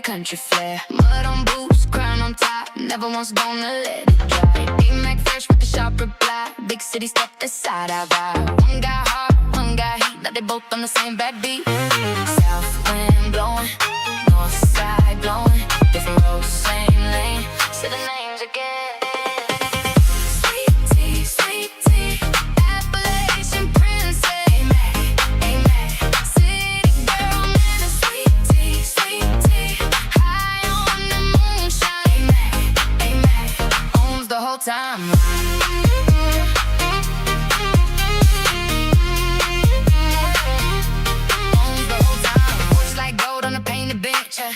that country flair. Mud on boots, crown on top, never once gonna let it dry. A-Mac fresh with the sharp reply, big city stuff, that's side I vibe. One got heart, one got heat, now they both on the same backbeat. South wind blowing, north side blowing, different roads, same lane, say the names again. Sweet tea, Appalachian princess. A-Mac, city girl, man, a sweet tea, high on the moonshine. A-Mac, owns the whole timeline.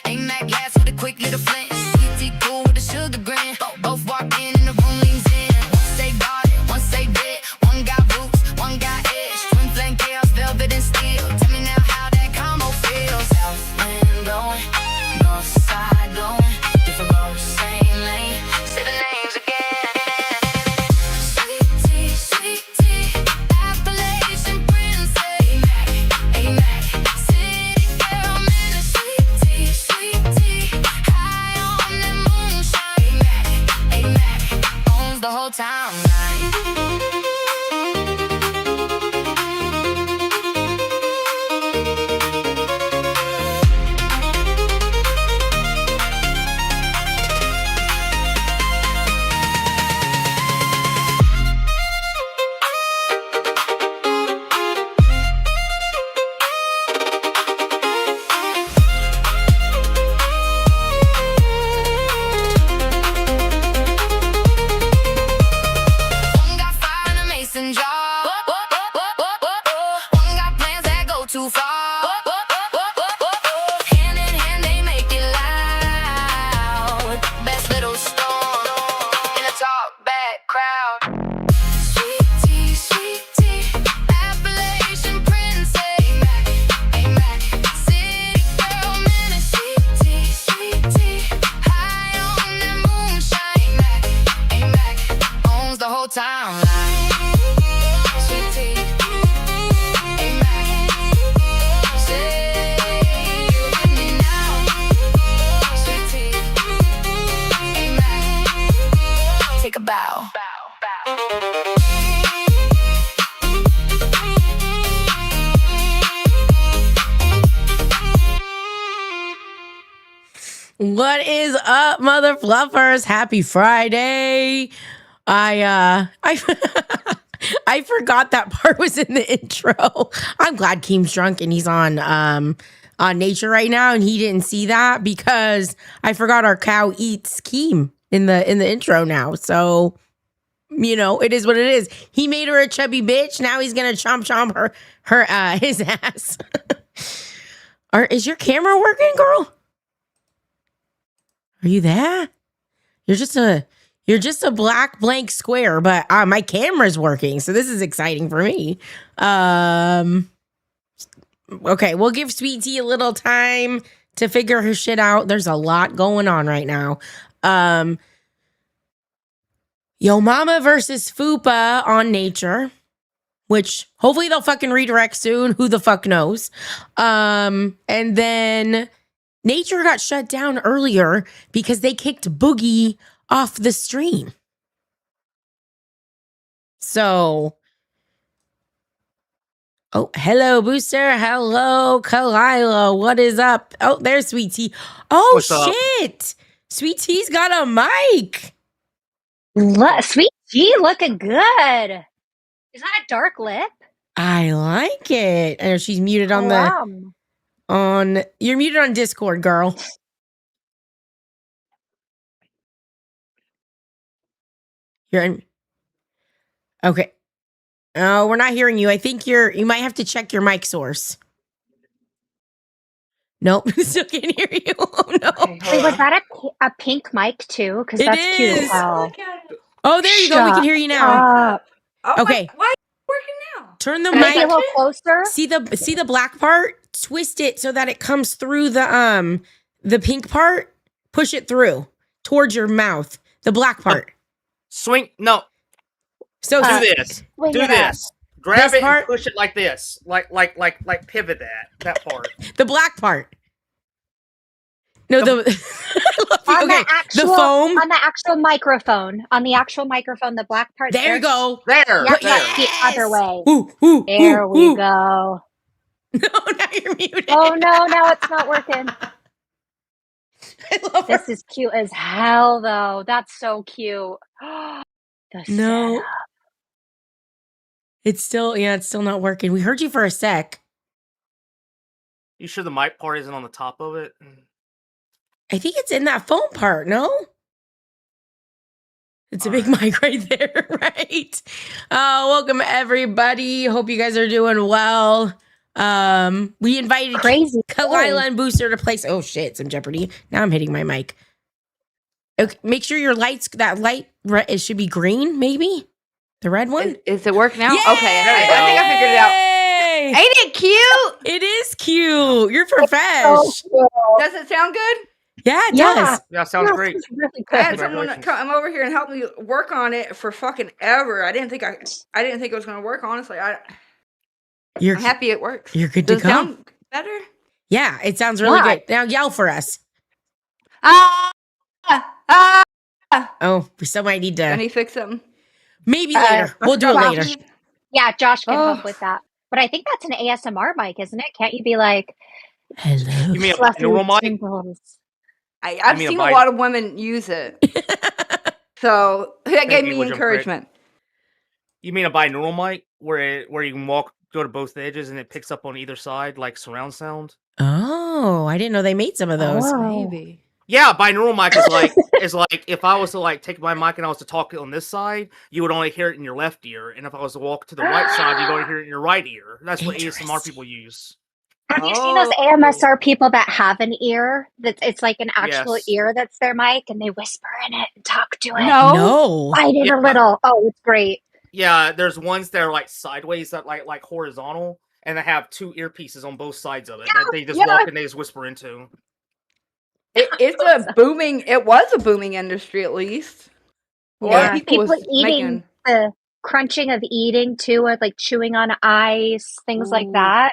A-Mac gas with a quick little flint. Sweet cool with a sugar grin. Both walk in the room leans in. One say garden, one say bit. One got boots, one got edge. Twin flame chaos, velvet and steel. Tell me now how that combo feels. South wind blowing, north side blowing, different roads, same lane. Say the names again. Sweet tea, Appalachian princess. A-Mac, city girl, man, a sweet tea, high on the moonshine. A-Mac, owns the whole timeline. One got fire in a mason jar. One got plans that go too far. Hand in hand they make it loud. Best little storm in a talk back crowd. Sweet tea, Appalachian princess. A-Mac, city girl, man, a sweet tea, high on the moonshine. A-Mac, owns the whole timeline. Sweet tea, A-Mac, say you with me now. Sweet tea, A-Mac, take a bow. What is up, mother fluffers? Happy Friday. I I forgot that part was in the intro. I'm glad Keem's drunk and he's on nature right now and he didn't see that because I forgot our cow eats Keem in the intro now. So, you know, it is what it is. He made her a chubby bitch. Now he's gonna chomp her his ass. Is your camera working, girl? Are you there? You're just a black blank square, but my camera's working, so this is exciting for me. Okay, we'll give Sweet Tea a little time to figure her shit out. There's a lot going on right now. Yo Mama versus Fupa on Nature, which hopefully they'll fucking redirect soon. Who the fuck knows? And then Nature got shut down earlier because they kicked Boogie off the stream. So, oh, hello, Booster. Hello, Kalila. What is up? Oh, there's Sweet Tea. Oh, What's up? shit. Sweet Tea's got a mic. Sweet Tea looking good. Is that a dark lip? I like it. I know she's muted on you're muted on Discord, girl. You're in. Okay. Oh, we're not hearing you. I think you might have to check your mic source. Nope, still can't hear you. Oh no. Okay, wait, was that a pink mic too? Because It that's cute is. as hell. Oh, there you go. We can hear you now. Oh, Okay. Why are you working now? Turn the Can I be a mic. little closer? See the black part? Twist it so that it comes through the pink part. Push it through towards your mouth. The black part. Swing. No. So Do this. Swing Do it up. this. Grab This it part? and push it like this. Like pivot that part. the black part. No, the On okay, the actual, the foam. on the actual microphone. On the actual microphone, the black part. There you go. There. Yep, There. that's the other way. Ooh, ooh, There ooh, we ooh. go. No, now you're muted. Oh no, now it's not working. I love her. This is cute as hell, though. That's so cute. The No, setup. it's still not working. We heard you for a sec. You sure the mic part isn't on the top of it? I think it's in that foam part. No. It's a big mic right there, right? Welcome everybody. Hope you guys are doing well. We invited Crazy. Kalila and Booster to play. Oh shit, some Jeopardy. Now I'm hitting my mic. Okay, make sure your lights. That light it should be green, maybe the red one. Is it work now? Yay! Okay, I think I figured it out. Ain't it cute? It is cute. You're profesh. Does it sound good? Yeah, it Yeah. does. Yeah, sounds great. It's really I had good. someone come over here and help me work on it for fucking ever. I didn't think it was gonna work. Honestly, I'm happy it works. You're good Does to it go. sound better? Yeah, it sounds really Yeah. good. Now yell for us. Ah, ah. Oh, we still might need I to. need to fix them. Maybe later. We'll do it Josh. later. Yeah, Josh can Oh. help with that. But I think that's an ASMR mic, isn't it? Can't you be like, Hello. You mean a fluffy binaural mic? tinkles? I've mean a seen a bite? lot of women use it, so that gave you, me Woodjump encouragement. You mean a binaural mic where you can go to both edges and it picks up on either side like surround sound? Oh, I didn't know they made some of those. Oh. Maybe. Yeah, binaural mic is like if I was to like take my mic and I was to talk on this side, you would only hear it in your left ear, and if I was to walk to the right side, you'd only hear it in your right ear. That's what ASMR people use. Have you seen those AMSR people that have an ear? It's like an actual Yes. ear that's their mic, and they whisper in it and talk to it. No. Bite it Yeah. a little. Oh, it's great. Yeah, there's ones that are like sideways that like horizontal, and they have two earpieces on both sides of it that they just walk and they just whisper into. It was a booming industry at least. A lot of people was eating the crunching of eating too, or like chewing on ice, things like Ooh. that.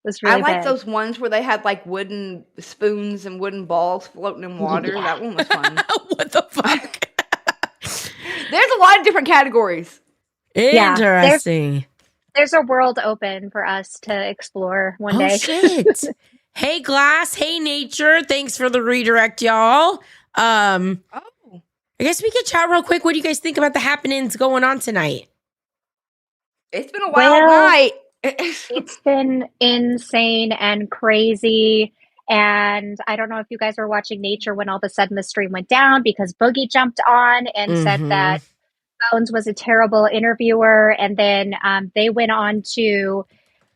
Was really I like big. those ones where they had like wooden spoons and wooden balls floating in water. Yeah. That one was fun. What the fuck? There's a lot of different categories. Yeah, Interesting. There's a world open for us to explore one day. Oh shit. Hey Glass, hey Nature. Thanks for the redirect, y'all. Oh. I guess we could chat real quick. What do you guys think about the happenings going on tonight? It's been a wild night. It's been insane and crazy. And I don't know if you guys were watching Nature when all of a sudden the stream went down because Boogie jumped on and said that Bones was a terrible interviewer. And then they went on to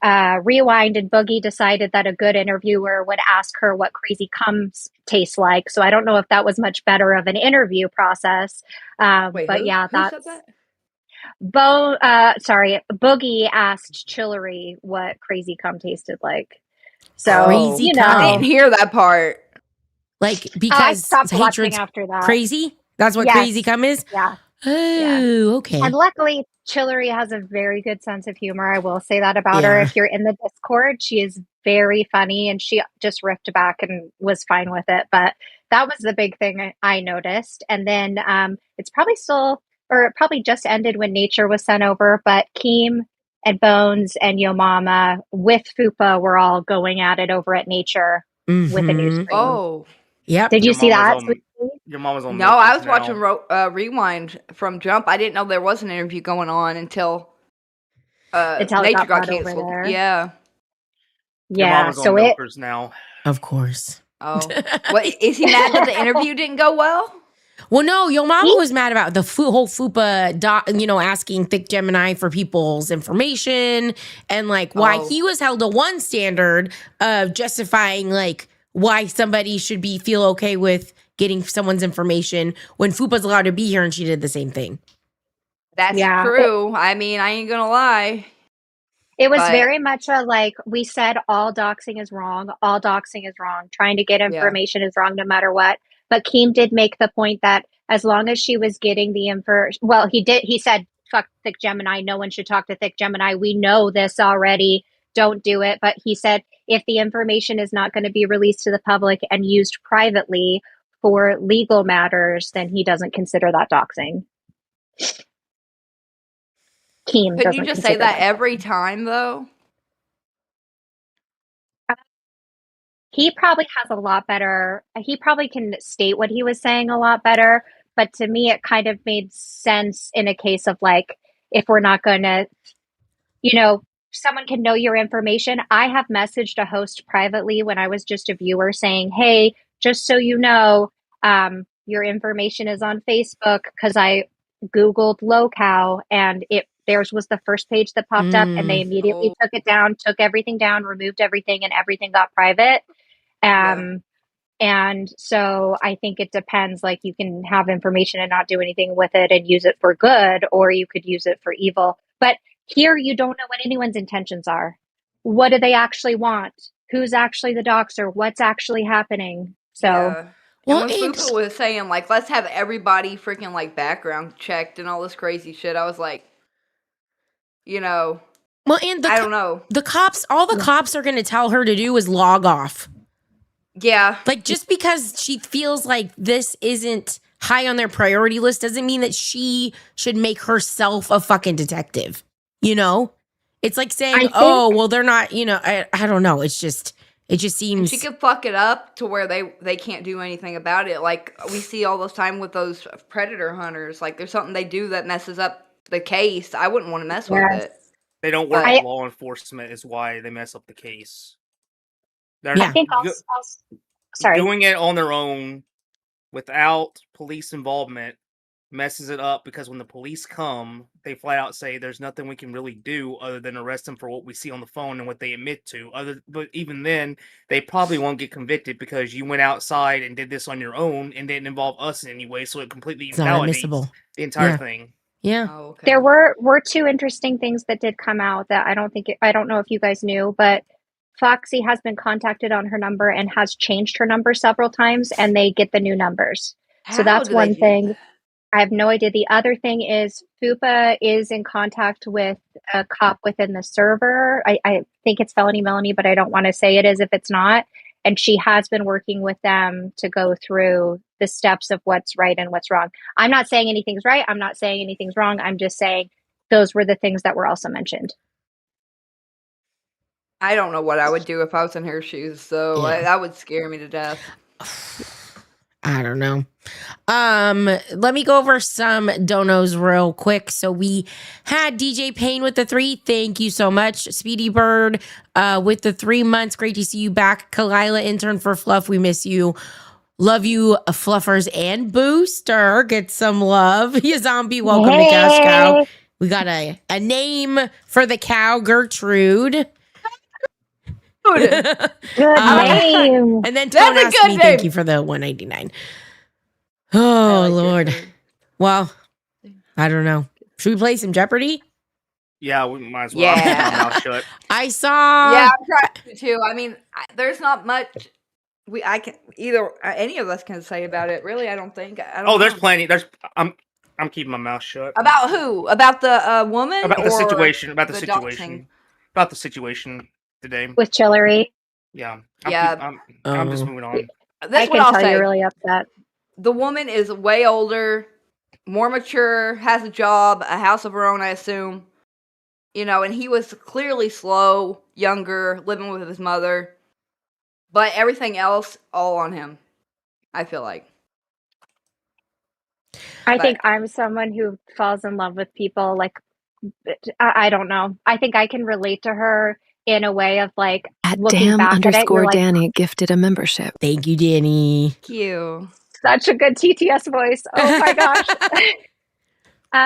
Rewind, and Boogie decided that a good interviewer would ask her what Crazy Comes tastes like. So I don't know if that was much better of an interview process. Wait, but who? yeah, Who that's said that? Boogie asked Chillery what Crazy Cum tasted like. So Crazy you Cum. I know, didn't hear that part. Like I because stopped watching hatred's after that. crazy? That's what Yes. Crazy Cum is? Yeah. Oh, okay. And luckily, Chillery has a very good sense of humor. I will say that about her. Yeah. If you're in the Discord, she is very funny, and she just riffed back and was fine with it. But that was the big thing I noticed. And then it's probably still, or it probably just ended when Nature was sent over. But Keem and Bones and Yo Mama with Fupa were all going at it over at Nature with a new stream. Oh. Yep. Did you Your see mom that? was on- Your mom was on. No, I was Milkers now. watching Rewind from Jump. I didn't know there was an interview going on until Until it Nature got got brought over canceled. there. Yeah. Your mom Yeah. was on So it. Milkers now. Of course. Oh. What, is he mad that the interview didn't go well? Well, no, Yo Mama was mad about the whole FUPA, asking Thick Gemini for people's information and like why he was held to one standard of justifying like why somebody should feel okay with getting someone's information when FUPA's allowed to be here and she did the same thing. That's Yeah. true. I mean, I ain't gonna lie. It was But- very much a like we said all doxing is wrong. All doxing is wrong. Trying to get information is wrong no matter what. But Keem did make the point that as long as she was getting the info, well, he said, fuck Thick Gemini. No one should talk to Thick Gemini. We know this already. don't do it. But he said if the information is not going to be released to the public and used privately for legal matters, then he doesn't consider that doxing. Keem Couldn't doesn't you just say consider that every time though? He probably has a lot better, he probably can state what he was saying a lot better. But to me, it kind of made sense in a case of like, if we're not going to, you know, someone can know your information. I have messaged a host privately when I was just a viewer saying, hey, just so you know, your information is on Facebook, because I Googled Lolcow and theirs was the first page that popped up, and they immediately took it down, took everything down, removed everything, and everything got private. And so I think it depends. Like, you can have information and not do anything with it and use it for good, or you could use it for evil. But here, you don't know what anyone's intentions are. What do they actually want? Who's actually the doxer? What's actually happening? So, Yeah. Well, And when Fupa was saying, like, let's have everybody freaking, like, background checked and all this crazy shit, I was like, you know, well, and I don't know. the cops, all the cops are going to tell her to do is log off. Yeah. Like, just because she feels like this isn't high on their priority list doesn't mean that she should make herself a fucking detective. You know? It's like saying, oh, well, they're not, you know, I don't know. It just seems. And she could fuck it up to where they can't do anything about it. Like, we see all this time with those predator hunters. Like, there's something they do that messes up the case. I wouldn't want to mess with it. They don't work with law enforcement is why they mess up the case. They're I think sorry. Doing it on their own without police involvement messes it up, because when the police come, they flat out say there's nothing we can really do other than arrest them for what we see on the phone and what they admit to. But even then, they probably won't get convicted because you went outside and did this on your own and didn't involve us in any way, so it completely invalidates the entire thing. Yeah. Oh, okay. There were two interesting things that did come out that I don't know if you guys knew, but Foxy has been contacted on her number and has changed her number several times, and they get the new numbers. So that's one thing. I have no idea. The other thing is Fupa is in contact with a cop within the server. I think it's Felony Melanie, but I don't want to say it is if it's not. And she has been working with them to go through the steps of what's right and what's wrong. I'm not saying anything's right. I'm not saying anything's wrong. I'm just saying those were the things that were also mentioned. I don't know what I would do if I was in her shoes, so that would scare me to death. I don't know. Let me go over some donos real quick. So we had DJ Payne with the 3. Thank you so much. Speedy Bird with the 3 months. Great to see you back. Kalila, intern for Fluff. We miss you. Love you, Fluffers and Booster. Get some love. You zombie. Welcome to Cash Cow. We got a name for the cow, Gertrude. Good name. And then Tone asked me, thank you for the $1.99. Oh, Lord. Gertrude. Well, I don't know. Should we play some Jeopardy? Yeah, we might as well. Yeah. Shut. I saw. Yeah, I'm trying to too. I mean, there's not much I can either any of us can say about it. Really, I don't think. There's plenty. I'm keeping my mouth shut. About who? About the woman? About the situation. About the situation. Doxing? About the situation today with Chillery. Yeah. I'm just moving on. I can tell you're really upset. The woman is way older, more mature, has a job, a house of her own, I assume. You know, and he was clearly slow, younger, living with his mother. But everything else, all on him, I feel like. I think I'm someone who falls in love with people. Like, I don't know. I think I can relate to her in a way of like, at damn_Danny gifted a membership. Thank you, Danny. Thank you. Such a good TTS voice. Oh my gosh.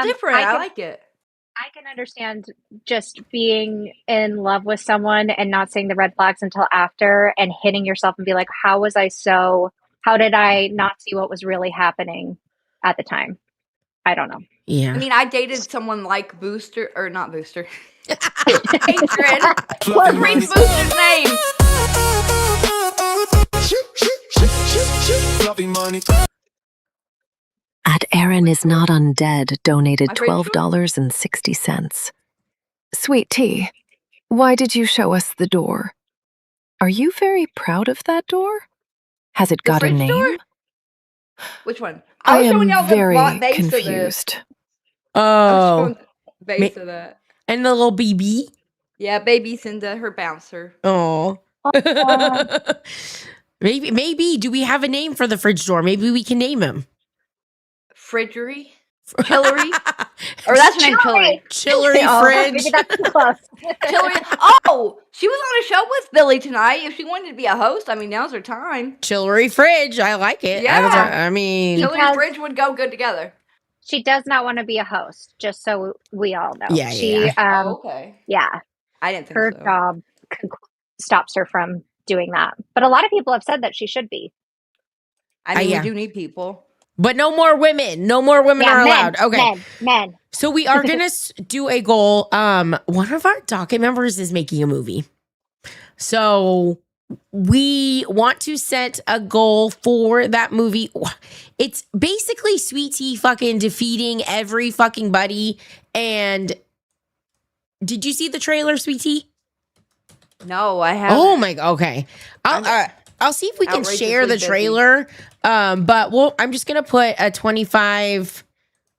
Different. I like it. I can understand just being in love with someone and not seeing the red flags until after and hitting yourself and be like, how did I not see what was really happening at the time? I don't know. Yeah. I mean, I dated someone like Booster, or not Booster. Hatred. What reads Booster's name? At Aaron is not undead donated $12.60. Sweet tea. Why did you show us the door? Are you very proud of that door? Has it The got a fridge name? door? Which one? I was showing am y'all the very base of this. confused. I was Oh, showing the base of that. and the little BB. Yeah, baby Cinda, her bouncer. Oh. maybe. Do we have a name for the fridge door? Maybe we can name him. Fridgery? Chillery? Or that's her name, Chillery. Chillery Oh, fridge. maybe that's too close. Chillery. Oh, she was on a show with Billy tonight. If she wanted to be a host, I mean, now's her time. Chillery fridge. I like it. Yeah. I mean, Chillery Because- Fridge would go good together. She does not want to be a host, just so we all know. Yeah, she, Okay. yeah, I didn't think her so. job stops her from doing that. But a lot of people have said that she should be. I mean, yeah. we do need people. but no more women. No more women are men, allowed. Okay. Men. So we are gonna do a goal. One of our docket members is making a movie, so we want to set a goal for that movie. It's basically Sweet Tea fucking defeating every fucking buddy. And did you see the trailer, Sweet Tea? No, I haven't. Oh my god. Okay, I'll see if we can share the outrageously busy. trailer. But I'm just gonna put a 25.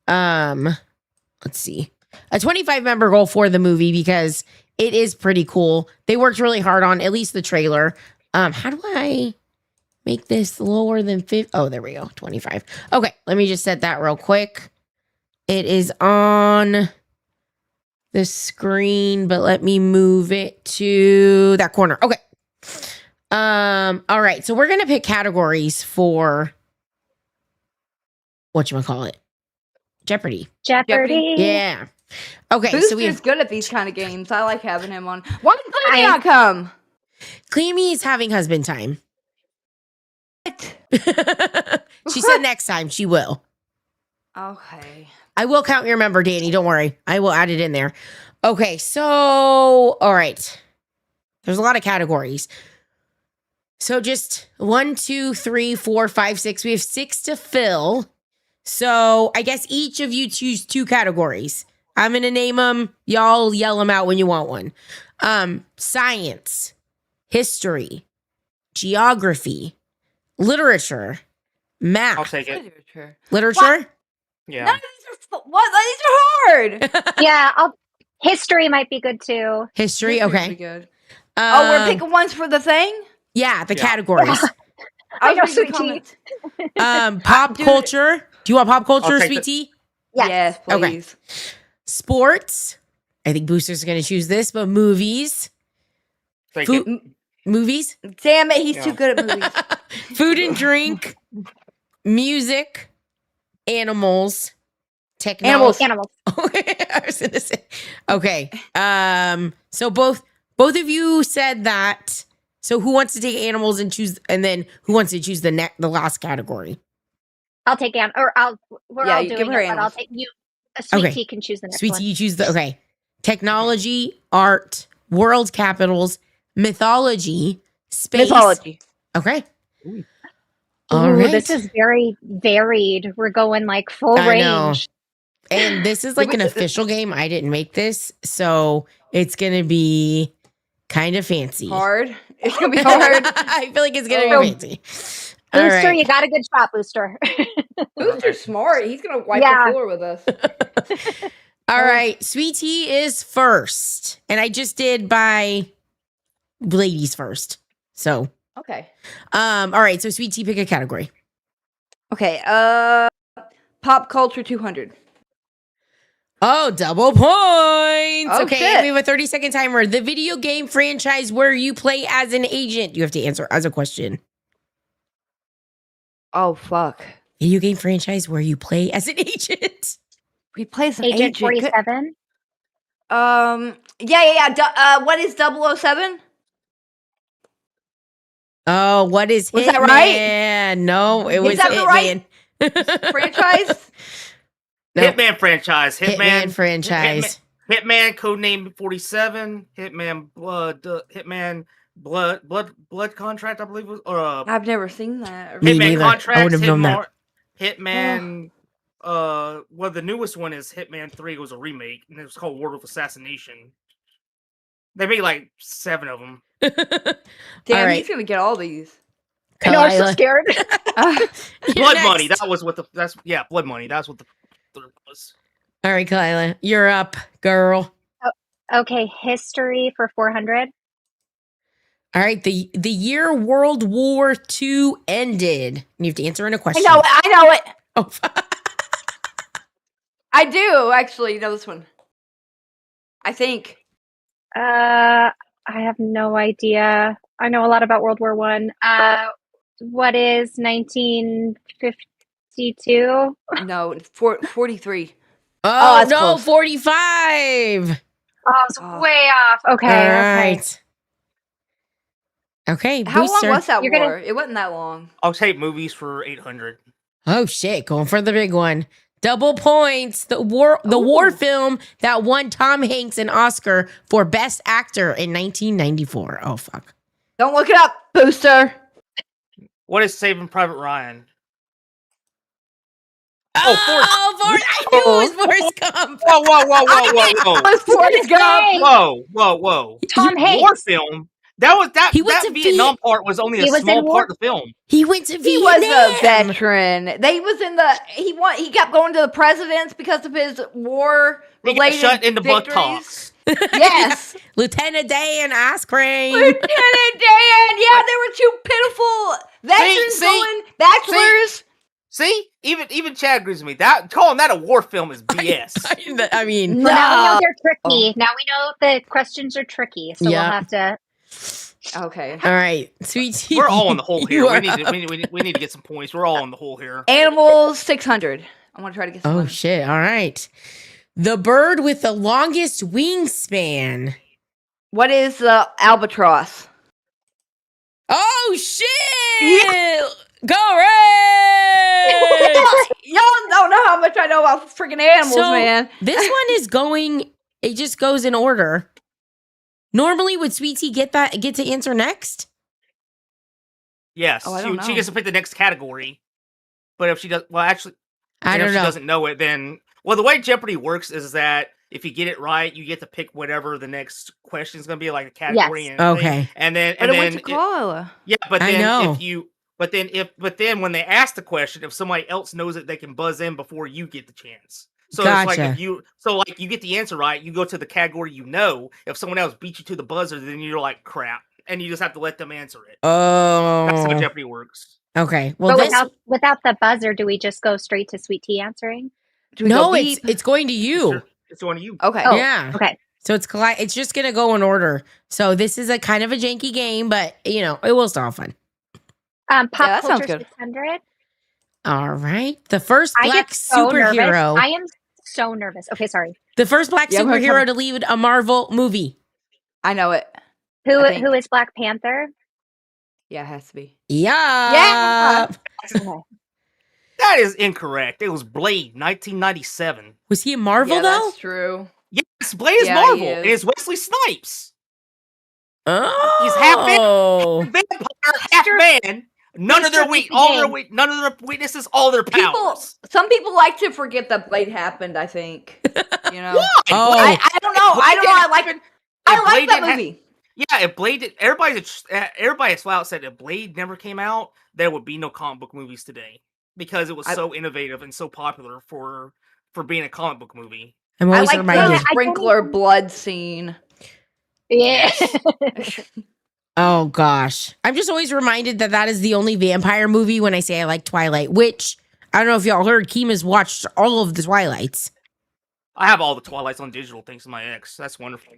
Let's see, a 25 member goal for the movie because it is pretty cool. They worked really hard on at least the trailer. How do I make this lower than 50? Oh, there we go, 25. Okay, let me just set that real quick. It is on the screen, but let me move it to that corner. Okay. All right, so we're gonna pick categories for whatchamacallit? Jeopardy. Jeopardy. Yeah. Okay, Booster's so we have good at these kind of games. I like having him on. Why did Clemmy not come? Clemmy is having husband time. What? She said next time she will. Okay. I will count your member, Danny. Don't worry. I will add it in there. Okay, so all right. There's a lot of categories. So just 1, 2, 3, 4, 5, 6. We have 6 to fill. So I guess each of you choose 2 categories. I'm gonna name them. Y'all yell them out when you want one. Science, history, geography, literature, I'll math. take it. Literature. Literature? Yeah. None of these are what? These are hard. Yeah, history might be good too. History. History's Okay. pretty good. Oh, we're picking ones for the thing. Yeah, the Yeah. categories. I know, was reading sweet tea. comments. Pop Dude. culture. Do you want pop culture, I'll take Sweet the- Tea? Yes. Yes, Okay. please. Sports. I think Booster's going to choose this, but movies. Take Food- it. Movies. Damn it, he's Yeah. too good at movies. Food and drink. Music. Animals. Technology. Animals. I was gonna say. Okay. So both of you said that. So who wants to take animals and choose, and then who wants to choose the last category? I'll take we're Yeah, all you doing give it, her but I'll animals. take you. A sweet Okay. tea can choose the next Sweet one. Tea, you choose the okay. Technology, art, world capitals, mythology, space. Mythology. Okay. Ooh. All Ooh, right. this is very varied. We're going like full I know. range. And this is like an official game. I didn't make this, so it's gonna be kind of fancy. Hard. It's gonna be hard. I feel like it's gonna Oh. be fancy. All Booster, right. you got a good shot, Booster. Booster's smart. He's gonna wipe Yeah. the floor with us. All right. Sweet Tea is first, and I just did by ladies first. So, Okay. all right. So, Sweet Tea, pick a category. Okay. Pop culture 200. Oh, double points. Oh, Okay, shit. we have a 30-second timer. The video game franchise where you play as an agent. You have to answer as a question. Oh fuck. Video game franchise where you play as an agent. We play some Agent agent. 47. Yeah. What is 007? Oh, what is Was Hitman? that right? No, it was that the right Hitman. Franchise? No, Hitman franchise. Hitman franchise. Hitman codename 47. Hitman blood contract, I believe was or I've never seen that. Me Hitman neither. I contracts. wouldn't have known that. Hitman. Well, the newest one is Hitman 3. It was a remake, and it was called World of Assassination. They made like 7 of them. Damn, right. he's gonna get all these. I know, I'm so Kalila. scared. You're Blood next. money. That was what the blood money. That's what the third was. All right, Kalila, you're up, girl. Okay, history for 400. All right, the year World War II ended. You have to answer in a I question. know it. I know it. Oh, I do actually know this one. I think. I have no idea. I know a lot about World War One. What is 1952? No, 43. oh that's no, close. 45. Oh, I was Oh. way off. Okay, All okay. right. Okay, How booster. long was that You're war? It wasn't that long. I'll take movies for 800. Oh shit, going for the big one. Double points. The war Ooh. film that won Tom Hanks an Oscar for Best Actor in 1994. Oh fuck. Don't look it up, Booster. What is Saving Private Ryan? Oh, Forrest. I knew it was Forrest Gump. Whoa, whoa, whoa, whoa, whoa, whoa, Let's Forrest Gump. Hey, whoa, whoa, whoa! Tom War Hanks. film. That was that. He went That to Vietnam part was only He a was small in war. part of the film. He went to He Vietnam. was a veteran. They was in the he kept going to the presidents because of his war He got related shut into buck victories. talks. Yes. Lieutenant Dan ice cream. Lieutenant Dan. Yeah, they were two pitiful veterans See? going bachelors. See, even Chad agrees with me. That calling that a war film is BS. I mean, Well, now we know No. they're tricky. Now we know the questions are tricky, so Yeah. we'll have to. Okay. all right, sweet tea. We're all in the hole here. You We are need, to, up. we need to get some points. We're all in the hole here. Animals 600. I want to try to get some Oh money. shit! All right, the bird with the longest wingspan. What is albatross? Oh shit! Yeah. Go Ray! Y'all don't know how much I know about freaking animals, So, man. This one is going. It just goes in order. Normally, would Sweet Tea get to answer next? Yes, Oh, I don't she know. gets to pick the next category. But if she does, well, actually, I and if don't she know. doesn't know it, then the way Jeopardy works is that if you get it right, you get to pick whatever the next question is going to be, like a category. Yes. And everything. Okay. and then But and it went to then Koala. yeah, but I then know. if you but then when they ask the question, if somebody else knows it, they can buzz in before you get the chance. So it's like Gotcha. if you get the answer right, you go to the category you know. If someone else beats you to the buzzer, then you're like crap, and you just have to let them answer it. That's how Oh. Jeopardy works. Okay. Well, But this without the buzzer, do we just go straight to Sweet Tea answering? Do we go no, beep? it's going to you. It's on you. Okay. Oh, Yeah. okay. So it's just gonna go in order. So this is a kind of a janky game, but it will still have fun. Pop that sounds culture good. 600. All right. The first I black get so nervous. superhero. I am so nervous. Okay, sorry. The first black Yeah, we're superhero coming. to lead a Marvel movie. I know it. Who I think- who is Black Panther? Yeah, it has to be. Yeah. Yeah. Okay. That is incorrect. It was Blade, 1997. Was he a Marvel Yeah, though? that's true. Yes, Blade is Yeah, he Marvel. is. It is Wesley Snipes. Oh. He's half vampire, half man. None of their Mr. none of their weaknesses, all their powers. Some people like to forget that Blade happened, I think. You know? Oh. I don't know. I don't know. I like Blade that didn't ha- movie. Yeah, if Blade did, everybody has flat out said if Blade never came out, there would be no comic book movies today because it was so innovative and so popular for being a comic book movie. I'm I always like reminded. the I don't sprinkler even- blood scene. Yeah. Oh gosh. I'm just always reminded that is the only vampire movie when I say I like Twilight, which I don't know if y'all heard, Kima's watched all of the Twilights. I have all the Twilights on digital thanks to my ex. That's wonderful.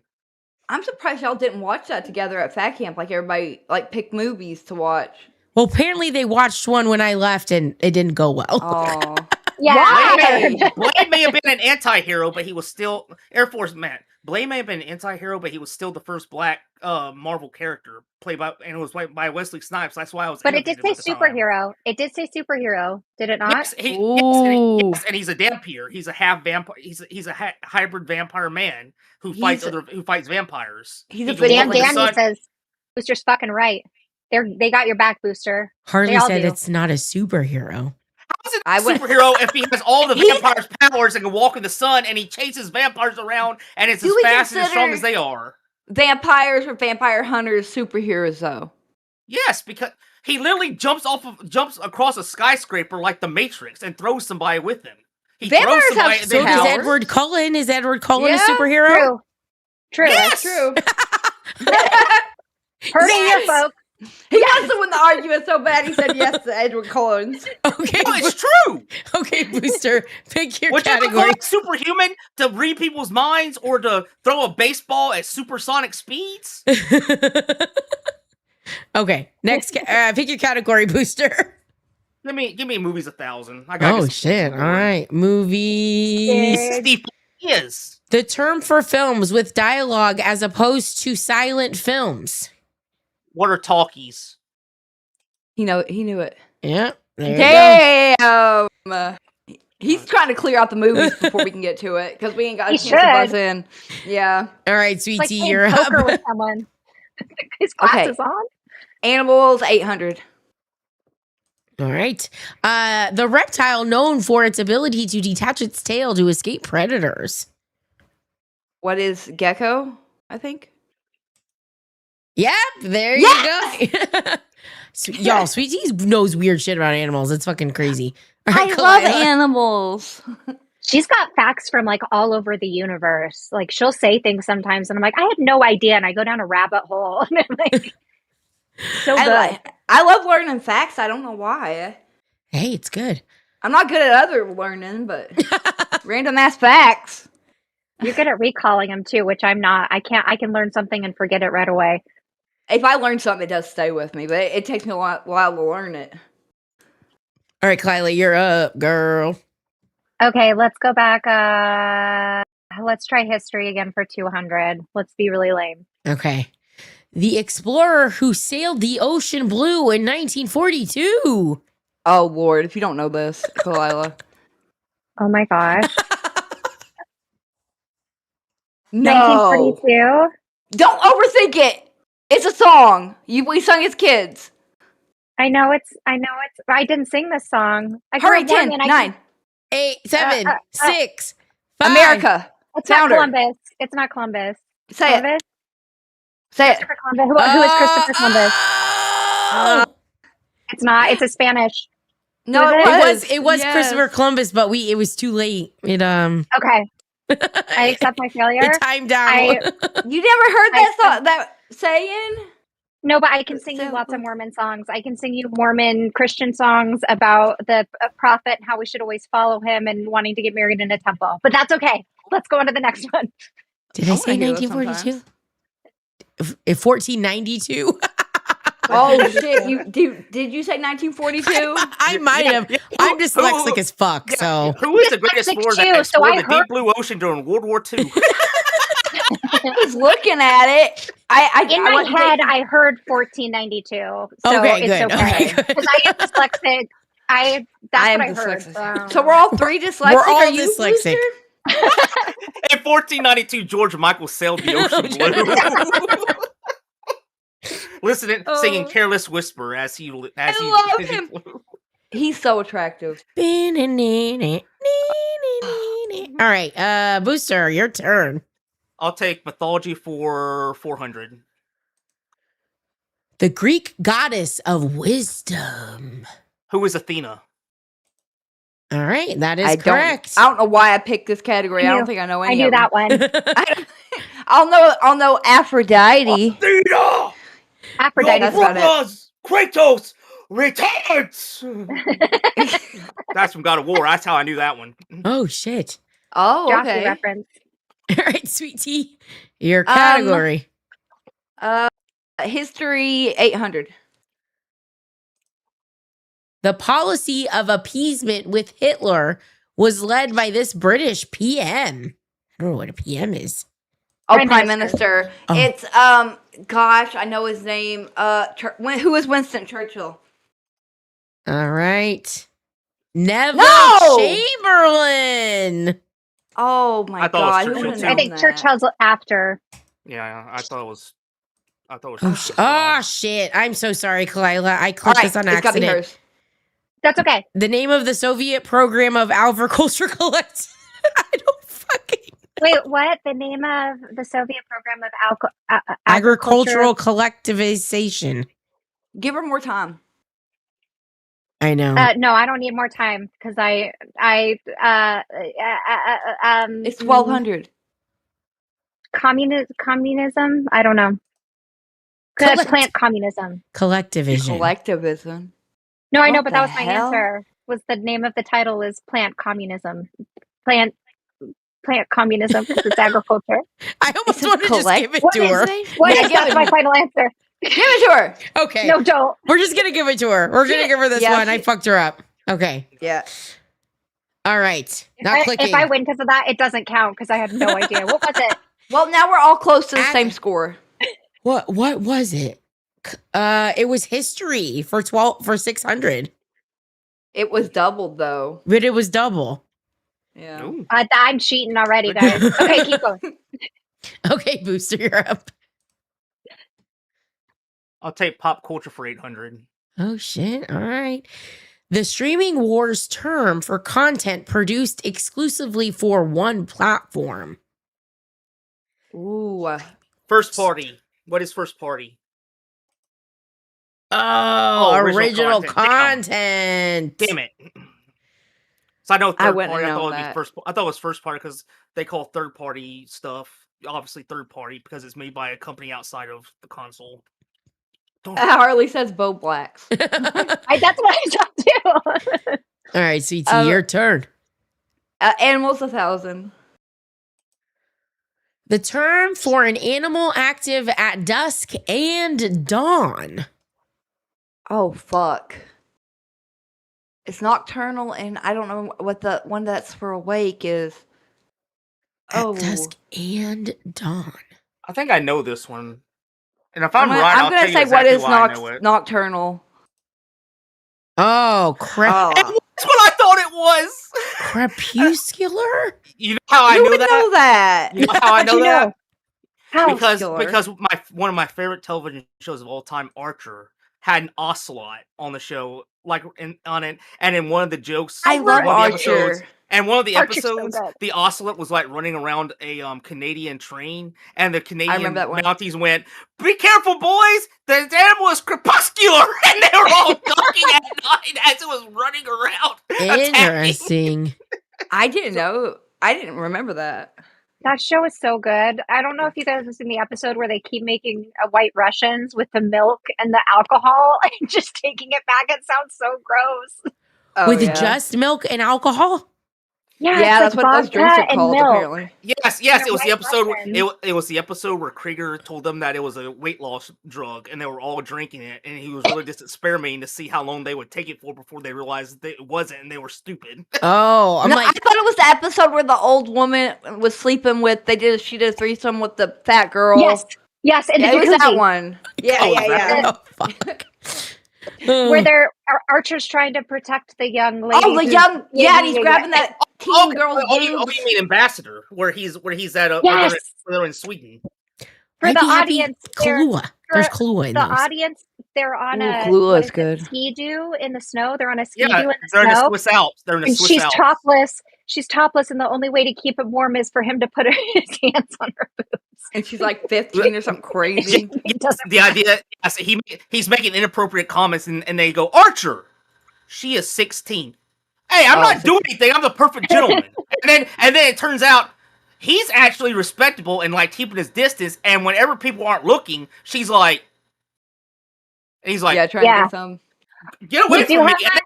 I'm surprised y'all didn't watch that together at Fat Camp like everybody picked movies to watch. Well, apparently they watched one when I left and it didn't go well. Oh. Yeah. Why? Blade may have been an anti-hero, but he was still Air Force man. Blade may have been an anti-hero, but he was still the first black Marvel character played by, and it was played by Wesley Snipes. That's why I was. But it did say innovative at the time. superhero. It did say superhero. Did it not? Yes, Ooh. and he's a vampire. He's a half vampire. He's a hybrid vampire man who fights vampires. He's a He can video walk Dan in the Danny sun. says Booster's fucking right. They got your back, Booster. Harley They all said do. it's not a superhero. How's it I a would- superhero if he has all the vampires' powers and can walk in the sun and he chases vampires around and it's Do as we fast and as strong consider- as they are? vampires or vampire hunters superheroes, though? Yes, because he literally jumps across a skyscraper like the Matrix and throws somebody with him. He Vampires throws somebody have in So the does house. Edward Cullen. Is Edward Cullen a Yeah, superhero? True. Yes! True. Heard it here, folks. He wants to win the argument so bad he said yes to Edward Collins. Okay. No, it's true. Okay, Booster. Pick your Would you ever category. like superhuman to read people's minds or to throw a baseball at supersonic speeds? Okay. Next, pick your category, Booster. Give me movies 1,000. I got Oh shit! All right, movies. Yeah. 60 is. The term for films with dialogue as opposed to silent films. What are talkies? He knew it. Yeah. There you go. Damn. He's trying to clear out the movies before we can get to it because we ain't got a He chance to buzz should. in. Yeah. All right, It's like sweetie, playing you're poker up. with someone. His Okay. glasses on. Animals 800. All right. The reptile known for its ability to detach its tail to escape predators. What is gecko? I think. Yep, there you go. Y'all, Sweetie knows weird shit about animals. It's fucking crazy. All right, Kalila. animals. She's got facts from like all over the universe. Like she'll say things sometimes, and I'm like, I had no idea, and I go down a rabbit hole, and I'm like, so good. I love learning facts. I don't know why. Hey, it's good. I'm not good at other learning, but random ass facts. You're good at recalling them too, which I'm not. I can't. I can learn something and forget it right away. If I learn something, it does stay with me, but it takes me a while to learn it. All right, Kylie, you're up, girl. Okay, let's go back. Let's try history again for 200. Let's be really lame. Okay. The explorer who sailed the ocean blue in 1942. Oh, Lord. If you don't know this, Kalila. Oh my gosh. No. 1942. Don't overthink it. It's a song. We sung as kids. I know it's. I didn't sing this song. I Hurry, grew up 10, Mormon, 9. 8, 7, 6, 5. America. It's Founder. not Columbus. It's not Columbus. Say it. Columbus? Say it. Christopher Columbus. Who is Christopher Columbus? Oh! It's not. It's a Spanish. No, Was It was Yes. Christopher Columbus, but it was too late. It Okay. I accept my failure. it timed out. You never heard that saying? No, but I can sing you lots of Mormon songs. I can sing you Mormon Christian songs about the prophet and how we should always follow him and wanting to get married in a temple. But that's okay. Let's go on to the next one. Did I say wanna hear those 1942? 1492. Oh shit! Did you say 1942? I might have. I'm dyslexic as fuck. So Who was the greatest Dyslexic explorer too, that so explored I the heard- deep blue ocean during World War II? He's looking at it. In my head, I heard 1492. So Okay, it's good. okay. Okay, good. Because I am dyslexic. That's I am what I heard. dyslexic. So we're all three dyslexic. We're all Are you, dyslexic. Booster? In 1492, George Michael sailed the ocean blue. Listening, singing "Careless Whisper" as he love he him. flew. He's so attractive. All right, Booster, your turn. I'll take mythology for 400. The Greek goddess of wisdom. Who is Athena? All right, that is correct. I don't know why I picked this category. I I don't knew- think I know I any knew of them. that one. I'll know Aphrodite. Athena! Aphrodite. That's about it. brothers, Kratos returns. That's from God of War. That's how I knew that one. Oh shit! Oh, Jockey okay. reference. All right, sweet tea, your category. History 800. The policy of appeasement with Hitler was led by this British PM. I don't know what a PM is. Oh, Prime Prime Minister. Minister. Oh. It's gosh, I know his name. Who is Winston Churchill? All right, Neville No! Chamberlain. Oh my I thought god, it was who Churchill, would've too. I known think that? Churchill's after. Yeah, I thought it was. Oh shit! I'm so sorry, Kalila. I All clicked right, this on it's gotta be accident. hers. That's okay. The name of the Soviet program of agriculture collects. I don't fucking Wait, what? The name of the Soviet program of Agricultural collectivization. Give her more time. I know. No, I don't need more time because It's 1200. Communism. I don't know. Plant communism. Collectivism. Collectivism. No, I know, What but that was the my hell? answer. Was the name of the title is plant communism? Plant communism because it's agriculture. I almost It's a want to just give it What to is her. What Yeah, is give that's it- my final answer? Give it to her. Okay. No, don't. We're just going to give it to her. We're going to give her this Yeah, one. I fucked her up. Okay. Yeah. All right. Now clicking. If I win because of that, it doesn't count because I had no idea. What was it? Well, now we're all close to the same score. What was it? It was history for 600. It was doubled though. But it was double. Yeah. Ooh. I'm cheating already, guys. Okay, keep going. Okay, Booster, you're up. I'll take pop culture for 800. Oh shit. All right. The streaming wars term for content produced exclusively for one platform. Ooh. First party. What is first party? Oh, original content. content. Damn it. So I know I third wouldn't party. have I thought known it would be that. first. I thought it was first party because they call third party stuff obviously third party because it's made by a company outside of the console. Harley says Bo Blacks. That's what I thought too. All right, CT, your turn. Animals 1000. The term for an animal active at dusk and dawn. Oh, fuck. It's nocturnal, and I don't know what the one that's for awake is. At dusk and dawn. I think I know this one. And if I'm right, I'm going to say exactly what is why I know it. nocturnal. Oh, crap. Oh. That's what I thought it was. Crepuscular? You know how I Who know would that? know that? You know how I know you that? know? How? Because one of my favorite television shows of all time, Archer, had an ocelot on the show, on it, and in one of the jokes, I love one of the Archer. episodes- and one of the Archer's so episodes, good. the ocelot was like running around a Canadian train, and the Canadian remember that one. Mounties went, "Be careful, boys! The animal is crepuscular," and they were all ducking at night as it was running around. attacking. Interesting. I didn't know. I didn't remember that. That show is so good. I don't know if you guys have seen the episode where they keep making White Russians with the milk and the alcohol and just taking it back. It sounds so gross. Oh, With yeah. just milk and alcohol? Yeah, Yeah, it's that's like what those drinks vodka are and called, milk. apparently. Yes, They're it was the White episode. Russians. It was the episode where Krieger told them that it was a weight loss drug, and they were all drinking it, and he was really just experimenting to see how long they would take it for before they realized that it wasn't, and they were stupid. Oh, I'm No, like, I thought it was the episode where the old woman was sleeping with. She did a threesome with the fat girl. Yes, and Yeah, the it was that jacuzzi. one. Yeah, Oh, yeah, yeah. oh, fuck. Where they're Archer's trying to protect the young lady. Oh, the who's- young. Yeah, and he's grabbing that teen girl's you boobs. mean Ambassador, where he's at Yes. where they're in Sweden. For I'd the be happy audience, they're- Kahlua. There's Kahlua in the those. audience, they're on Ooh, a Kahlua what is is it, good. ski-doo in the snow. They're on a ski-doo Yeah, in the they're in the snow. Swiss Alps. They're in the And Swiss she's Alps. topless. She's topless, and the only way to keep him warm is for him to put his hands on her boobs. And she's like 15 or something crazy. It doesn't The idea, yes, he's making inappropriate comments, and they go, Archer, she is 16. Hey, I'm not doing anything. I'm the perfect gentleman. and then it turns out he's actually respectable and like keeping his distance. And whenever people aren't looking, she's like, and he's like, Yeah, trying to get some. get away You do from me. have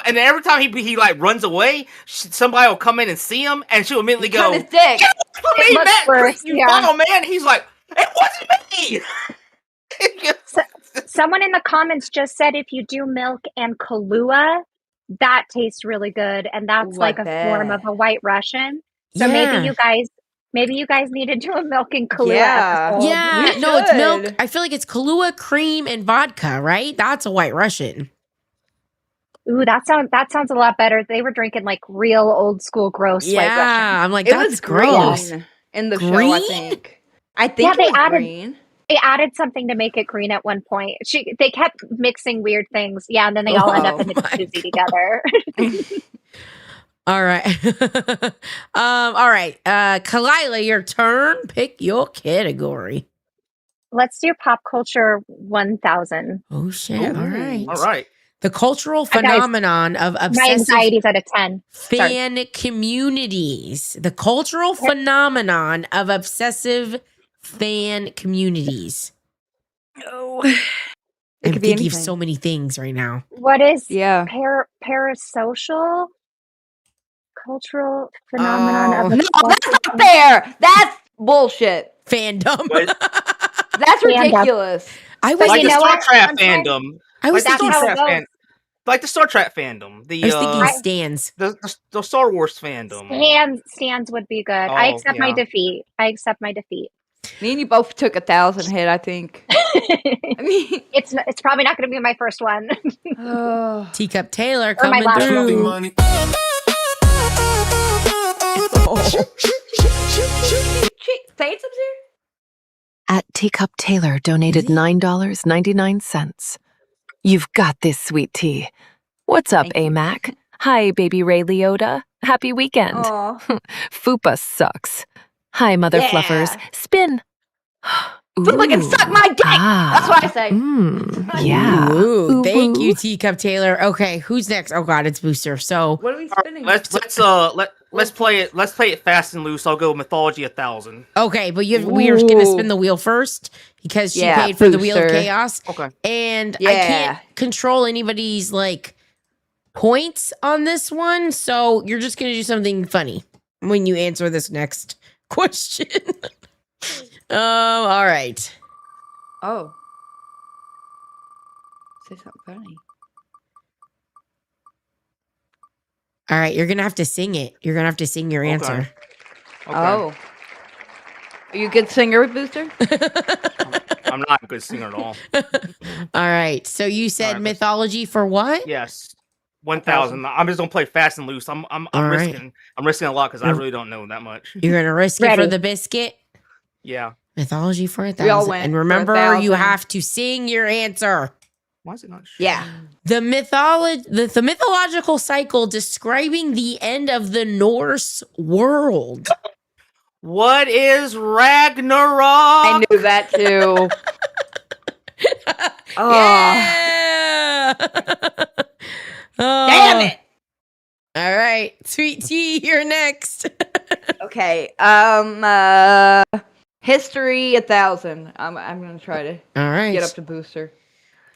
And then every time he like runs away, somebody will come in and see him, and she'll immediately Turn go, his dick. "Get away from me, looks Matt, worse, you yeah. foul man." He's like, it wasn't me. Someone in the comments just said if you do milk and Kahlua, that tastes really good, and that's Ooh, like I a form bet. of a White Russian. So Yeah. maybe you guys need to do a milk and Kahlua Yeah. episode. Yeah, We no, it's milk. should. I feel like it's Kahlua, cream, and vodka, right? That's a White Russian. Ooh, that sounds a lot better. They were drinking like real old school gross White Russian. Yeah, I'm like, It that's was gross. green in the show, I Green? think. I think Yeah, it they was added- green. They added something to make it green at one point. They kept mixing weird things. Yeah, and then they all end up in the Oh my jacuzzi together. All right. All right. Kalila, your turn. Pick your category. Let's do pop culture 1000. Oh shit. All right. All right. The cultural Guys, phenomenon of My obsessive anxiety's at a 10. Sorry. fan communities. The cultural phenomenon of obsessive fan communities. Oh. I'm It could be thinking of anything. so many things right now. What is Yeah. parasocial cultural phenomenon of Oh. No, that's not fair. That's bullshit. Fandom. What? That's Fandom. ridiculous. I was But Like you the know Star what? Trek Sometimes fandom. I was Like the thinking that's Star how it Trek goes. fan. Like the Star Trek fandom. I was thinking The stands. the Star Wars fandom. Stands would be good. I Oh, accept my yeah. defeat. I accept my defeat. Me and you both took 1,000 hit, I think. I mean, It's probably not going to be my first one. oh. Teacup Taylor Or my coming last one. through. money. Phantom's here? At Teacup Taylor donated $9.99. You've got this, sweet tea. What's up, Thank you. AMAC? Hi, baby Ray Liotta. Happy weekend. Aw. Fupa sucks. Hi, mother Yeah. fluffers. Spin. Fupa can suck my dick! That's what I say. Yeah. Ooh, thank Ooh. you, Teacup Taylor. Okay, who's next? Oh God, it's Booster. So What are we All right, spinning? let's play it. Let's play it fast and loose. I'll go mythology 1000. okay, but we are gonna Ooh. spin the wheel first because she Yeah, paid for the wheel of Booster. chaos. Okay. And I Yeah. can't control anybody's like points on this one, so you're just gonna do something funny when you answer this next question. All right. Oh. Say something funny. All right, you're gonna have to sing it. You're gonna have to sing your Okay. answer. Okay. Oh. Are you a good singer, Booster? I'm not a good singer at all. All right. So you said All right, let's- mythology for what? Yes. 1000. I'm just gonna play fast and loose. I'm All right. risking a lot because I really don't know that much. You're gonna risk it for Ready. the biscuit. Yeah. Mythology for We all 1,000. went And for remember, 1,000. you have to sing your answer. Why is it not? Yeah. The mythological cycle describing the end of the Norse world. What is Ragnarok? I knew that too. Oh. Yeah. Oh. Damn it. All right, Sweet Tea, you're next. Okay. History 1,000. I'm gonna try to All right. get up to Booster.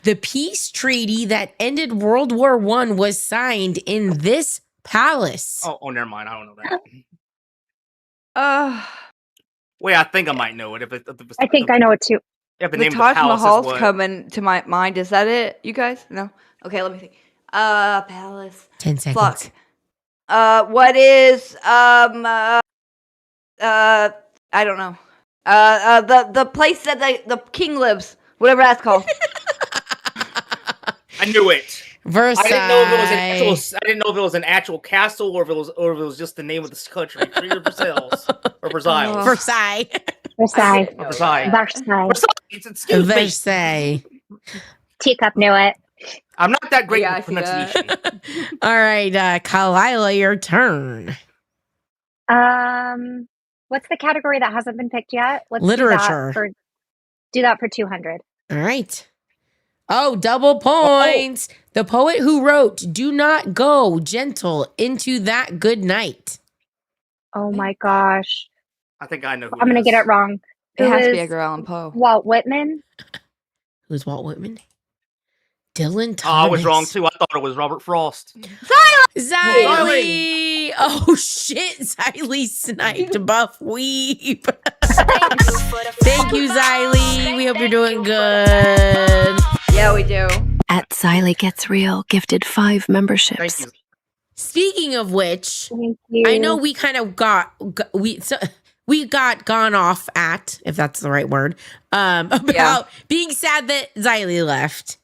The peace treaty that ended World War I was signed in this palace. Oh, never mind. I don't know that. Uh, Wait, I think I might know it. I think I know it too. If the the name of the Taj palace Mahal's is what? coming to my mind. Is that it? You guys? No. Okay, let me think. Palace. 10 seconds. Fuck. What is I don't know. The place that the king lives. Whatever that's called. I knew it. Versailles. I didn't know if it was an actual. I didn't know if it was an actual castle or if it was just the name of this country. Versailles or Versailles. Oh. Versailles. Versailles. Or Versailles. Versailles. Versailles. Excuse me. Versailles. Teacup knew it. I'm not that great Yeah, with I see that. pronunciation. All right, Kalila, your turn. What's the category that hasn't been picked yet? Let's Literature. Do that for 200. All right. Oh, double points. The poet who wrote, "Do not go gentle into that good night." Oh my gosh. I think I know who I'm going to is. get it wrong. It Who has to be is Edgar Allan Poe. Walt Whitman? Who's Walt Whitman? Dylan Thomas. Oh, I was wrong too. I thought it was Robert Frost. Xylee. Oh shit, Xylee sniped Buff Weep. Thank you, Xylee. We hope you're doing good. Yeah, we do. At Xylee Gets Real gifted 5 memberships. Thank you. Speaking of which, Thank you. I know we kind of we got gone off at, if that's the right word, about being sad that Xylee left.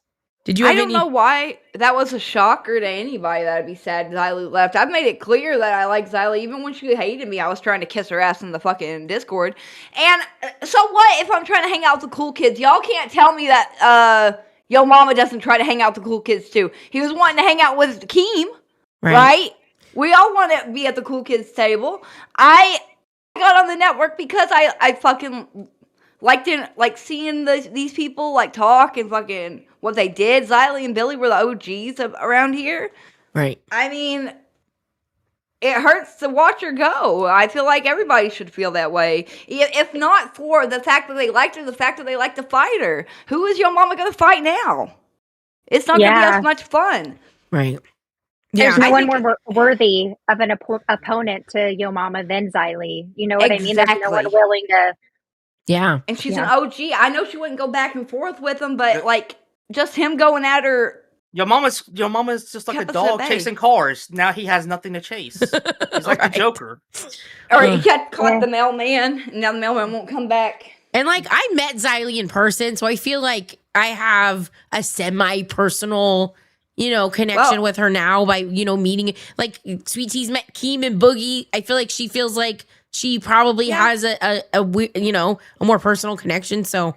Did you have I don't any? know why that was a shocker to anybody that I'd be sad Xylee left. I've made it clear that I like Xylee. Even when she hated me, I was trying to kiss her ass in the fucking Discord. And so what if I'm trying to hang out with the cool kids? Y'all can't tell me that Yo Mama doesn't try to hang out with the cool kids too. He was wanting to hang out with Keem, right? We all want to be at the cool kids table. I got on the network because I fucking liked it, like seeing these people like talk and fucking what they did. Xylee and Billy were the OGs around here. Right. I mean, it hurts to watch her go. I feel like everybody should feel that way. If not for the fact that they liked her, the fact that they liked to fight her. Who is Yo Mama going to fight now? It's not going to be as much fun. Right. There's Yeah. no one more worthy of an opponent to Yo Mama than Xylee. You know what I mean? There's no one willing to. Yeah. And she's an OG. I know she wouldn't go back and forth with him, but like just him going at her. Your mama's just like a dog chasing cars. Now he has nothing to chase. He's like the Joker. Or he got caught the mailman, and now the mailman won't come back. And like I met Xylee in person, so I feel like I have a semi-personal, connection with her now by, meeting, like Sweet Tea's met Keem and Boogie. I feel like she feels like she probably has a more personal connection. So,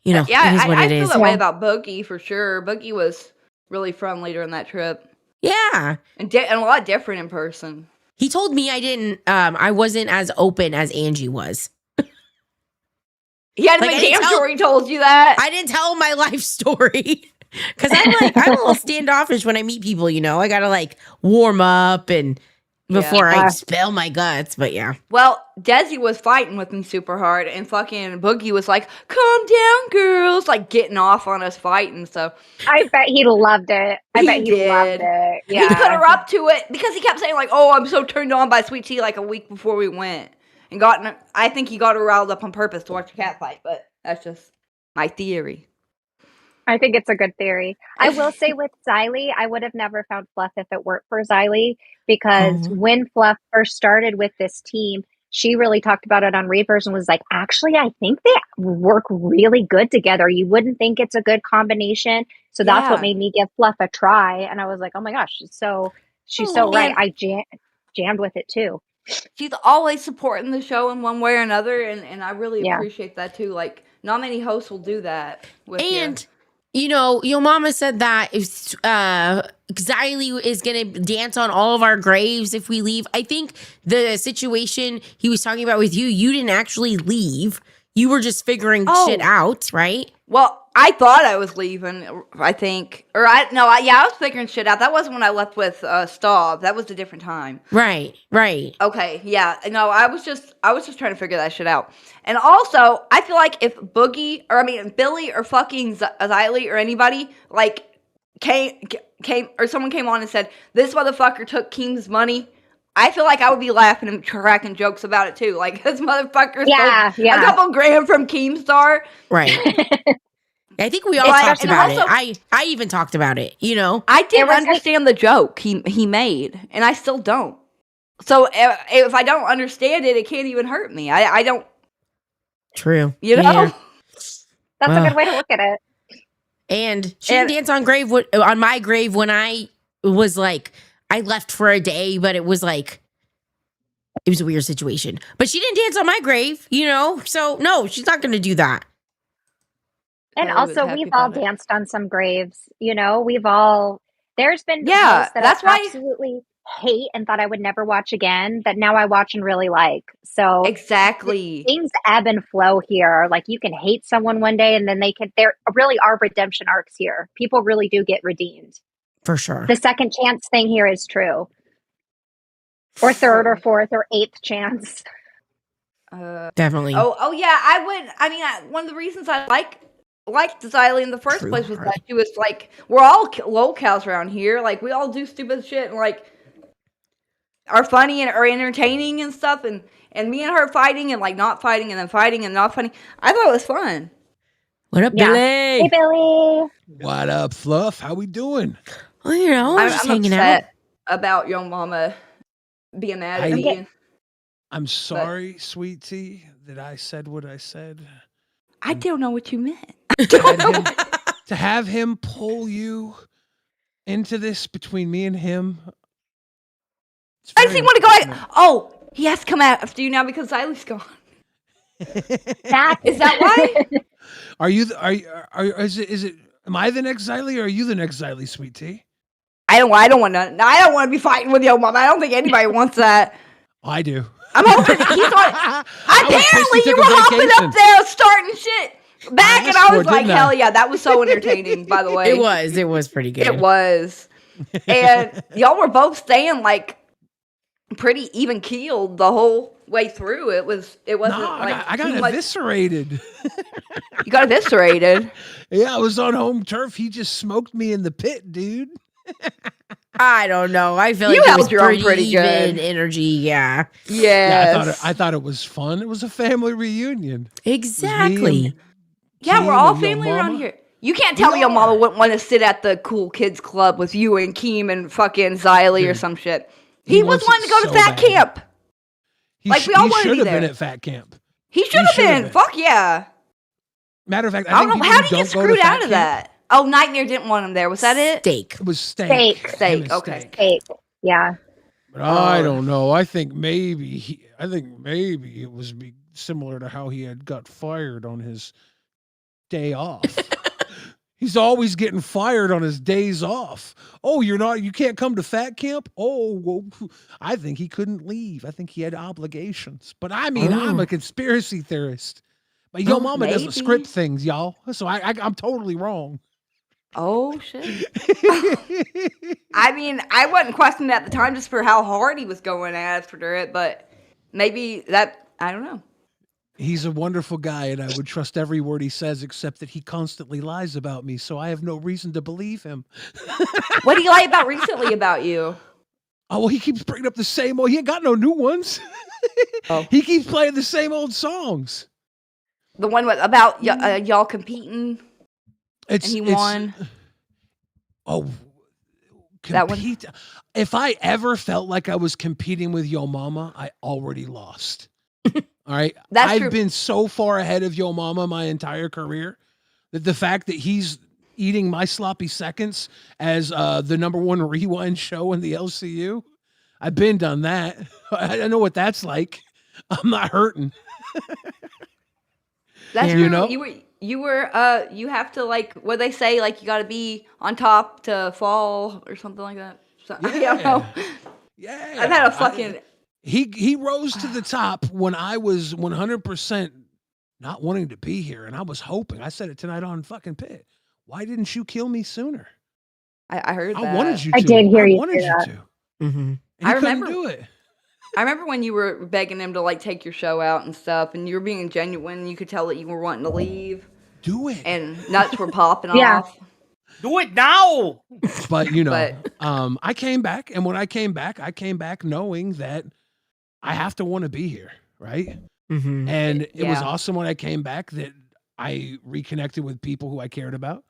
it is what it is. I feel that way about Boogie for sure. Boogie was really friendly during that trip. Yeah. And a lot different in person. He told me I wasn't as open as Angie was. He had to make damn sure he told you that. I didn't tell him my life story. Because I'm a little standoffish when I meet people, I got to warm up and before I spill my guts. But yeah. Well, Desi was fighting with him super hard, and fucking Boogie was like, "Calm down, girls," like getting off on us fighting. So I bet he loved it. I bet he loved it. Yeah. He put her up to it because he kept saying like, "Oh, I'm so turned on by Sweet Tea," like a week before we went, and I think he got her riled up on purpose to watch a cat fight. But that's just my theory. I think it's a good theory. I will say with Xylee, I would have never found Fluff if it weren't for Xylee, because when Fluff first started with this team, she really talked about it on Reavers and was like, actually, I think they work really good together. You wouldn't think it's a good combination. So that's what made me give Fluff a try. And I was like, oh my gosh, she's so right. I jammed with it too. She's always supporting the show in one way or another. And I really appreciate that too. Like, not many hosts will do that with Yo Mama said that if Xylee is going to dance on all of our graves if we leave. I think the situation he was talking about with you didn't actually leave. You were just figuring shit out, right? Well, I thought I was leaving, I think. I was figuring shit out. That wasn't when I left with Staub. That was a different time. Right. Okay, yeah. No, I was just trying to figure that shit out. And also, I feel like if Billy or fucking Xylee or anybody, like, came or someone came on and said, "This motherfucker took Keem's money," I feel like I would be laughing and cracking jokes about it too. Like, this motherfucker stole a couple grand from Keemstar. Right. I think we all talked about it. I even talked about it, I didn't understand the joke he made, and I still don't. So if I don't understand it, it can't even hurt me. I don't. True. You know? Yeah. That's a good way to look at it. And she didn't dance on my grave when I was like, I left for a day, but it was like, it was a weird situation. But she didn't dance on my grave, So no, she's not going to do that. And also, we've all danced on some graves. There's been hosts that I absolutely hate and thought I would never watch again that now I watch and really like. So exactly, things ebb and flow here. Like, you can hate someone one day and then there really are redemption arcs here. People really do get redeemed. For sure. The second chance thing here is true. Or third or fourth or eighth chance. Definitely. Oh yeah, I would. One of the reasons I liked Xylee in the first place was that she was like, we're all lolcows around here. Like, we all do stupid shit and like are funny and are entertaining and stuff. And me and her fighting and like not fighting and then fighting and not fighting. I thought it was fun. What up, Billy? Hey, Billy. What up, Fluff? How we doing? Well, I'm just hanging out. About Yo Mama being mad at me. I'm sorry, Sweet Tea, that I said what I said. I don't know what you meant. To have him pull you into this between me and him. I just want to go like, oh, he has to come after you now because Xylee's gone. Is that why? Am I the next Xylee or are you the next Xylee, Sweet Tea? I don't want to be fighting with your mom. I don't think anybody wants that. I do. I'm hoping he's on. Apparently, you were hopping up there, starting shit back, and I was like, "Hell yeah!" That was so entertaining. By the way, It was pretty good. It was, and y'all were both staying like pretty even keeled the whole way through. It wasn't like I got eviscerated. You got eviscerated. Yeah, I was on home turf. He just smoked me in the pit, dude. I don't know. I feel You like it held was your own pretty pretty even good. energy. Yeah. Yeah, I thought it was fun. It was a family reunion. Exactly. yeah, we're Keem all and your family around mama. here. You can't tell me your mama wouldn't want to sit at the cool kids club with you and Keem and fucking Xylee or some shit. He was wants wanting to it go to so fat bad. camp. Like, we all he wanted to should be have there. been at fat camp. He should have should have been. been. Fuck yeah. Matter of fact, I don't know. think How people did he who get don't go to screwed out fat of camp- that? Oh, Nightmare didn't want him there. Was that it? Steak. It was steak. Steak. Steak, Him and okay. steak. Steak. Yeah. But I don't know. I think maybe it was similar to how he had got fired on his day off. He's always getting fired on his days off. Oh, you can't come to fat camp? Oh, well, I think he couldn't leave. I think he had obligations. But I mean, I'm a conspiracy theorist. But your mama doesn't maybe. script things, y'all. So I'm totally wrong. Oh, shit. I mean, I wasn't questioning at the time just for how hard he was going after it, but maybe that, I don't know. He's a wonderful guy, and I would trust every word he says, except that he constantly lies about me, so I have no reason to believe him. What did he lie about recently about you? Oh, well, he keeps bringing up the same old. He ain't got no new ones. He keeps playing the same old songs. The one about y'all competing and he won? Oh, That one? compete. If I ever felt like I was competing with Yo Mama, I already lost. All right. That's I've true. been so far ahead of Yo Mama my entire career that the fact that he's eating my sloppy seconds as the number one rewind show in the LCU, I've been done that. I know what that's like. I'm not hurting. That's Yeah. true. You know? You have to, like, what they say, like, you got to be on top to fall or something like that. So, I don't know. Yeah. I've had a fucking... He rose to the top when I was 100% not wanting to be here, and I was hoping. I said it tonight on fucking Pit. Why didn't you kill me sooner? I heard that. I wanted you to. I did hear I you wanted say you that. to. Mm-hmm. And I you couldn't remember. do it. I remember when you were begging him to, like, take your show out and stuff, and you were being genuine. You could tell that you were wanting to leave, Do it. and nuts were popping Yeah. off. Do it now. But But- I came back, and when I came back knowing that I have to want to be here, right? Mm-hmm. And it was Yeah. awesome when I came back that I reconnected with people who I cared about.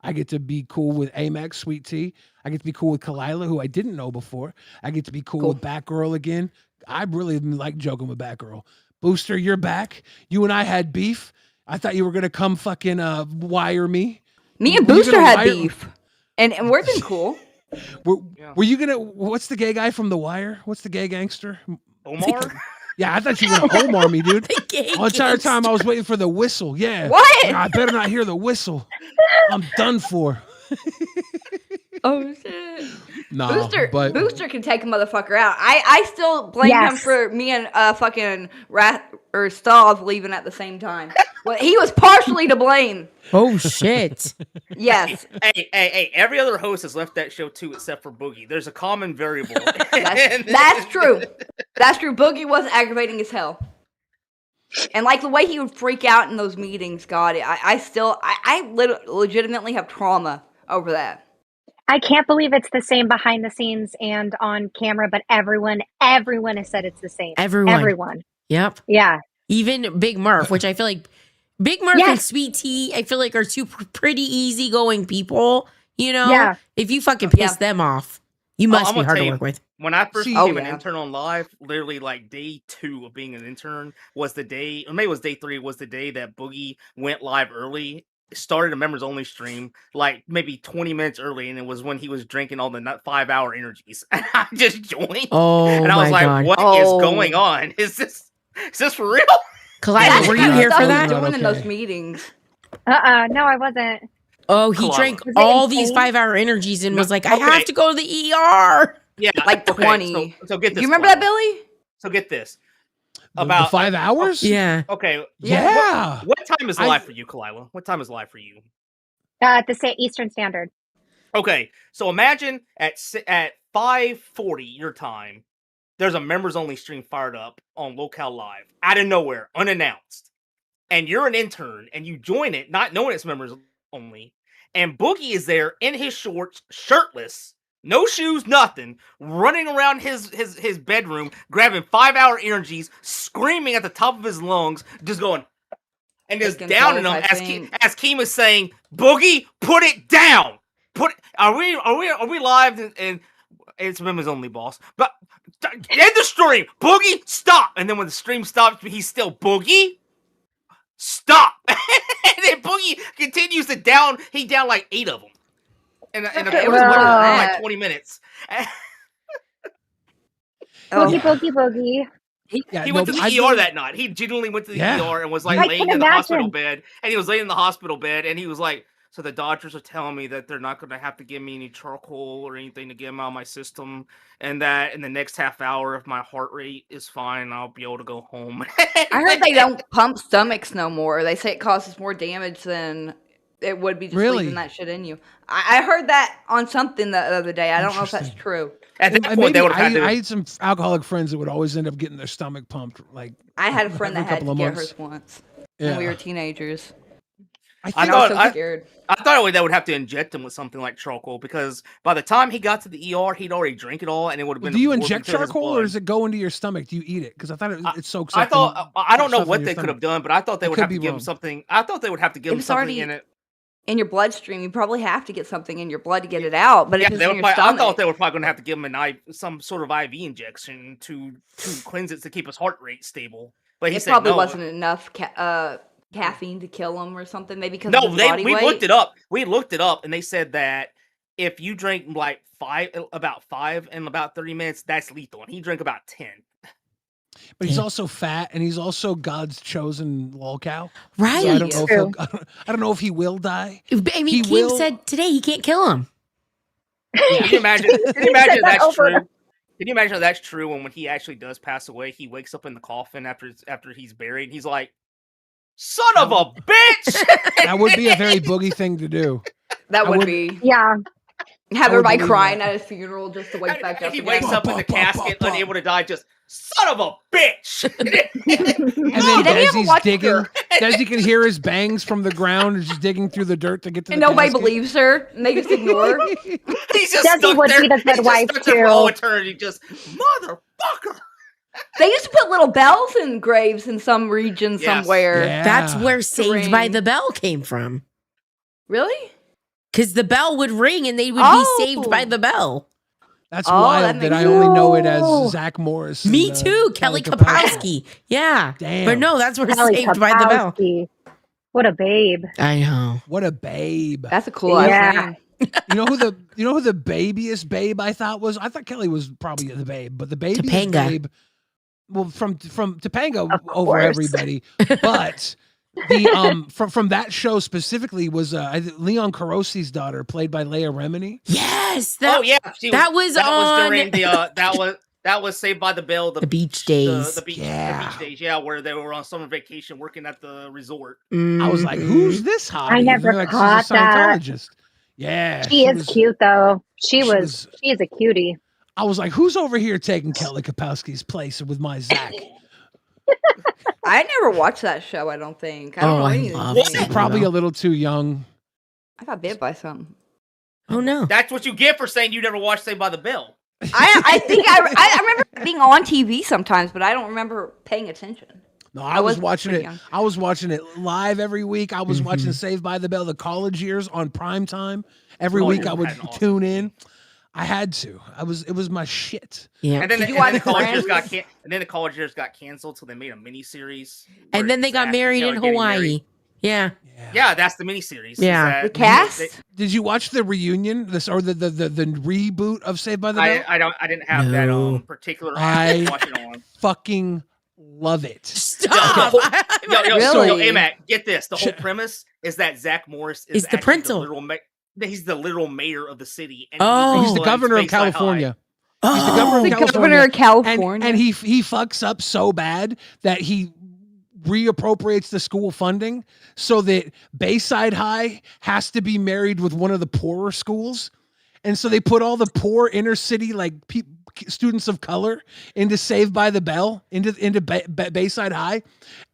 I get to be cool with Amex, Sweet Tea. I get to be cool with Kalila, who I didn't know before. I get to be cool with Batgirl again. I really like joking with Batgirl. Booster, you're back. You and I had beef. I thought you were gonna come fucking wire me. Me and Were you Booster gonna had wire- beef, and we've been cool. Were you gonna? What's the gay guy from The Wire? What's the gay gangster? Omar? Yeah, I thought you were gonna Omar me, dude. The gay The entire gangster. time I was waiting for the whistle. Yeah. What? I better not hear the whistle. I'm done for. Oh shit! No, but Booster can take a motherfucker out. I still blame him Yes. for me and fucking Stav leaving at the same time. Well, he was partially to blame. Oh shit. Yes, Hey, every other host has left that show too, except for Boogie. There's a common variable. that's true. That's true. Boogie was aggravating as hell. And like the way he would freak out in those meetings, God, I legitimately have trauma over that. I can't believe it's the same behind the scenes and on camera, but everyone has said it's the same. Everyone. Yep. Yeah. Even Big Murph, which I feel like Big Murph and Yes. Sweet Tea, I feel like are two pretty easygoing people. You know, Yeah. if you fucking piss Yeah. them off, you must I'm be gonna hard tell to you, work with. When I first See- became Oh, an yeah. intern on live, literally like day 2 of being an intern was the day, or maybe it was day 3, was the day that Boogie went live early, started a members only stream, like maybe 20 minutes early, and it was when he was drinking all the 5-hour energies. And I just joined. Oh And I was my like, god. "What is Oh. going on? Is this for real?" Kalila, That's were the you kind of here stuff for he's that? Not doing in okay. those meetings. No, I wasn't. Oh, he Kalila. drank Was it all these insane? 5-hour energies and No, was like, I okay. have to go to the ER. Yeah, Like okay, 20. So get this. Do you remember that, Kalila. Billy? So get this. The About 5 hours? Yeah. Okay. Yeah. What time is I- live for you, Kalila? What time is live for you? At the Eastern Standard. Okay, so imagine at 5:40 your time, there's a members only stream fired up on Lolcow Live out of nowhere, unannounced, and you're an intern and you join it, not knowing it's members only, and Boogie is there in his shorts, shirtless, no shoes, nothing, running around his bedroom, grabbing 5-hour energies, screaming at the top of his lungs, just going. And just Taking downing pills, them I as think. as Keem is saying, "Boogie, put it down. Are we live?" And it's members only, boss. But end the stream, Boogie, stop. And then when the stream stops, he's still Boogie, stop. And then Boogie continues to down. He downed like 8 of them, and Okay, it was well. like 20 minutes. Boogie, Yeah. boogie, boogie. He went to the ER that night. He genuinely went to the ER and was like I laying can in the hospital imagine. bed. And he was laying in the hospital bed and he was like, so the doctors are telling me that they're not going to have to give me any charcoal or anything to get them out of my system. And that in the next half hour, if my heart rate is fine, I'll be able to go home. I heard they don't pump stomachs no more. They say it causes more damage than it would be just Really? leaving that shit in you. I heard that on something the other day. I don't know if that's Interesting. true. At that Well, point, they maybe would have had to. I had some alcoholic friends that would always end up getting their stomach pumped. Like I had a friend every that had couple to of get months. hers once Yeah. when we were teenagers. I I think I was thought- so scared. I thought they would have to inject him with something like charcoal because by the time he got to the ER, he'd already drank it all and it would have been. do you absorbed inject into his charcoal or blood. does it go into your stomach? Do you eat it? Because I thought it soaks I up. thought I don't know stuff in what your they could have stomach. done, but I thought they I would could have to be give him wrong. something. I thought they would have to give It him was something already in it. in your bloodstream. You probably have to get something in your blood to get it out. But Yeah, if it's they in were your probably, I stomach, thought they were probably going to have to give him some sort of IV injection to cleanse it to keep his heart rate stable. But he it said probably no. wasn't enough caffeine to kill him or something. Maybe because of No, his body we weight. looked it up. We looked it up, and they said that if you drink like about 5 in about 30 minutes, that's lethal. And he drank about 10. But he's Yeah. also fat, and he's also God's chosen lolcow. Right. So I don't know if True. I don't know if he will die. I mean, He Keem will- said today he can't kill him. Can you imagine? Can you He imagine said if that that's over. true? Can you imagine if that's true? And when he actually does pass away, he wakes up in the coffin after he's buried. And he's like, "Son of a bitch!" That would be a very boogie thing to do. That I would would- be Yeah. have I would everybody believe crying that. at his funeral just to wake And back up. he again. wakes up in the casket, unable to die. Just son of a bitch. And then Did any of them Desi's watch digging. her? Desi can hear his bangs from the ground and just digging through the dirt to get to And the nobody casket. believes her, and they just ignore her. He's just Desi stuck would there. be the good He's just wife, stuck there for all too. eternity. Just motherfucker. They used to put little bells in graves in some region Yes. somewhere. Yeah. That's where Saved by ring. the Bell came from. Really? Because the bell would ring and they would Oh. be saved by the bell. That's Oh, wild that that makes I only know it No. as Zach Morris. Me and, too, Kelly Kapowski. Kapowski. Yeah. Damn. But no, that's where Kelly Saved by the Bell. Kapowski. What a babe. I know. What a babe. That's a cool Yeah. name. You know who the babiest babe I thought was? I thought Kelly was probably the babe, but the babiest Topanga. babe. Well, from Topanga Of over course. everybody, but the from that show specifically was Leon Carosi's daughter, played by Leia Remini. Yes. That, Oh yeah, that was on during the that was Saved by the Bell. the beach days. The beach days. Yeah, where they were on summer vacation working at the resort. I was like, Mhm. who's this hottie? I never And they're caught she's a that. Scientologist. Yeah, She is was- cute though. She she is a cutie. I was like, who's over here taking Kelly Kapowski's place with my Zach? I never watched that show. I don't think. I don't Oh, know I anything. love What? Saved by the Probably Bell. a little too young. I got bit by something. Oh no. That's what you get for saying you never watched Saved by the Bell. I think I remember being on TV sometimes, but I don't remember paying attention. No, I was was watching pretty it. young. I was watching it live every week. I was Mhm. watching Saved by the Bell, the college years on prime time. Every Oh, week you I would had an awesome tune in. I had to. It was my shit. Yeah. And then, Did you and then watch the college years Friends? and then the college years got canceled, so they made a miniseries. And then they got married in Hawaii. Yeah. Yeah, that's the miniseries. Yeah. The cast? Did you watch the reunion? The reboot of Saved by the Bell? I didn't have that No. particular I- app to watch it on. Fucking love it. Stop. Really? Hey, Matt, get this. The whole Sh- premise is that Zach Morris Is is the actually principal. he's the literal mayor of the city. And Oh. He's the runs governor of Bayside High. California. He's the governor of Oh. The California. governor of California. And he fucks up so bad that he reappropriates the school funding so that Bayside High has to be married with one of the poorer schools. And so they put all the poor inner city students of color into Saved by the Bell, into Bayside High,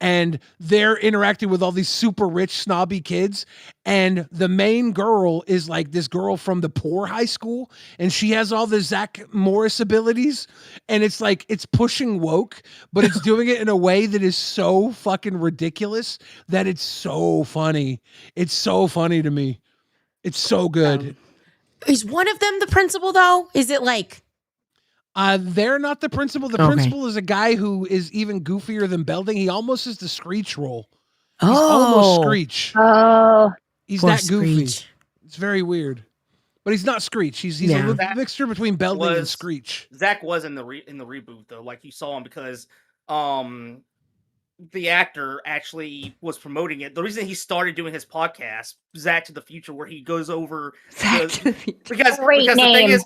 and they're interacting with all these super rich snobby kids. And the main girl is like this girl from the poor high school, and she has all the Zach Morris abilities. And it's like it's pushing woke, but it's doing it in a way that is so fucking ridiculous that it's so funny. It's so funny to me. It's so good. Is one of them the principal though? Is it like they're not the principal. The principal is a guy who is even goofier than Belding. He almost is the Screech role. He's almost Screech. Oh, He's poor that goofy. Screech. It's very weird. But he's not Screech. He's Yeah. a mixture between Belding and Screech. Zach was in the reboot though, like you saw him, because the actor actually was promoting it. The reason he started doing his podcast, Zach to the Future, where he goes over because Great the thing name. is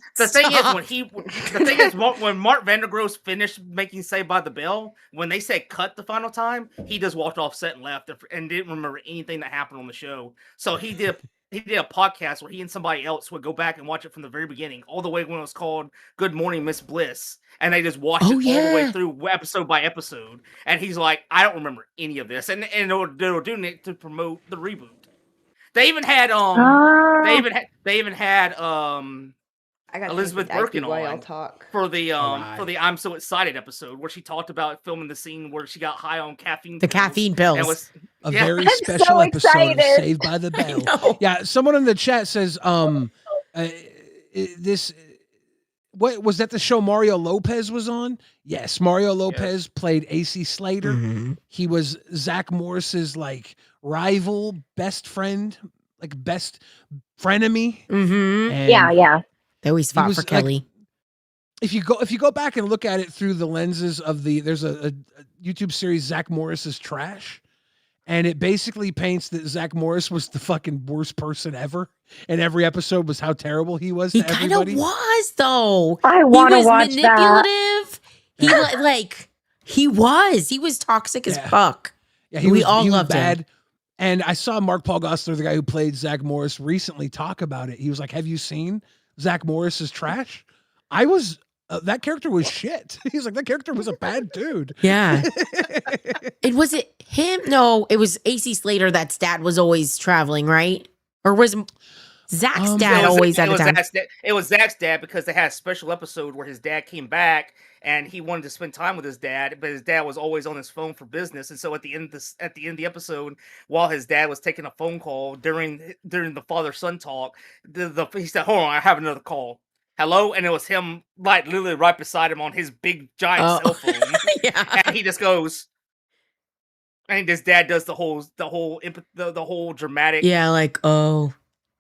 when Mark Vandergross finished making Saved by the Bell, when they said cut the final time, he just walked off set and left and didn't remember anything that happened on the show. So he did a podcast where he and somebody else would go back and watch it from the very beginning, all the way when it was called Good Morning Miss Bliss. And they just watched it all the way through episode by episode. And he's like, I don't remember any of this. And they were doing it to promote the reboot. They even had I got Elizabeth Birkin on talk. for the I'm So Excited episode, where she talked about filming the scene where she got high on caffeine. The caffeine pills. And was A very special so episode of excited. Saved by the Bell. Yeah, someone in the chat says, this what was that the show Mario Lopez was on? Yes, Mario Lopez played AC Slater. Mm-hmm. He was Zach Morris's like rival, best friend, like best frenemy. Mm-hmm. And yeah. They always fought for Kelly. If you go back and look at it through the lenses of there's a YouTube series, Zach Morris's Trash. And it basically paints that Zach Morris was the fucking worst person ever. And every episode was how terrible he was He to kind everybody. of was, though. I want to watch manipulative. He was toxic as fuck. Yeah, we was, all he was loved bad. him. And I saw Mark Paul Gosselaar, the guy who played Zach Morris, recently talk about it. He was like, "Have you seen Zach Morris's Trash?" I was. That character was shit. He's like, that character was a bad dude. Yeah. Was it him? No, it was AC Slater. That's dad was always traveling, right? Or was Zach's dad always at a time? It was Zach's dad, because they had a special episode where his dad came back and he wanted to spend time with his dad, but his dad was always on his phone for business. And so at the end of the episode, while his dad was taking a phone call during the father-son talk, he said, "Hold on, I have another call. Hello," and it was him, like literally right beside him on his big giant cell phone. Yeah. And he just goes, and his dad does the whole dramatic. Yeah, like, oh,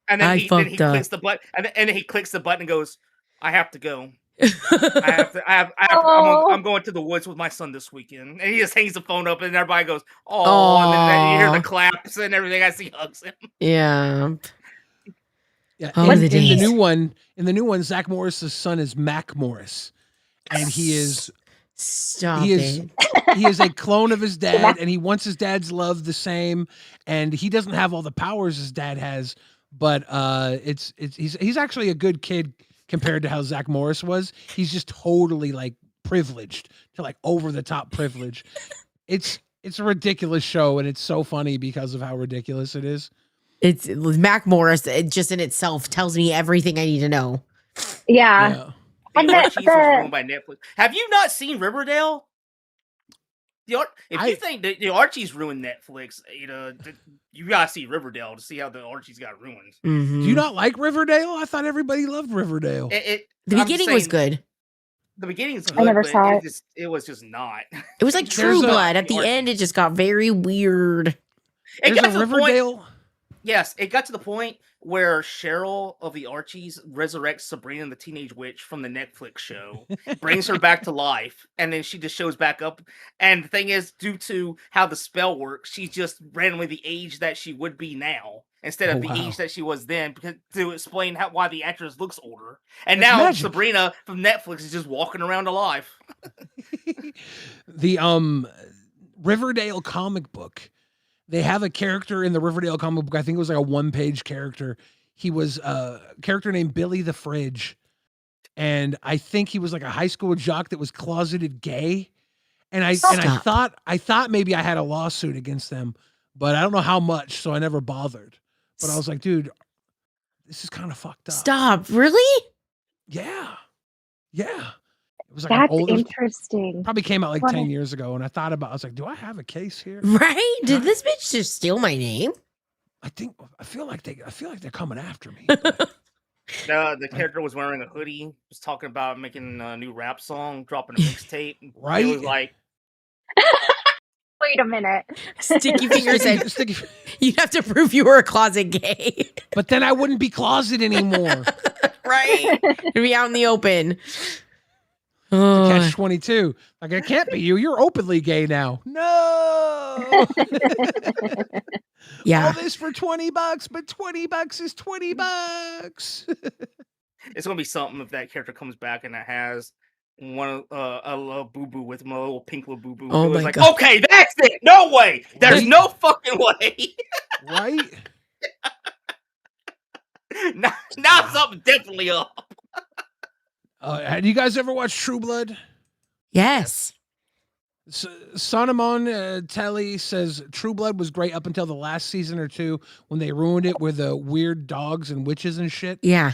and then he fucked up. clicks the button, and then he clicks the button and goes, "I have to go. I'm going to the woods with my son this weekend." And he just hangs the phone up, and everybody goes, "Oh!" And then you hear the claps and everything as he hugs him. Yeah. Yeah. Oh, in the the days. new one, Zach Morris's son is Mac Morris, and he is a clone of his dad, and he wants his dad's love the same, and he doesn't have all the powers his dad has, but he's actually a good kid compared to how Zach Morris was. He's just totally like privileged to like over the top privilege. It's a ridiculous show, and it's so funny because of how ridiculous it is. It's Mac Morris. It just in itself tells me everything I need to know. Yeah. And the Archies was ruined by Netflix. Have you not seen Riverdale? If you think that the Archies ruined Netflix, you gotta see Riverdale to see how the Archies got ruined. Mm-hmm. Do you not like Riverdale? I thought everybody loved Riverdale. The beginning was good. The beginning is good. I never saw it. It was just not. It was like True Blood. At the end, it just got very weird. It got to the point. Yes, it got to the point where Cheryl of the Archies resurrects Sabrina the Teenage Witch from the Netflix show, brings her back to life, and then she just shows back up. And the thing is, due to how the spell works, she's just randomly the age that she would be now instead of Oh, the wow. age that she was then, because, to explain why the actress looks older. And That's now magic. Sabrina from Netflix is just walking around alive. The Riverdale comic book. They have a character in the Riverdale comic book. I think it was like a one-page character. He was a character named Billy the Fridge. And I think he was like a high school jock that was closeted gay. And I Stop. thought maybe I had a lawsuit against them, but I don't know how much, so I never bothered. But I was like, dude, this is kind of fucked up. Stop. Really? Yeah. Yeah. It was like That's an older, interesting. probably came out like What? 10 years ago. And I thought about, I was like, do I have a case here? Right? Did this bitch just steal my name? I feel like they're coming after me. The character was wearing a hoodie, was talking about making a new rap song, dropping a mixtape. Right? It was like, Wait a minute. Sticky fingers said Sticky- you'd have to prove you were a closet gay. but then I wouldn't be closet anymore. Right? To be out in the open. Oh, Catch 22. Like, it can't be you. You're openly gay now. No. yeah. All this for $20, but $20 is $20. it's gonna be something if that character comes back and it has one a little boo boo with him, a little pink little boo boo. Oh It was my like, God. okay, that's it. No way. There's Right? no fucking way. Right? now something definitely up. Had you guys ever watched True Blood? Yes. Sonamon Telly says True Blood was great up until the last season or two when they ruined it with the weird dogs and witches and shit. Yeah.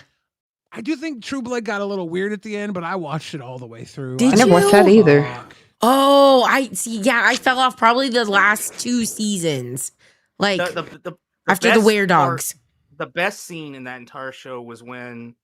I do think True Blood got a little weird at the end, but I watched it all the way through. Did I never you? watched that either. Fuck. Oh, I see. Yeah, I fell off probably the last 2 seasons. Like The after the best Were part- Dogs. The best scene in that entire show was when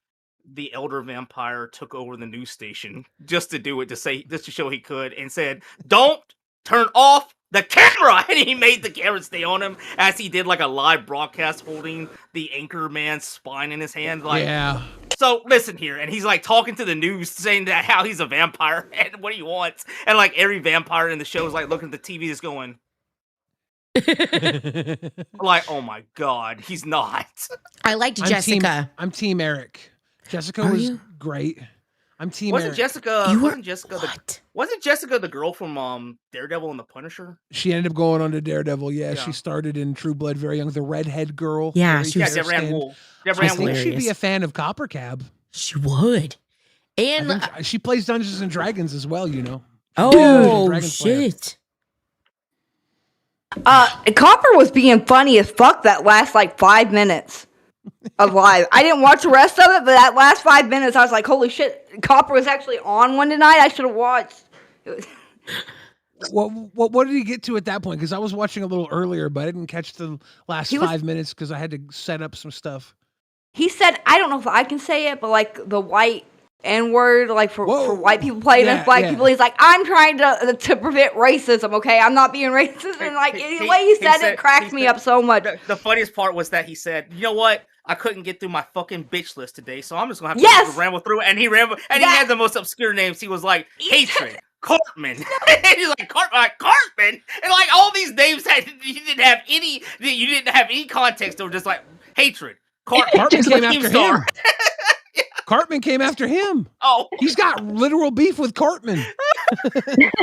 the elder vampire took over the news station just to show he could, and said, "Don't turn off the camera," and he made the camera stay on him as he did like a live broadcast holding the anchor man's spine in his hand. Like, Yeah. so listen here, and he's like talking to the news, saying that how he's a vampire and what he wants, and like every vampire in the show is like looking at the TV, just going like, "Oh my god, he's not." I liked I'm Jessica. I'm Team Eric. Jessica Are was you? great. I'm Team Wasn't Eric. Jessica? You were Wasn't wasn't Jessica the girl from Daredevil and the Punisher? She ended up going on to Daredevil. Yeah, Yeah. she started in True Blood very young. The redhead girl. Yeah, very she Yeah, was- fair Deborah Ann skinned. Wool. I Deborah Ann think Wool. she'd be hilarious. a fan of Copper Cab. She would. I And think she plays Dungeons and Dragons as well, you know. oh Dragon's player. shit. Copper was being funny as fuck that last like 5 minutes of live. I didn't watch the rest of it, but that last 5 minutes, I was like, holy shit, Copper was actually on one tonight. I should have watched. What did he get to at that point? Because I was watching a little earlier, but I didn't catch the last He was- 5 minutes because I had to set up some stuff. He said, I don't know if I can say it, but like the white N-word, like for white people playing Yeah, as black yeah. people. He's like, I'm trying to prevent racism, okay? I'm not being racist. And like, the way he said it cracked me up so much. The funniest part was that he said, "You know what? I couldn't get through my fucking bitch list today, so I'm just gonna have to Yes! ramble through it." And he rambled, and he had the most obscure names. He was like, "Hatred." Cartman, and he's like Cartman, and like all these names that you didn't have any context. They were just like hatred. Cartman Just came like after Keemstar. him. Cartman came after him. Oh, He's got literal beef with Cartman.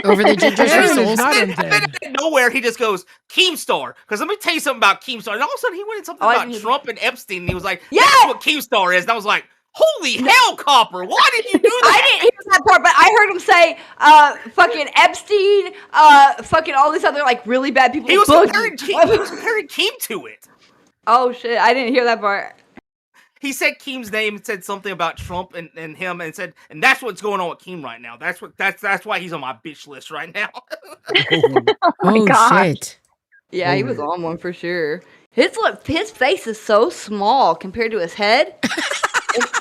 Over the ginger Aaron is souls. not then undead. out of nowhere he just goes Keemstar. Because let me tell you something about Keemstar. And all of a sudden he went in something Oh, I about didn't- Trump and Epstein. And he was like, Yeah! "That's what Keemstar is." And I was like, "Holy hell, Copper! Why did you do I that?" didn't hear that part, but I heard him say, fucking Epstein, fucking all these other like really bad people. He was Boogie. comparing Keem to it. Oh shit, I didn't hear that part. He said Keem's name and said something about Trump and him and said, and that's what's going on with Keem right now. That's why he's on my bitch list right now. Oh gosh. shit. Yeah, he was on one for sure. His face is so small compared to his head.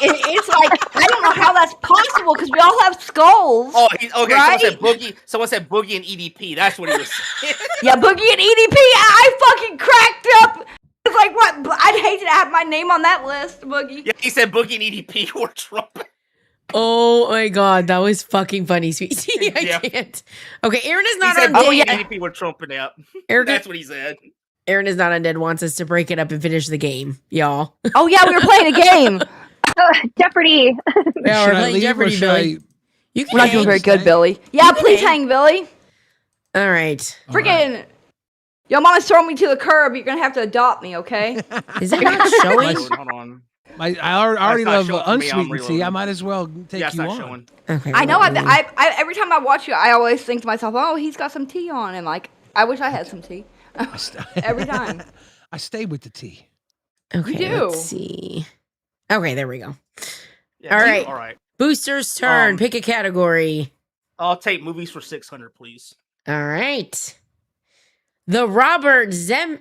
It's like I don't know how that's possible because we all have skulls. Oh, okay. Right? Someone said Boogie and EDP. That's what he was saying. Yeah, Boogie and EDP. I fucking cracked up was like, what? I'd hate to have my name on that list, Boogie. Yeah, he said Boogie and EDP were trumpet. Oh my god, that was fucking funny, sweetie. I Yeah. can't. Okay, Aaron is He not said on Boogie dead. and EDP were trumpet out. Aaron, That's what he said. Aaron is not on dead. Wants us to break it up and finish the game, y'all. Oh yeah, we were playing a game. Jeopardy. Yeah, Should we're I playing leave or Jeopardy, should Billy. I? You can We're not doing hang. very good, Stay. Billy. Yeah, You can please hang. hang, Billy. All right. Freaking, your mama's throwing me to the curb. You're gonna have to adopt me, okay? Is it not showing? Hold on. I already not love showing for me, I'm unsweetened tea. I reloading. might as well take Yeah, it's you not on. showing. Okay, I know. let me- I every time I watch you, I always think to myself, oh, he's got some tea on him. Like, I wish I had some tea. Every time. I stay with the tea. Okay, do. let's see. Okay, there we go. Yeah, All right. All right. Booster's turn. Pick a category. I'll take movies for 600, please. All right. The Robert Zemeckis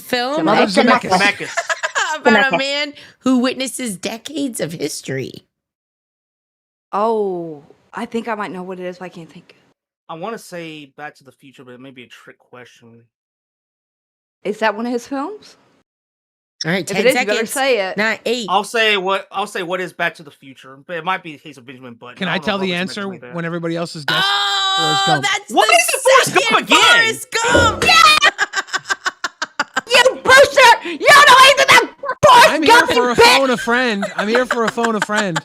film Robert Zemeckis. Zemeckis. about a man who witnesses decades of history. Oh, I think I might know what it is, but I can't think. I want to say Back to the Future, but it may be a trick question. Is that one of his films? All right, If 10 it is, you better seconds. say it. 9, 8. I'll say what is Back to the Future, but it might be the case of Benjamin Button. Can I don't know tell if the Robert answer Zemeckis made that. when everybody else is guessed? Oh, Gump. that's What the is it, Forrest Gump second again? Forrest Gump. You Brewster! You don't know anything about Forrest I'm here Gump, for a bitch! phone a friend. I'm here for a phone a friend.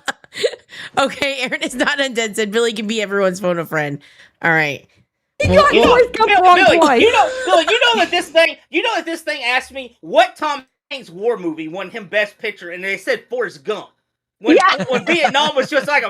Okay, Aaron is not undead. Said Billy can be everyone's phone a friend. All right. You got Forrest Gump wrong Billy, twice. you know that this thing asked me what Tom Hanks war movie won him Best Picture, and they said Forrest Gump. When Vietnam was just like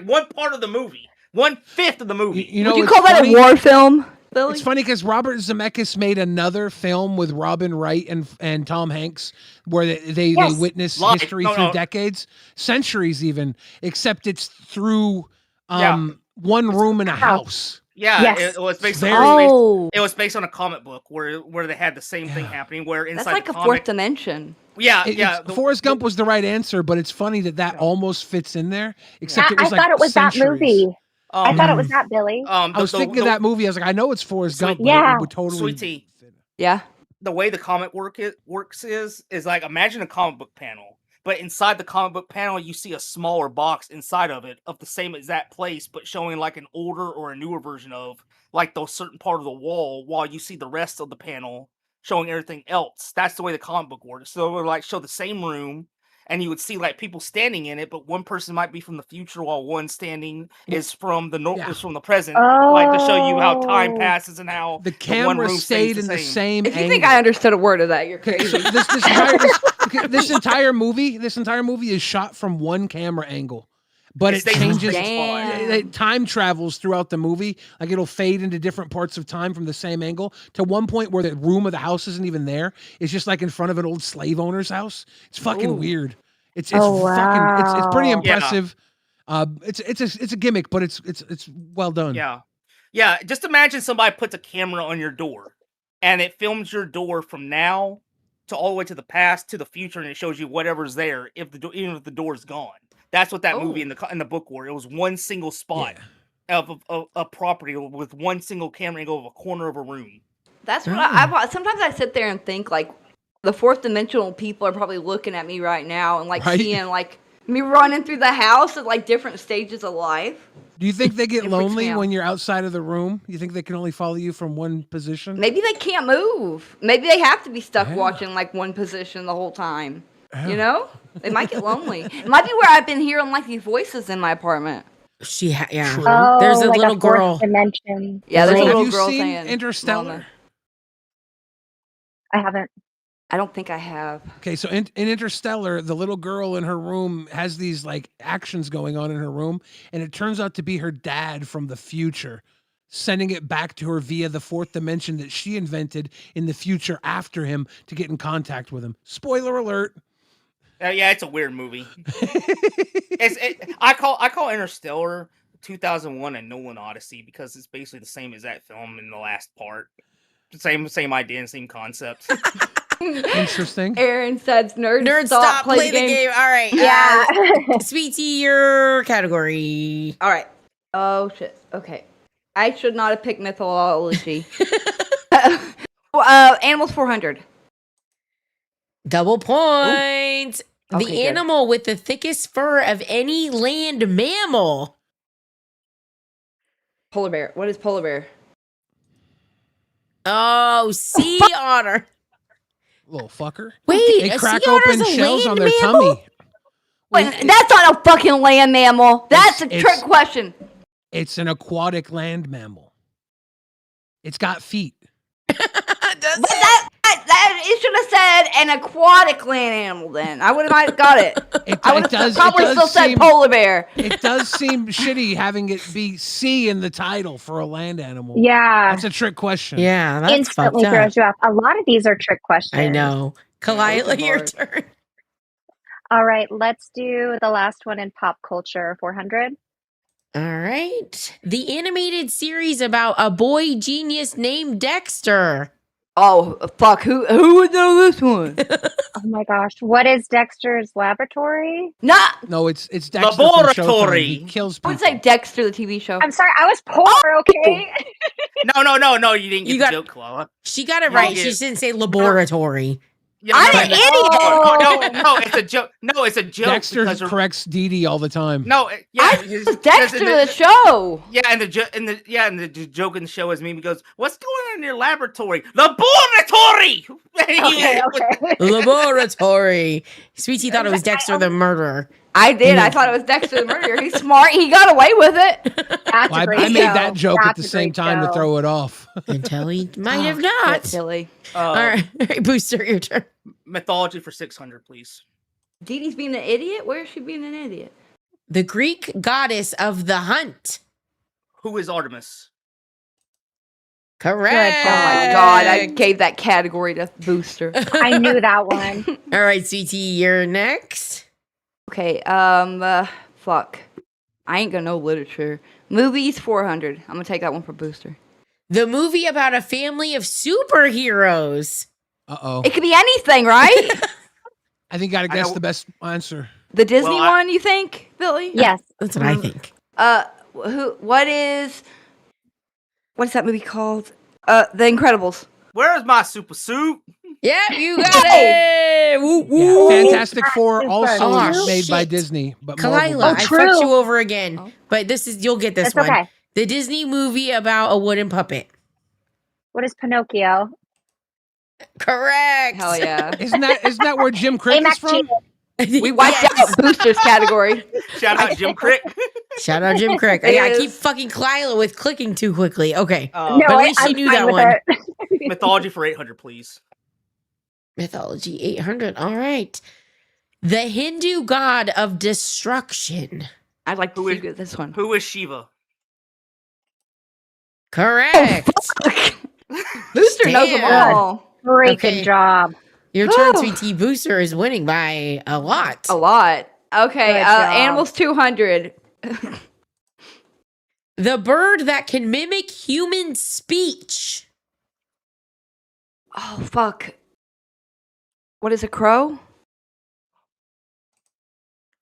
one part of the movie, 1/5 of the movie. You know, Would you it's call that funny? a war film, Billy? It's funny because Robert Zemeckis made another film with Robin Wright and Tom Hanks where they Yes. witness Live. history No, through no. decades, centuries even, except it's through Yeah. one room in a house. Yeah, Yes. it was based Very- Oh, it was based on a comic book where they had the same thing happening. Where inside that's like the a comic, fourth dimension. Forrest Gump was the right answer, but it's funny that almost fits in there, except I it was like thought it was that centuries. movie. I thought it was that, Billy. I was thinking of that movie. I was like, I know it's Forrest Gump, but Yeah. it would totally. Sweet tea. Yeah. The way the comic works is like imagine a comic book panel, but inside the comic book panel you see a smaller box inside of it of the same exact place, but showing like an older or a newer version of like the certain part of the wall, while you see the rest of the panel showing everything else. That's the way the comic book works. So it would like show the same room, and you would see like people standing in it, but one person might be from the future while one standing is from the is from the present, like to show you how time Oh. passes and how The one camera room stayed stays in the same If you angle. think I understood a word of that, you're Okay, crazy. so this entire movie is shot from one camera angle, but it stays in the changes. same spot. It time travels throughout the movie. Like it'll fade into different parts of time from the same angle to one point where the room of the house isn't even there. It's just like in front of an old slave owner's house. It's fucking Ooh. weird. It's Oh, fucking it's pretty wow. impressive. It's a gimmick, but it's well done. Yeah. Just imagine somebody puts a camera on your door, and it films your door from now to all the way to the past to the future, and it shows you whatever's there even if the door's gone. That's what that movie in the book were. It was one single spot of a property with one single camera angle of a corner of a room. That's what I sometimes I sit there and think like the fourth dimensional people are probably looking at me right now and like Right? seeing like me running through the house at like different stages of life. Do you think they get It freaks me lonely out. when you're outside of the room? You think they can only follow you from one position? Maybe they can't move. Maybe they have to be stuck Yeah. watching like one position the whole time. Yeah. You know? They might get lonely. It might be where I've been hearing like these voices in my apartment. Yeah. True. Oh, There's a like little fourth girl. dimension. Yeah, there's a Have little you girl seen saying Interstellar? Mama. I haven't. I don't think I have. Okay, so in Interstellar, the little girl in her room has these like actions going on in her room, and it turns out to be her dad from the future, sending it back to her via the fourth dimension that she invented in the future after him to get in contact with him. Spoiler alert. Yeah, it's a weird movie. I call Interstellar 2001 and Nolan Odyssey because it's basically the same as that film in the last part. Same idea and same concept. Interesting. Aaron says nerds, Nerd, stop, play the game. All right. Yeah. Sweet tea, your category. All right. Oh shit. Okay. I should not have picked mythology. Animals 400. Double points. The Okay, good. animal with the thickest fur of any land mammal. Polar bear. What is polar bear? Oh, sea otter. Little fucker. Wait, They a crack sea otter's open a shells land on their mammal? tummy. Wait, Well, that's not a fucking land mammal. That's a It's- trick question. It's an aquatic land mammal. It's got feet. Does But it? that it should have said an aquatic land animal. Then I would have got it. I would have probably still said polar bear. It does seem shitty having it be sea in the title for a land animal. Yeah. That's a trick question. Yeah, that's Instantly fucked up. throws you off. A lot of these are trick questions. I know. Kalila, those are your hard. turn. All right, let's do the last one in pop culture 400. All right. The animated series about a boy genius named Dexter. Oh fuck! Who would know this one? Oh my gosh. What is Dexter's Laboratory? Nah, No, it's Dexter from Laboratory. Showtime. He kills I people. would say Dexter, the TV show. I'm sorry, I was poor, okay? No, you didn't get You the got- joke, Kalila. She got it You right. didn't She get- just didn't say laboratory. Yeah, I'm no, an no, idiot. No, it's a joke. No, it's a joke. Dexter because corrects Dee Dee all the time. No, yeah, I it's- was because Dexter, in the show. Yeah, and the joke in the show is me. He goes, "What's going on in your laboratory? Laboratory." Okay. Laboratory. Sweetie thought it was Dexter the murderer. I did. I thought it was Dexter the murderer. He's smart. He got away with it. That's Well, a great I made show. that joke at That's the a same great time to show. throw it off. Until he might have Oh, not. shit, silly. All right. Booster, your turn. Mythology for 600, please. Dee Dee's being an idiot? Where is she being an idiot? The Greek goddess of the hunt. Who is Artemis? Correct. Oh my god, I gave that category to Booster. I knew that one. All right, sweetie, you're next. Okay, fuck. I ain't gonna know literature. Movies 400. I'm gonna take that one for Booster. The movie about a family of superheroes. Uh-oh. It could be anything, right? I think you got to I guess know- the best answer. The Disney Well, one, you think, Billy? Yes. That's what I think. What's that movie called? The Incredibles. Where is my super suit? Yeah, you got it. Woo, woo. Yeah, Fantastic Four also Oh, made by shit. Disney, but Marvel. Kalila, I true. fucked you over again. Oh. But you'll get this It's one. okay. The Disney movie about a wooden puppet. What is Pinocchio? Correct. Hell yeah. Isn't that where Jim Crick is Mac from? We wiped out Booster's category. Shout out Jim Crick. Shout out Jim Crick. It Yeah, I is. keep fucking Kalila with clicking too quickly. Okay. No, But at least she I'm knew fine that with one. it. Mythology for 800, please. Mythology 800. All right. The Hindu god of destruction. I'd like to Who is- see this one. Who is Shiva? Correct. Booster knows them Damn. all. Freaking Okay. job. Your turn, sweetie. Booster is winning by a lot. A lot. Okay, Good job. Animals 200. The bird that can mimic human speech. Oh, fuck. What is a crow?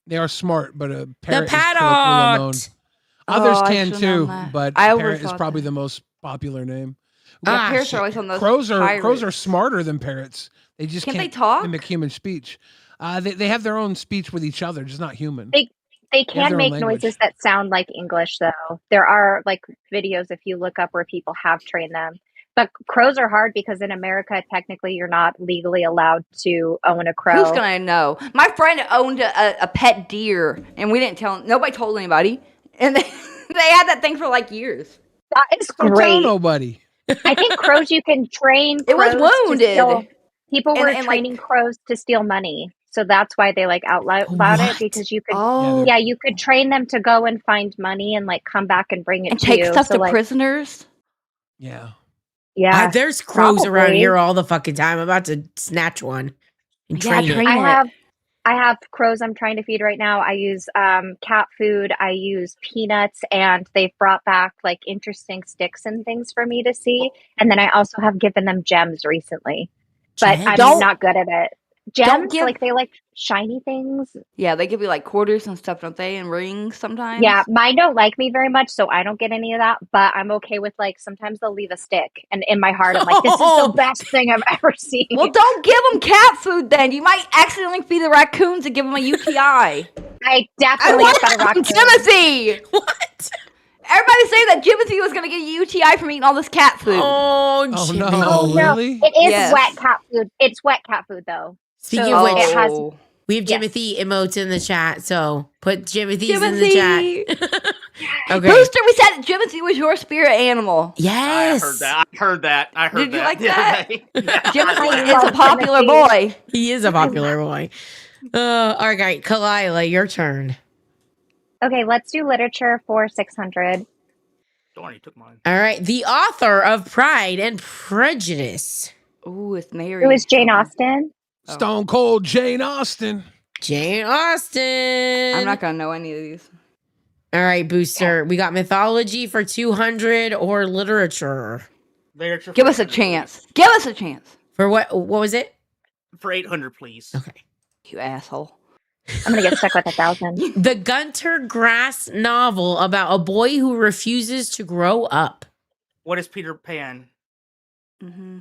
They are smart, but a The parrot is colloquially known. parrot. Others Oh, I can should've known too, that. but I parrot is overthought probably that. the most popular name. Yeah, Ah, parrots shit. are always on those Crows are pirates. smarter than parrots. They just Can't can't they talk? mimic human speech. They have their own speech with each other, just not human. They their can own make language. noises that sound like English, though. There are like videos if you look up where people have trained them. But crows are hard because in America, technically, you're not legally allowed to own a crow. Who's gonna know? My friend owned a pet deer, and we didn't tell. Nobody told anybody, and they had that thing for like years. That is Don't tell great. nobody. I think crows you can train. It was crows to wounded. steal- People were And, like- training crows to steal money, so that's why they like outlawed about What? it because you could. Oh, Yeah, you could train them to go and find money and like come back and bring it and to take you. stuff so, to like, prisoners. Yeah. Yeah, There's crows around probably. here all the fucking time. I'm about to snatch one and Yeah, train train it. it. I have crows I'm trying to feed right now. I use cat food. I use peanuts, and they've brought back like interesting sticks and things for me to see. And then I also have given them gems recently, but Gems? I'm Don't- not good at it. Gems, give- like they like shiny things. Yeah, they give you like quarters and stuff, don't they? And rings sometimes. Yeah, mine don't like me very much, so I don't get any of that. But I'm okay with like sometimes they'll leave a stick, and in my heart, I'm like, this is the best thing I've ever seen. Well, don't give them cat food then. You might accidentally feed the raccoons and give them a UTI. I definitely what? got a rock. Timothy! What? Everybody say that Timothy was going to get a UTI from eating all this cat food. Oh, Oh, Jimmy. no. Oh no, Really? it is Yes. wet cat food. It's wet cat food though. Speaking So of which, it has. we have Yes. Jimothy emotes in the chat, so put Jimothy's in the Timothy! chat. Okay. Booster, we said that Timothy was your spirit animal. Yes. I heard that. Did you that like the other that? day. Yeah. Timothy I is love a popular Timothy. boy. He is a popular boy. All right, Kalila, your turn. Okay, let's do literature for 600. Darn, you took mine. All right, the author of Pride and Prejudice, Ooh, it's Mary. It was Jane Austen. Stone Cold Jane Austen. Jane Austen. I'm not going to know any of these. All right, Booster, we got mythology for 200 or literature. Literature Give for us a 800, chance. please. Give us a chance. For what was it? For 800, please. Okay. You asshole. I'm gonna get stuck with 1,000. The Gunter Grass novel about a boy who refuses to grow up. What is Peter Pan? Mm-hmm.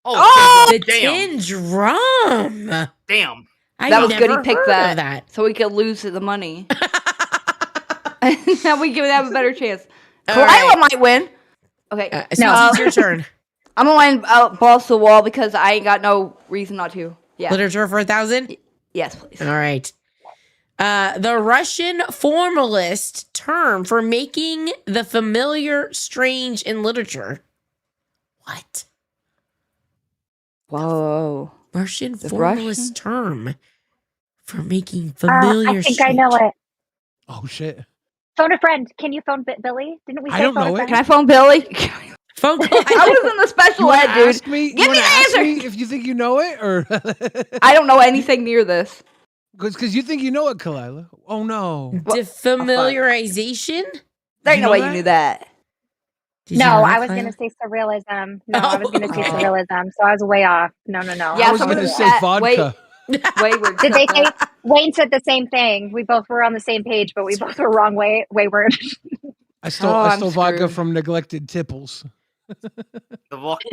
Oh, The damn. Tin Drum. Damn. I That was good. He never picked heard of that, so we could lose the money. Now we can have a better chance. All Kalila right. might win. Okay. So it's your turn. I'm going to win balls to the wall because I ain't got no reason not to. Yeah. Literature for 1,000? Yes, please. All right. The Russian formalist term for making the familiar strange in literature. What? Whoa. Russian The formalist Russian? term for making familiar I think strange. I know it. Oh, shit. Phone a friend. Can you phone Billy? Didn't we say I don't phone know a it. friend? Can I phone Billy? Phone call. I was in the special You want ed, to dude. ask me? Give You me wanna the ask answer. me if you think you know it, or I don't know anything near this. because you think you know it, Kalila? Oh no! Defamiliarization? There ain't you no know way that? you knew that. Did you No, know I that, was Kyla? gonna say surrealism. No, I was gonna say Oh. surrealism. So I was way off. No. Yeah, I was someone gonna who say at- vodka. Wayward. Did they say that. Wayne said the same thing? We both were on the same page, but we both were wrong wayward. I stole Oh, I'm vodka screwed. from neglected tipples. The vodka.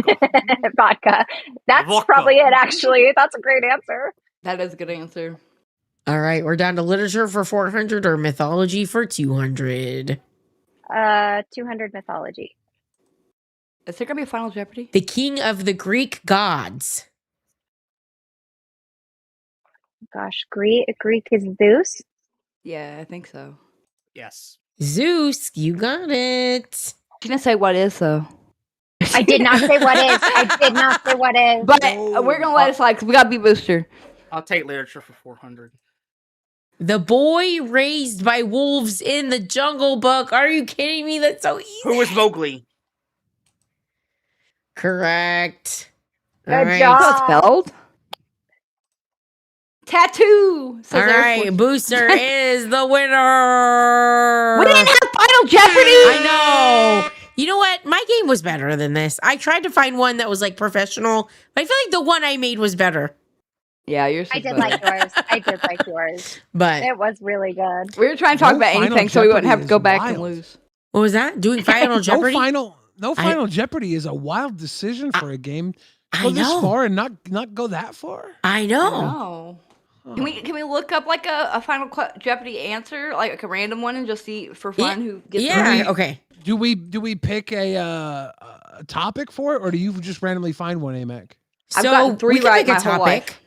Vodka. That's Vodka. probably it, actually. That's a great answer. That is a good answer. All right, we're down to literature for 400 or mythology for 200. 200 mythology. Is there gonna be a Final Jeopardy? The king of the Greek gods. Gosh, Greek is Zeus. Yeah, I think so. Yes. Zeus, you got it. She didn't say what is though. I did not say what is. I did not say what is. But we're gonna let it slide because we got to be booster. I'll take literature for 400. The boy raised by wolves in the Jungle Book. Are you kidding me? That's so easy. Who was Mowgli? Correct. Good All right. job. How it's spelled? Tattoo. All Says Air right. Force. Booster is the winner. We didn't have Final Jeopardy. I know. You know what? My game was better than this. I tried to find one that was like professional, but I feel like the one I made was better. Yeah, yours. I was did better. like yours. I did like yours. But It was really good. We were trying to talk No about Final anything, so we wouldn't have to Jeopardy go is back and wild. lose. what was that? Doing Final Jeopardy? No final Jeopardy is a wild decision for a game. To I go this know. far and not go that far. I know. Oh. Can we look up like a Final Jeopardy answer, like a random one, and just see for fun who gets Yeah. it right? Okay. Do we pick a topic for it, or do you just randomly find one, Amac? I've So gotten 3 we can right pick a my whole topic, life.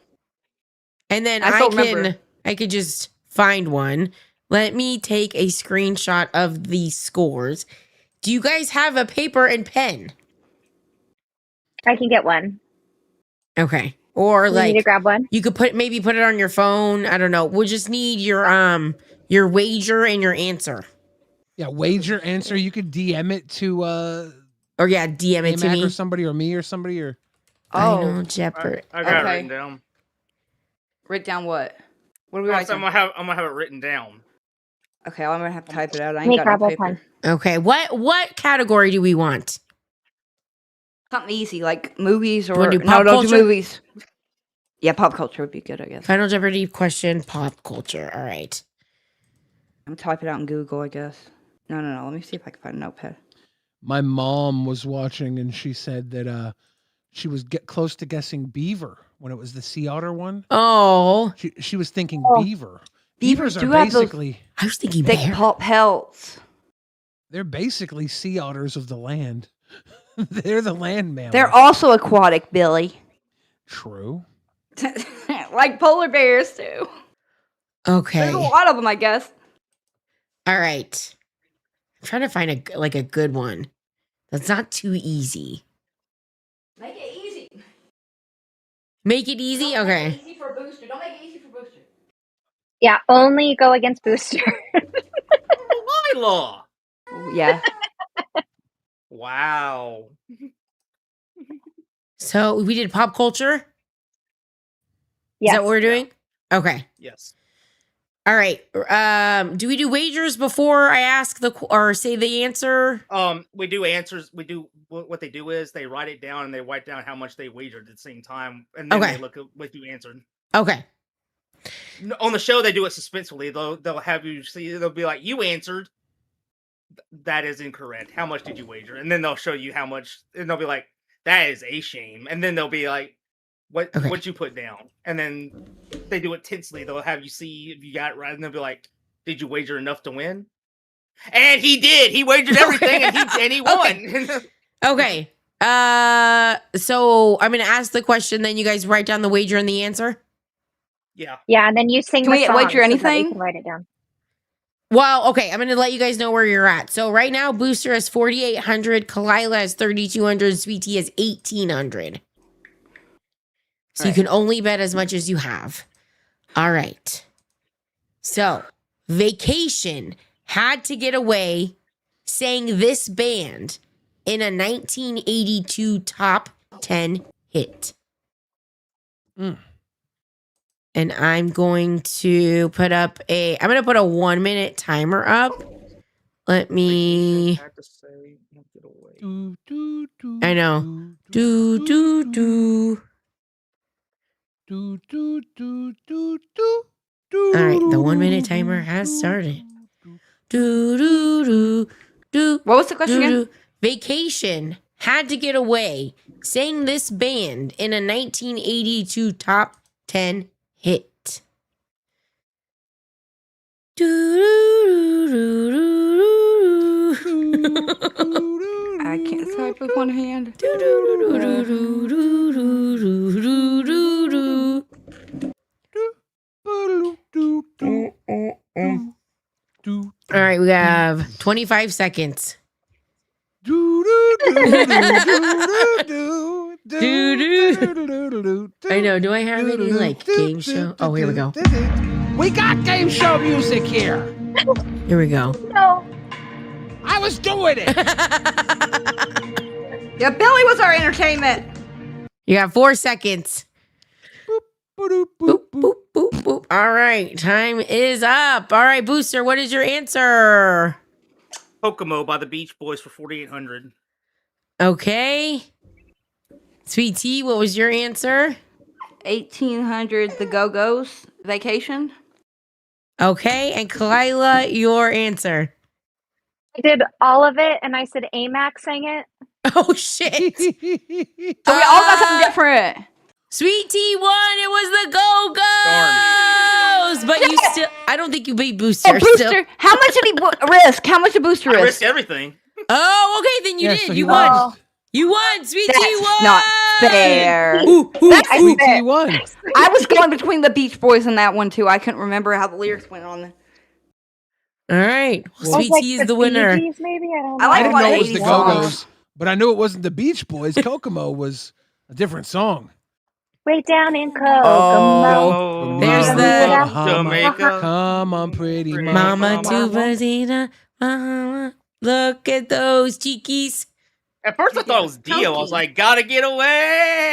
and then I I still can remember. I could just find one. Let me take a screenshot of the scores. Do you guys have a paper and pen? I can get one. Okay. Or You need to like grab one. you could maybe put it on your phone. I don't know. We'll just need your wager and your answer. Yeah, wager answer. You could DM it to Or yeah, DM it to Amac me. or somebody or me or somebody or I know Oh, Jeopardy. I got it Okay. written down. write down what? What do we I'm write? gonna have it written down. Okay, I'm gonna have to type it out. I Let me ain't got no grab a paper. pen. Okay. What category do we want? Something easy like movies or Wanna do no, pop don't do culture? movies. Yeah, pop culture would be good, I guess. Final Jeopardy question, pop culture. All right. I'm typing it out in Google, I guess. No. Let me see if I can find a notepad. My mom was watching and she said that she was close to guessing beaver when it was the sea otter one. Oh, She was thinking Oh. beaver. Beavers Beavers do are have those basically I was thinking thick bear. pelts. they're basically sea otters of the land. They're the land mammal. They're also aquatic, Billy. True. Like polar bears, too. Okay. There's a lot of them, I guess. All right. I'm trying to find a good one that's not too easy. Make it easy. Make it easy? Don't Okay. Make it easy for a booster. Don't make it easy for booster. Yeah, only go against Booster. Lila. Yeah. Wow. So we did pop culture? Is Yes. that what we're doing? Okay. Yes. All right. Do we do wagers before I ask or say the answer? We do answers. We do what they do is they write it down and they write down how much they wagered at the same time, and then Okay. they look at what you answered. Okay. On the show, they do it suspensefully. They'll have you see. They'll be like, "You answered. That is incorrect. How much did you wager?" And then they'll show you how much, and they'll be like, "That is a shame." And then they'll be like, "What you put down?" And then they do it tensely. They'll have you see if you got it right, and they'll be like, "Did you wager enough to win?" And he did. He wagered everything, and he won. Okay. So I'm gonna ask the question, then you guys write down the wager and the answer. Yeah. Yeah, and then you sing Can the we song wager so that we anything? can write it down. Well, okay, I'm gonna let you guys know where you're at. So right now, Booster has 4,800, Kalila has 3,200, Sweet Tea has 1,800. So you Right. can only bet as much as you have. All right. So Vacation had to get away sang this band in a 1982 top 10 hit. And I'm going to put a 1 minute timer up. Let me, Had to say, "Don't get away." I know. Do, do, do. All right, the 1 minute timer has started. Do, do, do, do. What was the question again? do. Vacation had to get away sang this band in a 1982 top 10 hit. Do, do, do, do, do. I can't type with one hand. Do, do, do, do, do, do, do, do, do, do. All right, we have 25 seconds. I know. Do I have any game show? Oh, here we go. We got game show music here. Here we go. No. I was doing it. Yeah, Billy was our entertainment. You got 4 seconds. Boop, boop, boop, boop. All right, time is up. All right, Booster, what is your answer? Kokomo by the Beach Boys for 4,800. Okay. Sweet Tea, what was your answer? 1,800 The Go-Go's Vacation. Okay, and Kalila, your answer. I did all of it, and I said AMAC sang it. Oh, shit. So we all got something different. Sweet Tea won. It was the Go-Go's. But you still, I don't think you beat Booster. Oh, Booster, Still. how much did he risk? How much did Booster I risk? risked everything. Oh, okay, then you Yeah, did. so You he won. lost. You won. Sweet That's Tea won. not fair. Ooh, That's Sweet fair. Tea won. I was going between the Beach Boys and that one too. I couldn't remember how the lyrics went on. All right. Well, Sweet Tea is the winner. Bee Gees, maybe? I don't know. I like I didn't one know of it was the 80s Go-Go's, songs. but I knew it wasn't the Beach Boys. Kokomo was a different song. Way down in Kokomo. Oh, there's the Jamaica. Come on, pretty Pretty mama. Mama Mama. Tubazina. Mama. Look at those cheekies. At first, I thought it was Dio. I was like, "Gotta get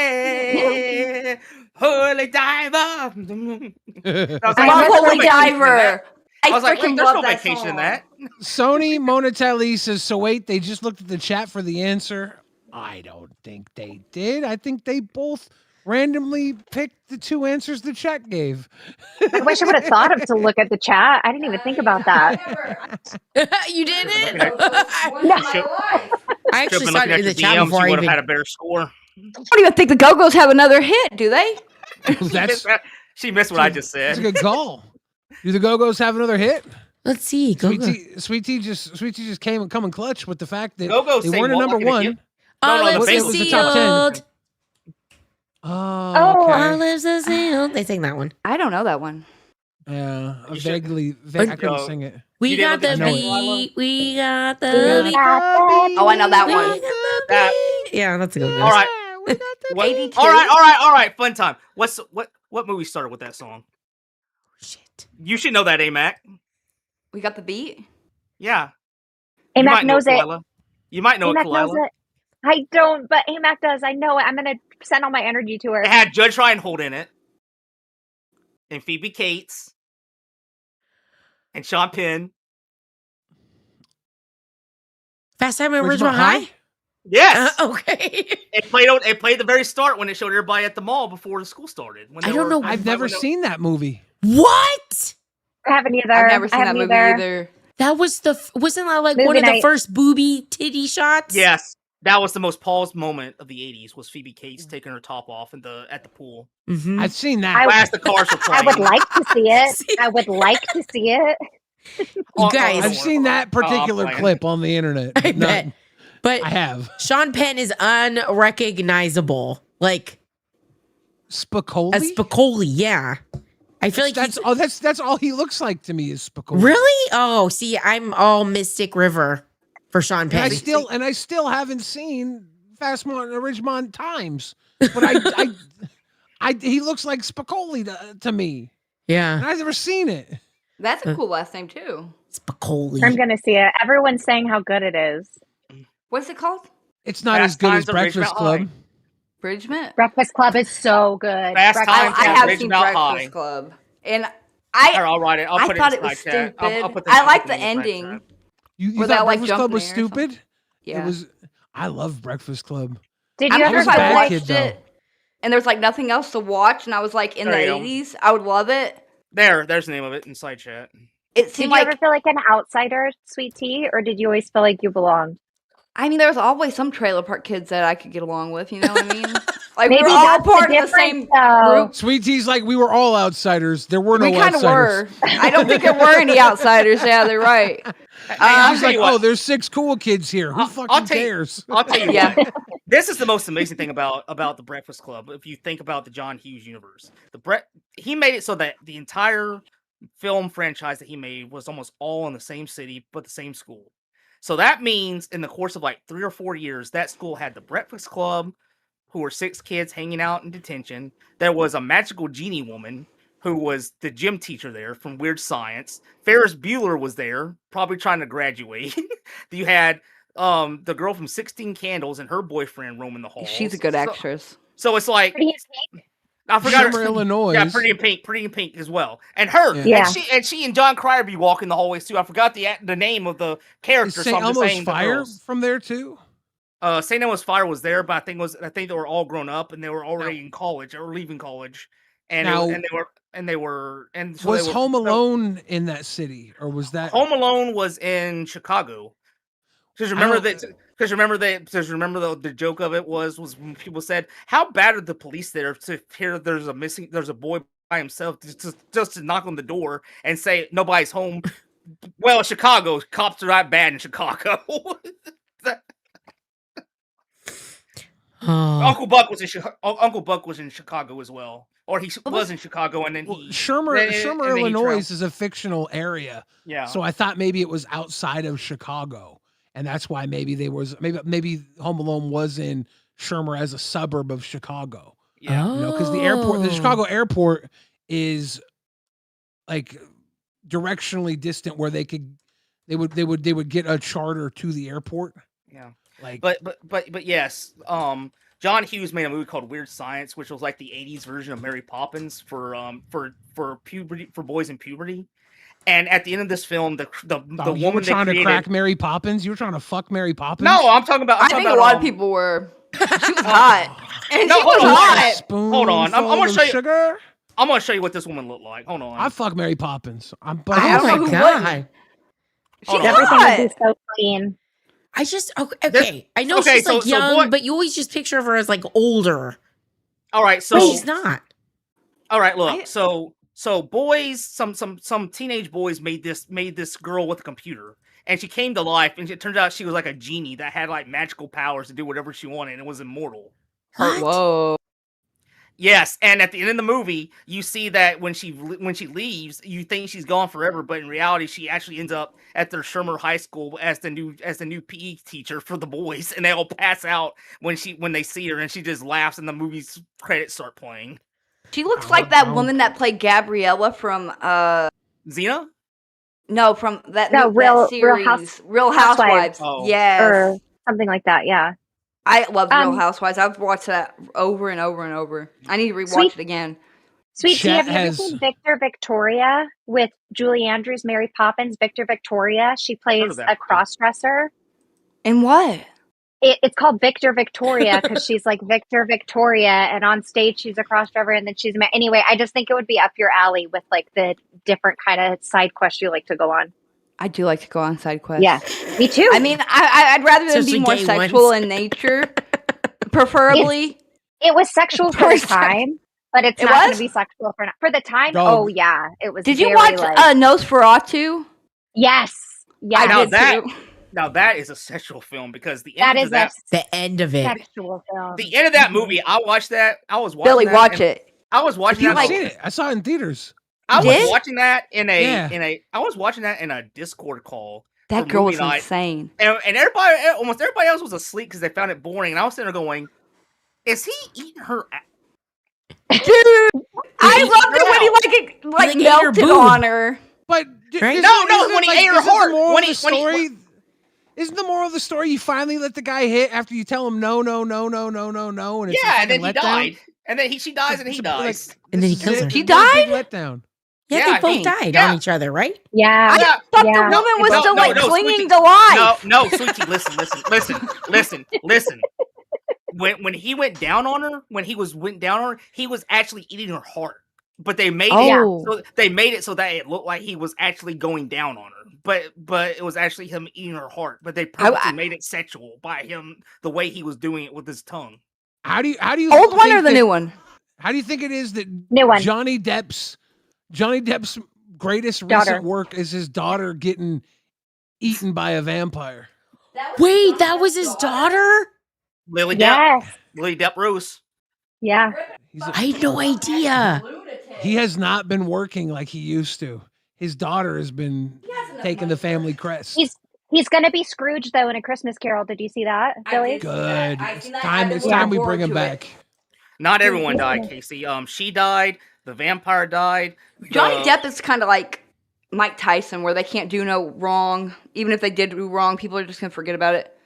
away, holy diver." I was I like, love "There's no Holy vacation in Diver. that." I was like, freaking "There's love no that vacation in song. that." Sony Monatelli says, so wait, they just looked at the chat for the answer. I don't think they did. I think they both randomly picked the two answers the chat gave. I wish I would have thought of to look at the chat. I didn't even think about that. You did Looking it. at- I Should've actually been saw looking it at in your the chat DMs, before you I would have even. had a better score. I don't even think the Go-Go's have another hit, do they? She missed what I just That's a said. good call. Do the Go-Go's have another hit? Let's see. Go. Sweet Tea just came in clutch with the fact that Go-Go's they say weren't a more number like an one. hit. Our No, the lips are Bengals was the top 10. sealed. Oh, Oh, okay. Our lips are sealed. They sang that one. I don't know that one. Yeah, You should- I couldn't Yo, sing it. We You didn't got look the at the beat. We got the We beat. got that Oh, I know that We one. got the That- beat. Yeah, that's a good All one. right. We got the What- 82? all right. Fun time. What movie started with that song? Shit. You should know that, A-Mac. We got the beat. Yeah. AMAC might know knows it. Kalila. You might know it, AMAC knows Kalila. it. I don't, but AMAC does. I know it. I'm gonna send all my energy to her. It had Judge Reinhold in it, and Phoebe Cates, and Sean Penn. Fast Time at Ridgemont High? Yes, Okay. it played the very start when it showed everybody at the mall before the school started. When I they don't were- know. I've never seen that movie. What? I haven't either. I've never seen I that haven't movie either. That was wasn't that like Movie one of the night. first booby titty shots? Yes, that was the most paused moment of the '80s. Was Phoebe Cates taking her top off at the pool Mm-hmm. I've seen that. as the cars were I playing. would like to see it. I would like to see it. You guys, I've seen that particular playing. clip on the internet. I but not- bet. But I have. Sean Penn is unrecognizable. Like Spicoli? a Spicoli, yeah. I feel like that's he's that's all he looks like to me is Spicoli. really. Oh, see, I'm all Mystic River for Sean And Penn. I still haven't seen Ridgemont Times, but he looks like Spicoli to me, and Yeah, I've never seen it. That's a cool last name, too. Spicoli. I'm gonna see it. Everyone's saying how good it is. What's it called? It's not Fast as good Times as at Breakfast Ridgemont Club. High. Bridgement? Breakfast Club is so good. Fast Breakfast Times I at have seen Ridgemont Breakfast High. Club. And Here, I I'll write it. I'll I put thought it it in was the chat. stupid. I'll put I like the in chat. ending. You Where thought they're, like, Breakfast Club jumping was in or something. stupid? Yeah. It was. I love Breakfast Club. Did I'm you sure ever if was a I bad watched kid, though. it and there's like nothing else to watch and I was like in There the you go. 80s, I would love it. There's the name of it inside chat. It Did seemed you like, ever feel like an outsider, Sweet Tea, or did you always feel like you belonged? I mean, there's always some trailer park kids that I could get along with, you know what I mean? Like, we Maybe were all that's the part of the difference, same though. group. Sweet Tea's like we were all outsiders. There were no We kind of outsiders. were. I don't think there were any outsiders. Yeah, they're right. I'll She's tell like, you what. oh, there's 6 cool kids here. Who I'll fucking tell you- cares? I'll tell you Yeah. what. This is the most amazing thing about the Breakfast Club. If you think about the John Hughes universe, he made it so that the entire film franchise that he made was almost all in the same city but the same school. So that means in the course of like 3 or 4 years, that school had the Breakfast Club, who were 6 kids hanging out in detention. There was a magical genie woman who was the gym teacher there from Weird Science. Ferris Bueller was there, probably trying to graduate. You had the girl from 16 Candles and her boyfriend roaming the halls. She's a good actress. So it's like Pretty in Pink? I forgot Summer, her. Illinois. Yeah, Pretty in Pink as well, and her, Yeah. and she and John Cryer be walking the hallways too. I forgot the name of the Is character. St. So I'm just Elmo's saying the Fire girls. from there too? St. Elmo's Fire was there, but I think they were all grown up and they were already in college or leaving college, and Now- they were so Was they were, Home Alone in that city, or was that? Home Alone was in Chicago. Because remember the joke of it was when people said, how bad are the police there to hear there's a boy by himself just to knock on the door and say nobody's home. Well, Chicago cops are that bad in Chicago. Oh. Uncle Buck was in Chicago as well, or he was in Chicago, and then Well, he Shermer, and then he Illinois traveled. is a fictional area, Yeah. so I thought maybe it was outside of Chicago, and that's why maybe maybe Home Alone was in Shermer as a suburb of Chicago. Yeah. You know, because the Chicago airport is like directionally distant, where they would get a charter to the airport. Yeah. Like, But yes, John Hughes made a movie called Weird Science, which was like the '80s version of Mary Poppins for puberty, for boys in puberty. And at the end of this film, the you were woman they trying to created, crack Mary Poppins. You were trying to fuck Mary Poppins. No, I'm talking about. I think a lot of people were. She was hot. And No, she was hold on. hot. Hold on. I'm gonna show you. Sugar. I'm gonna show you what this woman looked like. Hold on. I fuck Mary Poppins. I Oh don't know my who god. She's Hold on. Everything would be hot. so clean. I just This- okay. I know okay, she's like so young, boy- but you always just picture of her as like older. All right, so But she's not. all right, look. I- So boys, some teenage boys made this girl with a computer, and she came to life, and it turns out she was like a genie that had like magical powers to do whatever she wanted, and was immortal. What? Whoa. Yes, and at the end of the movie, you see that when she leaves, you think she's gone forever, but in reality, she actually ends up at their Shermer High School as the new PE teacher for the boys, and they all pass out when they see her, and she just laughs, and the movie's credits start playing. She looks like that woman that played Gabriella from Xena? no, from that No, that series, Real Housewives. Oh. Yes. Or something like that. Yeah. I love Real Um, Housewives. I've watched that over and over and over. I need to rewatch Sweet- it again. Sweet Tea, have Chat you ever has- seen Victor Victoria with Julie Andrews, Mary Poppins? Victor Victoria. She Heard plays of that a before. cross-dresser. And what? It's called Victor Victoria because she's like Victor Victoria, and on stage she's a cross-dresser, and then she's anyway. I just think it would be up your alley with like the different kind of side quests you like to go on. I do like to go on side quests. Yeah, me too. I mean, I'd rather them Especially be more gay sexual ones. in nature, preferably. it was sexual for the time, but it's It not going was? to be sexual for the time. Dog. Oh yeah, it was. Did you very, watch like, Nosferatu? Yes. Yeah. I Now did that- too. Now that is a sexual film because the That end is of that, a The end of it. sexual film. the end of that movie, I watched that. I was watching Billy, that, watch and it. I was watching You that. haven't seen it? I saw it in theaters. I You was did? watching that Yeah. I was watching that in a Discord call. That for girl movie was night. insane. And almost everybody else was asleep because they found it boring. And I was sitting there going, "Is he eating her?" Dude, I loved it when he Like, ate her melted boob. on her. But Right? No, when he ate her heart. When he- Isn't the moral of the story you finally let the guy hit after you tell him no, and it's Yeah, a and then fucking he letdown? died. And then she dies, and he It's a- dies. And then he this is kills it. her. She It's a big died? letdown. Yeah, Yeah, they both he- died yeah. on each other, right? Yeah. I Yeah. thought the Yeah. woman was No, still no, like no, clinging Sweetie. to life. No, sweetie, listen. When he went down on her, he was actually eating her heart. But they made it so that it looked like he was actually going down on her. But it was actually him eating her heart. But they purposely made it sexual by him the way he was doing it with his tongue. How do you Old one think or the that- new one? How do you think it is that New one. Johnny Depp's greatest Daughter. recent work is his daughter getting eaten by a vampire? Wait, that was his daughter? Lily Depp. Yes. Lily Depp Bruce. Yeah. I had no idea. He has not been working like he used to. His daughter has been taking the family crest. He's going to be Scrooge though in A Christmas Carol. Did you see that, Billy? Good. I've It's seen that. time. I've It's been time we looking bring him forward to back. Not everyone died, Casey. She died. The vampire died. Johnny the- Depp is kind of like Mike Tyson, where they can't do no wrong. Even if they did do wrong, people are just gonna forget about it.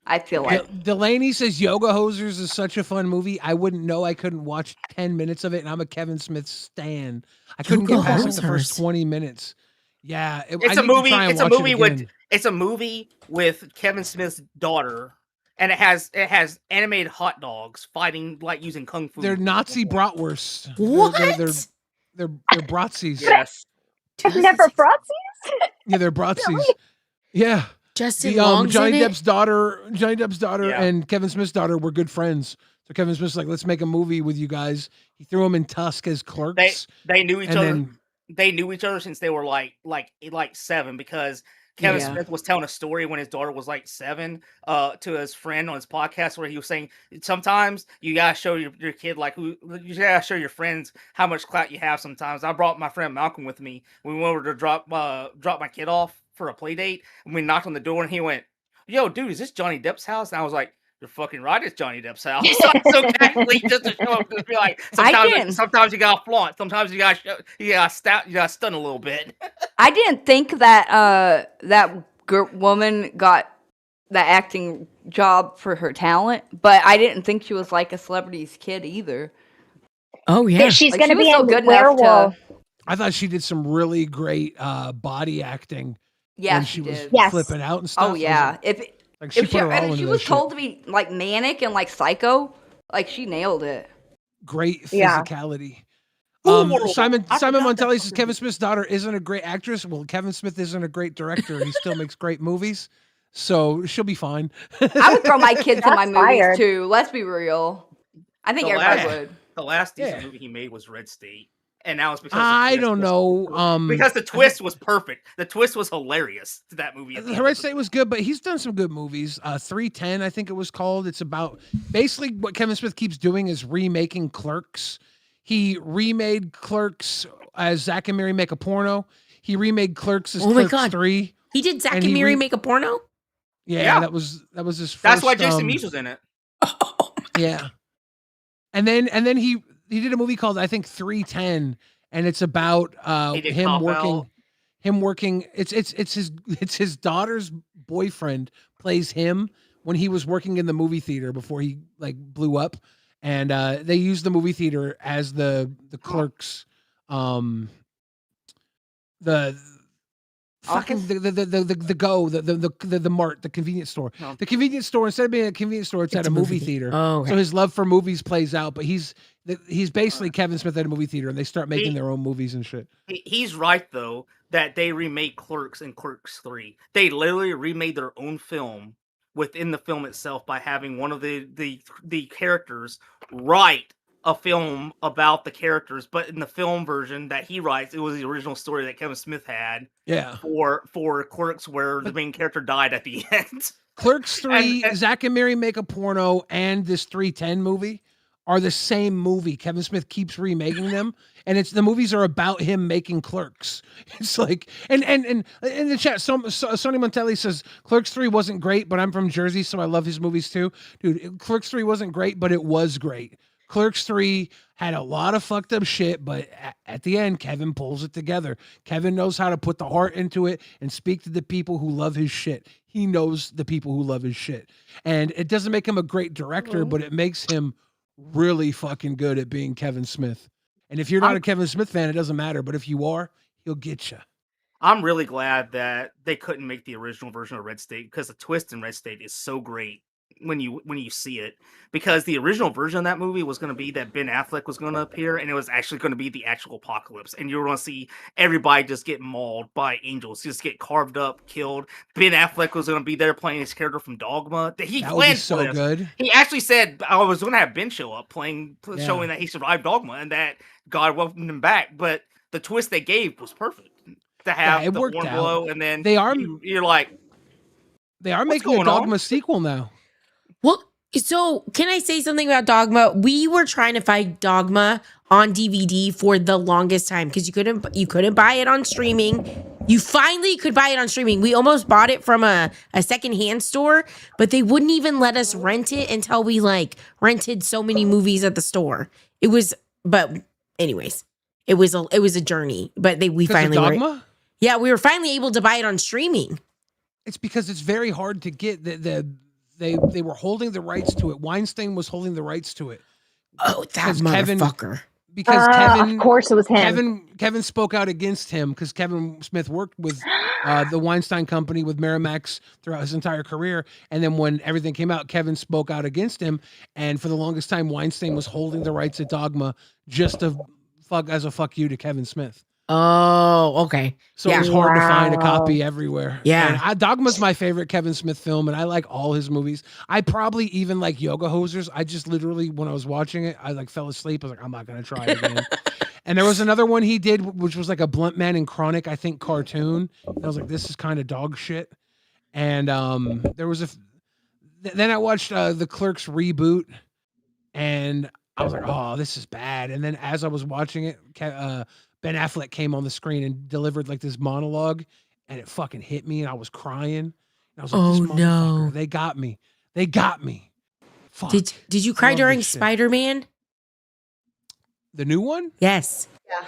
I feel like. Delaney says Yoga Hosers is such a fun movie. I wouldn't know. I couldn't watch 10 minutes of it, and I'm a Kevin Smith stan. I couldn't get Yoga past like, the first Hosers. 20 minutes. Yeah, I It's need a to movie. try and It's a watch it movie again. it's a movie with Kevin Smith's daughter, and it has animated hot dogs fighting like using kung fu. They're Nazi bratwursts. What? They're Bratzies. Yes. I've never brought these. Yeah, they're Bratzies. Yeah. Justin The Long's Johnny in it? Depp's daughter, Yeah. and Kevin Smith's daughter were good friends. So Kevin Smith's like, let's make a movie with you guys. He threw them in Tusk as clerks. They knew each and other. then They knew each other since they were like 7, because Kevin Yeah. Smith was telling a story when his daughter was like 7 to his friend on his podcast, where he was saying sometimes you gotta show your kid you gotta show your friends how much clout you have. Sometimes I brought my friend Malcolm with me. We went over to drop my kid off for a play date, and we knocked on the door, and he went, "Yo, dude, is this Johnny Depp's house?" And I was like, "You're fucking right, it's Johnny Depp's house." So casually, just to show up, just be like, didn't. sometimes you gotta flaunt, sometimes you gotta you gotta stun a little bit. I didn't think that woman got the acting job for her talent, but I didn't think she was like a celebrity's kid either. Oh, yeah. She's Like, going she to was be so a good enough werewolf. I thought she did some really great body acting Yeah, when she she was did. Yes. flipping out and stuff. Oh yeah, if Like she if put her all if into she this was shit. told to be like manic and like psycho, Like she nailed it. Great Yeah. physicality. World. Simon I forgot that Montelli says fucking Kevin movie. Smith's daughter isn't a great actress. Well, Kevin Smith isn't a great director. He still makes great movies, so she'll be fine. I would throw my kids in my Shots movies fired. too. Let's be real. I think The everybody last, would. the last decent Yeah. movie he made was Red State, and that was because I the twist don't was know. because the twist was perfect. The twist was hilarious to that movie. At the The end Red of State was good, but he's done some good movies. 310, I think it was called. It's about basically what Kevin Smith keeps doing is remaking Clerks. He remade Clerks as Zack and Mary Make a Porno. He remade Clerks as Oh my Clerks God. 3. He did Zack And and he Mary re- make a porno? Yeah, Yeah. that was his first. That's why Jason Mewes was in it. Yeah. And then he did a movie called I think 310, and it's about He did him Cop working Out. it's his daughter's boyfriend plays him when he was working in the movie theater before he like blew up, and they used the movie theater as the Clerks the fucking Office? the mart, the convenience store. No. The convenience store, instead of being a convenience store, it's at a movie theater. Oh, okay. So his love for movies plays out, but he's basically Kevin Smith at a movie theater, and they start making their own movies and shit. He's right though that they remade Clerks and Clerks 3. They literally remade their own film within the film itself by having one of the characters write a film about the characters, but in the film version that he writes, it was the original story that Kevin Smith had Yeah. for Clerks, where the main character died at the end. Clerks 3, And- Zack and Mary Make a Porno, and this 310 movie are the same movie. Kevin Smith keeps remaking them, and it's the movies are about him making Clerks. It's like, and in the chat, Sonny Montelli says Clerks 3 wasn't great, but I'm from Jersey, so I love his movies too. Dude, Clerks 3 wasn't great, but it was great. Clerks 3 had a lot of fucked up shit, but at the end, Kevin pulls it together. Kevin knows how to put the heart into it and speak to the people who love his shit. He knows the people who love his shit. And it doesn't make him a great director, but it makes him really fucking good at being Kevin Smith. And if you're not a Kevin Smith fan, it doesn't matter. But if you are, he'll get you. I'm really glad that they couldn't make the original version of Red State, because the twist in Red State is so great when you see it. Because the original version of that movie was going to be that Ben Affleck was going to appear, and it was actually going to be the actual apocalypse, and you were going to see everybody just get mauled by angels, just get carved up, killed. Ben Affleck was going to be there playing his character from Dogma. He That would be planned so for this. good. He actually said I was going to have Ben show up Yeah. showing that he survived Dogma and that God welcomed him back. But the twist they gave was perfect. To have it the worked horn out. blow, and then They are- you're like, They are What's making a going on? Dogma sequel now. Well, so can I say something about Dogma? We were trying to find Dogma on DVD for the longest time because you couldn't buy it on streaming. You finally could buy it on streaming. We almost bought it from a secondhand store, but they wouldn't even let us rent it until we like rented so many movies at the store. But anyways, it was a journey. But we 'Cause of finally were. Dogma? Yeah, we were finally able to buy it on streaming. It's because it's very hard to get. They were holding the rights to it. Weinstein was holding the rights to it. Oh, that Because Kevin- motherfucker. Because Kevin, Of course, it was him. Kevin spoke out against him because Kevin Smith worked with the Weinstein Company with Miramax throughout his entire career, and then when everything came out, Kevin spoke out against him, and for the longest time, Weinstein was holding the rights at Dogma just to fuck you to Kevin Smith. Oh, okay. So Yeah. it was hard to find a Wow. copy everywhere. Yeah. And Dogma's my favorite Kevin Smith film, and I like all his movies. I probably even like Yoga Hosers. I just literally, when I was watching it, I like fell asleep. I was like, I'm not gonna try it again. And there was another one he did, which was like a Blunt Man and Chronic, I think, cartoon. And I was like, this is kind of dog shit. And there was then I watched the Clerks reboot, and I was like, oh, this is bad. And then as I was watching it, Ben Affleck came on the screen and delivered like this monologue, and it fucking hit me, and I was crying. And I was like, Oh, this no. motherfucker, they got me. They got me. Fuck. Did you cry love during this shit. Spider-Man? The new one? Yes. Yeah.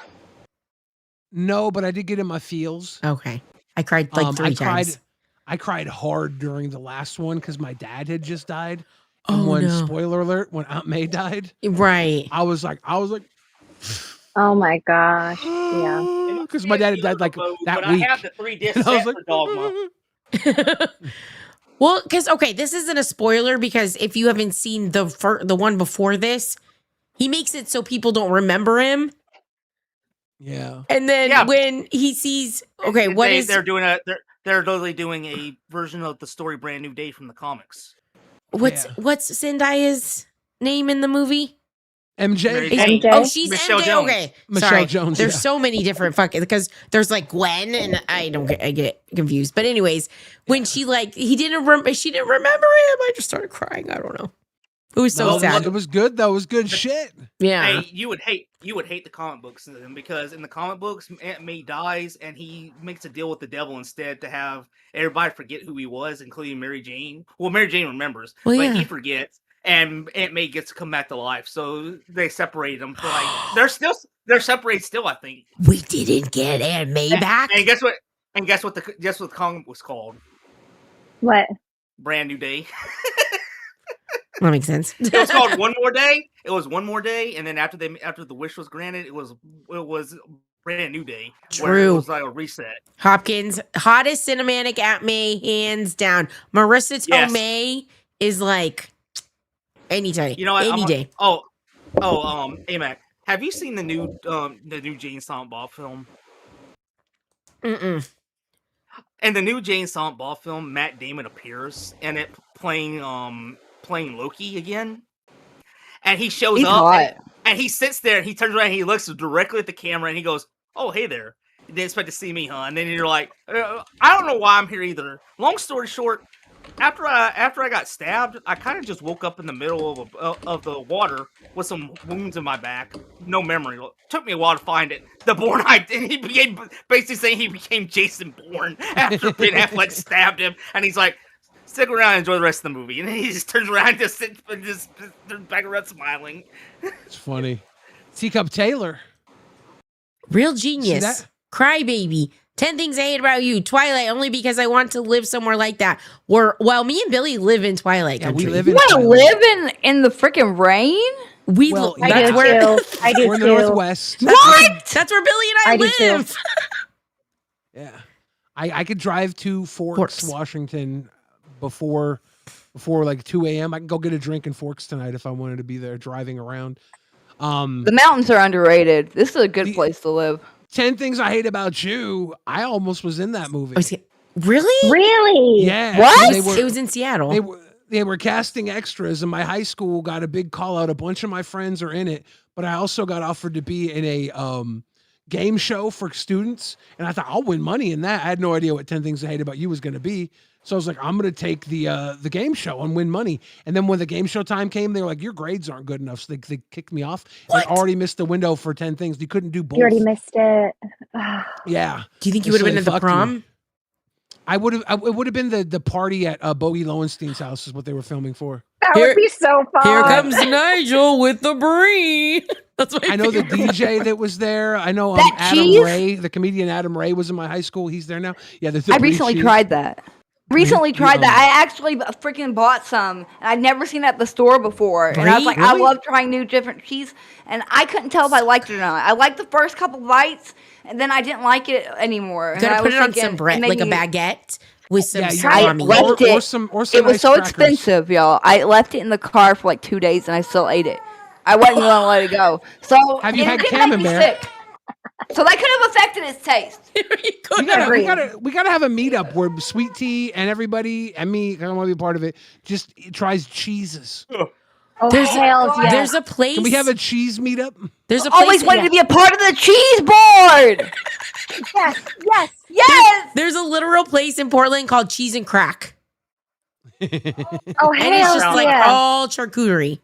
No, but I did get in my feels. Okay. I cried like 3 times. I cried hard during the last one because my dad had just died. Oh, And when, no. spoiler alert, when Aunt May died, Right. I was like, Oh my gosh. Yeah. because my dad had died like that but week. I have the 3 disc And I was set like, for Dogma. Well, because okay, this isn't a spoiler because if you haven't seen the one before this, he makes it so people don't remember him. Yeah. And then Yeah. when he sees, okay, what is they're doing they're literally doing a version of the story Brand New Day from the comics. what's Zendaya's name in the movie? MJ. Mary MJ. Oh, she's Michelle MJ. Jones. Okay, Michelle sorry. Jones, There's yeah. so many different fucking because there's like Gwen and I get confused. But anyways, when she like she didn't remember him, I just started crying. I don't know. It was so No, sad. It was good though. It was good shit. Yeah. Hey, you would hate the comic books because in the comic books, Aunt May dies and he makes a deal with the devil instead to have everybody forget who he was, including Mary Jane. Well, Mary Jane remembers, Well, but yeah. he forgets, and Aunt May gets to come back to life. So they separate them for like they're separated still, I think. We didn't get Aunt May back. And guess what? Guess what the comic was called? What? Brand New Day. That makes sense. It was called One More Day. It was One More Day, and then after the wish was granted, it was Brand New Day. Where it True. was like a reset. Hopkins, hottest cinematic Aunt May, hands down. Marissa Tomei is like anytime. You know what? Any day. AMAC, have you seen the new Jane Silent Bob film? Mm-mm. In the new Jane Silent Bob film, Matt Damon appears and it playing Loki again. And he shows He's up hot. and he sits there and he turns around and he looks directly at the camera and he goes, "Oh, hey there. You didn't expect to see me, huh?" And then you're like, I don't know why I'm here either. Long story short, after I got stabbed, I kind of just woke up in the middle of the water with some wounds in my back. No memory. It took me a while to find it. The Bourne he became basically saying he became Jason Bourne after Ben Affleck stabbed him, and he's like, "Stick around and enjoy the rest of the movie." And then he just turns around and just sits back around smiling. It's funny. Teacup Taylor. Real See genius. that? Crybaby. 10 Things I Hate About You. Twilight, only because I want to live somewhere like that. Well, me and Billy live in Twilight Yeah, country. we live in. You want to Twilight. live in the freaking rain? We Well, lo- I that's do where too. I do We're in the too. Northwest. That's where Billy and I, I do too. live. Yeah, I could drive to Forks, Washington before like 2 a.m. I can go get a drink in Forks tonight if I wanted to be there driving around. The mountains are underrated. This is a good place to live. 10 Things I Hate About You. I almost was in that movie. Really? Really? Yeah. What? They It was in Seattle. they were casting extras, and my high school got a big call out. A bunch of my friends are in it, but I also got offered to be in a game show for students, and I thought I'll win money in that. I had no idea what 10 Things I Hate About You was going to be. So I was like, I'm going to take the game show and win money. And then when the game show time came, they were like, your grades aren't good enough. So they kicked me off. I already missed the window for 10 Things. You couldn't do both. You already missed it. Yeah. Do you think you would have been at the prom? I would have. It would have been the party at Bogey Lowenstein's house is what they were filming for. That would be so fun. Here comes Nigel with the brie. That's what I know the DJ that was there. I know That Adam cheese? Ray, the comedian Adam Ray, was in my high school. He's there now. Yeah, the I recently tried that. I actually freaking bought some, and I'd never seen it at the store before. And I was like, I Really? love trying new different cheese, and I couldn't tell if I liked it or not. I liked the first couple bites, and then I didn't like it anymore. You gotta And I put was it on thinking, some bread, it made like a me- baguette with some Yeah, salami. left or it. some It was nice so crackers. expensive, y'all. I left it in the car for like 2 days, and I still ate it. I wasn't gonna let it go. So Have you it had did make me camembert? sick. So that could have affected its taste. We gotta have a meetup where Sweet Tea and everybody and me, I don't want to be a part of it, just tries cheeses. Oh, hell yeah. There's a place. Can we have a cheese meetup? There's a place. Always wanted to be a part of the cheese board. Yes. Yes. There's a literal place in Portland called Cheese and Crack, Oh, and it's hell just like yeah. all charcuterie.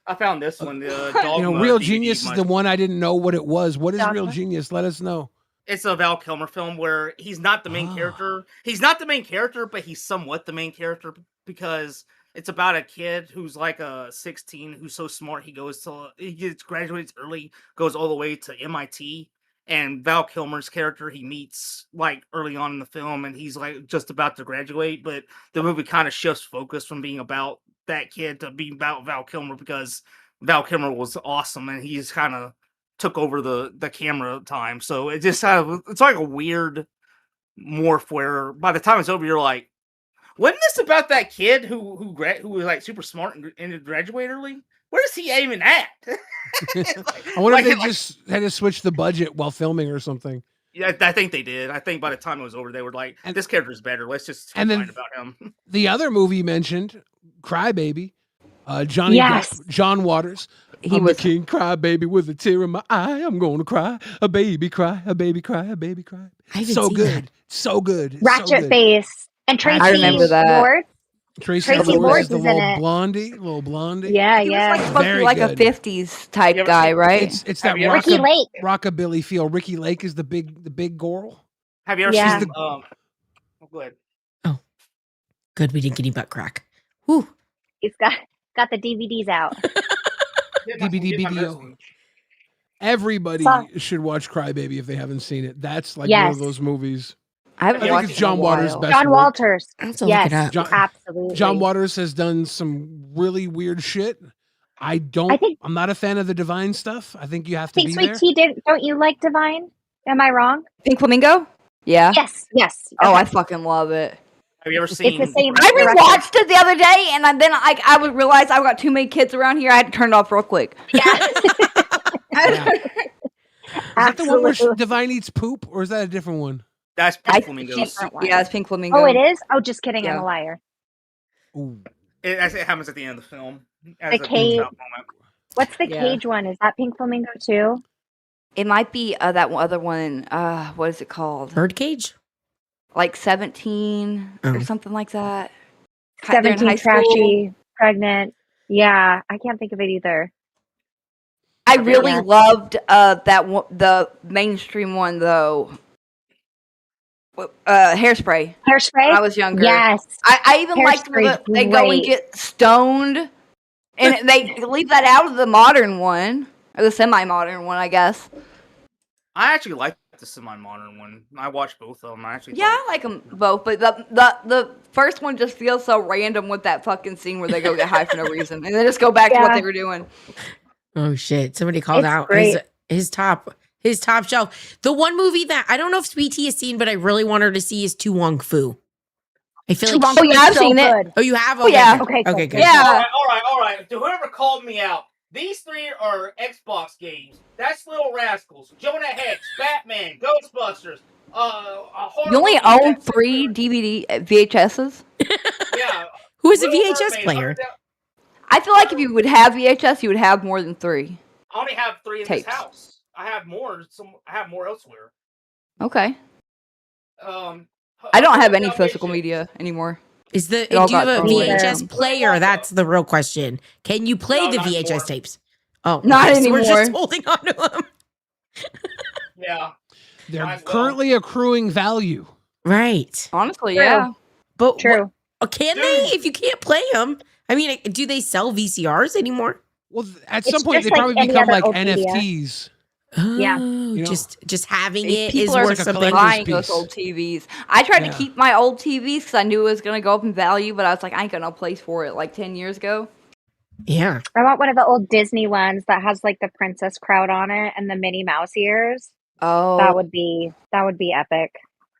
I found this one. The dog. You know, Real Genius is the one I didn't know what it was. What is Real Genius? Let us know. It's a Val Kilmer film where he's not the main character. He's not the main character, but he's somewhat the main character because it's about a kid who's like a 16 who's so smart he graduates early, goes all the way to MIT. And Val Kilmer's character he meets like early on in the film, and he's like just about to graduate. But the movie kind of shifts focus from being about that kid to being about Val Kilmer because Val Kilmer was awesome, and he's kind of took over the camera time. So it just it's like a weird morph where by the time it's over, you're like, Wasn't this about that kid who was like super smart and graduated early? Where is he aiming at? I wonder if they just had to switch the budget while filming or something. Yeah, I think they did. I think by the time it was over, they were like, "This character's better. Let's just find about him." The other movie you mentioned, Crybaby, Johnny Yes. Depp, John Waters. He I'm was the king, crybaby with a tear in my eye. I'm gonna cry, a baby cry, a baby cry, a baby cry. I haven't So seen good, that. so good, Ratchet so good. Face. And Tracy I remember that. Lord. Tracy Tracy Lords Lords is the is in little it. blondie. Yeah, He was yeah. like supposed to Very be like good. a 50s type You ever guy, seen- right? It's that Have you ever Ricky Lake. rockabilly feel. Ricky Lake is the big girl. Have you ever Yeah. seen? Oh, go ahead. Good, we didn't get any butt crack. Whew. He's got the DVDs out. DVD BDO. Everybody should watch Crybaby if they haven't seen it. That's like one Yes. of those movies. I haven't I think watched it's it in a John Waters' while. best John work. Walters. I have to look Yes, it up. absolutely. John Waters has done some really weird shit. I'm not a fan of the Divine stuff. I think you have to Think be Sweet there. Tea don't you like Divine? Am I wrong? Pink Flamingo? Yeah. Yes. Oh, Okay. I fucking love it. Have you ever seen? the same- I Director. rewatched it the other day, and then I would realize I've got too many kids around here. I had to turn it off real quick. Yeah. Yeah. Is that the one where Absolutely. Divine eats poop, or is that a different one? That's I- Pink Flamingos. Different one. Yeah, it's Pink Flamingo. Oh, it is? Oh, just kidding. I'm Yeah. a liar. Ooh. It happens at the end of the film. As The a cave. top moment. What's the Yeah. cage one? Is that Pink Flamingo too? It might be that other one. What is it called? Birdcage? Like 17 Oh. or something like that. They're in 17 high school. trashy, pregnant. Yeah, I can't think of it either. I really Yeah. loved that one, the mainstream one though. Hairspray. Hairspray? When I was younger. Yes. I even liked when Hairspray's they go and great. get stoned, and they leave that out of the modern one or the semi-modern one, I guess. I actually like the semi-modern one. I watched both of them. I actually Yeah, thought- I like them both, but the first one just feels so random with that fucking scene where they go get high for no reason, and then just go back to what Yeah. they were doing. Oh shit! Somebody called It's out great. his top shelf. The one movie that I don't know if Sweet Tea has seen, but I really want her to see is Tu Wong Fu. I feel like. Oh, yeah, I've seen it. Oh, you have? Oh, yeah. Okay. Okay, Okay. good. Good. Yeah. All right. To whoever called me out, these three are Xbox games. That's Little Rascals, Jonah Hex, Batman, Ghostbusters. A horror You only movie own that's 3 DVD VHSs. Yeah. Who is a Little VHS Mermaid, player? I feel like if you would have VHS, you would have more than 3. I only have 3 in Tapes. this house. I have more. I have more elsewhere. Okay. I I don't have any physical media anymore. Is the It all do you have got a thrown away. VHS player? That's the real question. Can you play No, the not VHS anymore. tapes? Oh, Not okay, so we're just anymore. holding on to them. Yeah. They're Might as well. currently accruing value. Right. Honestly, True. yeah. But True. can they? If you can't play them, I mean, do they sell VCRs anymore? Well, at It's some point just they like probably any become other like old media. NFTs. Yeah. Oh, You know, just having These it is people are worth like a something. collector's buying those piece. old TVs. I tried Yeah. to keep my old TVs because I knew it was going to go up in value, but I was like, I ain't got no place for it like 10 years ago. Yeah. I want one of the old Disney ones that has like the princess crowd on it and the Minnie Mouse ears. Oh, That would be epic.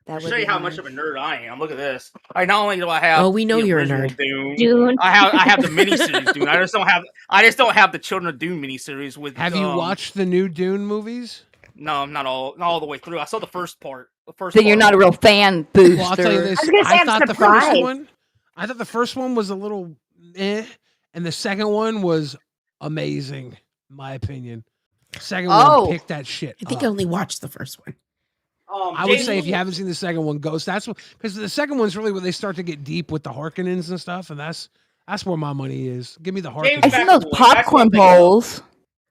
that To would show be you how much nice. of a nerd I am. Look at this. I not only do I have Oh, we know the you're a original nerd. Dune, Dune. I have the miniseries Dune. I just don't have the Children of Dune miniseries with. Have you watched the new Dune movies? No, not all the way through. I saw the first part. Then you're not a real fan booster. Well, I'll tell you this. I was gonna say, I'm thought surprised. I thought the first one was a little and the second one was amazing, in my opinion. Second Oh. one picked that shit I think up. I only watched the first one. I would say if you haven't seen the second one, Ghost. That's because the second one's really where they start to get deep with the Harkonnens and stuff, and that's where my money is. Give me the James I Harkonnens. seen those McAvoy, popcorn that's what I'm bowls.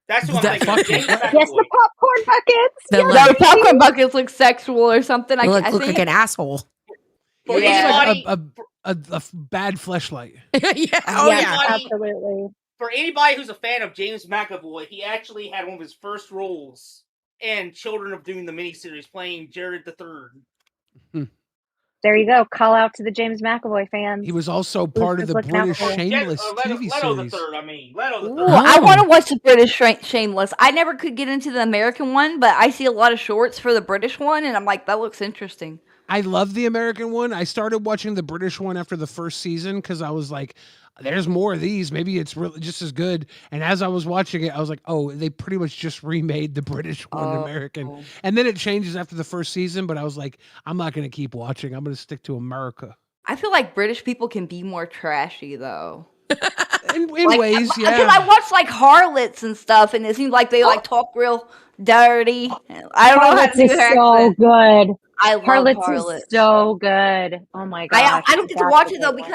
That's what I'm That thinking. fucking- James Yes, McAvoy. the popcorn buckets. The, Yes. No, like, the popcorn buckets look sexual or something. I look think. like an asshole. For Yeah. anybody, A bad fleshlight. Yeah. Oh Yes, yeah. absolutely. for anybody who's a fan of James McAvoy, he actually had one of his first roles in Children of Dune, the miniseries, playing Jared III. There you go. Call out to the James McAvoy fans. He was also part of just the looking out British for him? Shameless TV Leto the series. Third. I mean, Leto the Ooh, Third. I Oh. want to watch the British Shameless. I never could get into the American one, but I see a lot of shorts for the British one, and I'm like, that looks interesting. I love the American one. I started watching the British one after the first season because I was like, there's more of these. Maybe it's really just as good. And as I was watching it, I was like, oh, they pretty much just remade the British one American. And then it changes after the first season, but I was like, I'm not going to keep watching. I'm going to stick to America. I feel like British people can be more trashy, though. In ways, yeah. Because I watch like harlots and stuff, and it seems like they like talk real dirty. I don't know how to Harlots do is their so accent. good. I love Harlots harlots. is so good. Oh my gosh. I don't get to that's watch a it though good one.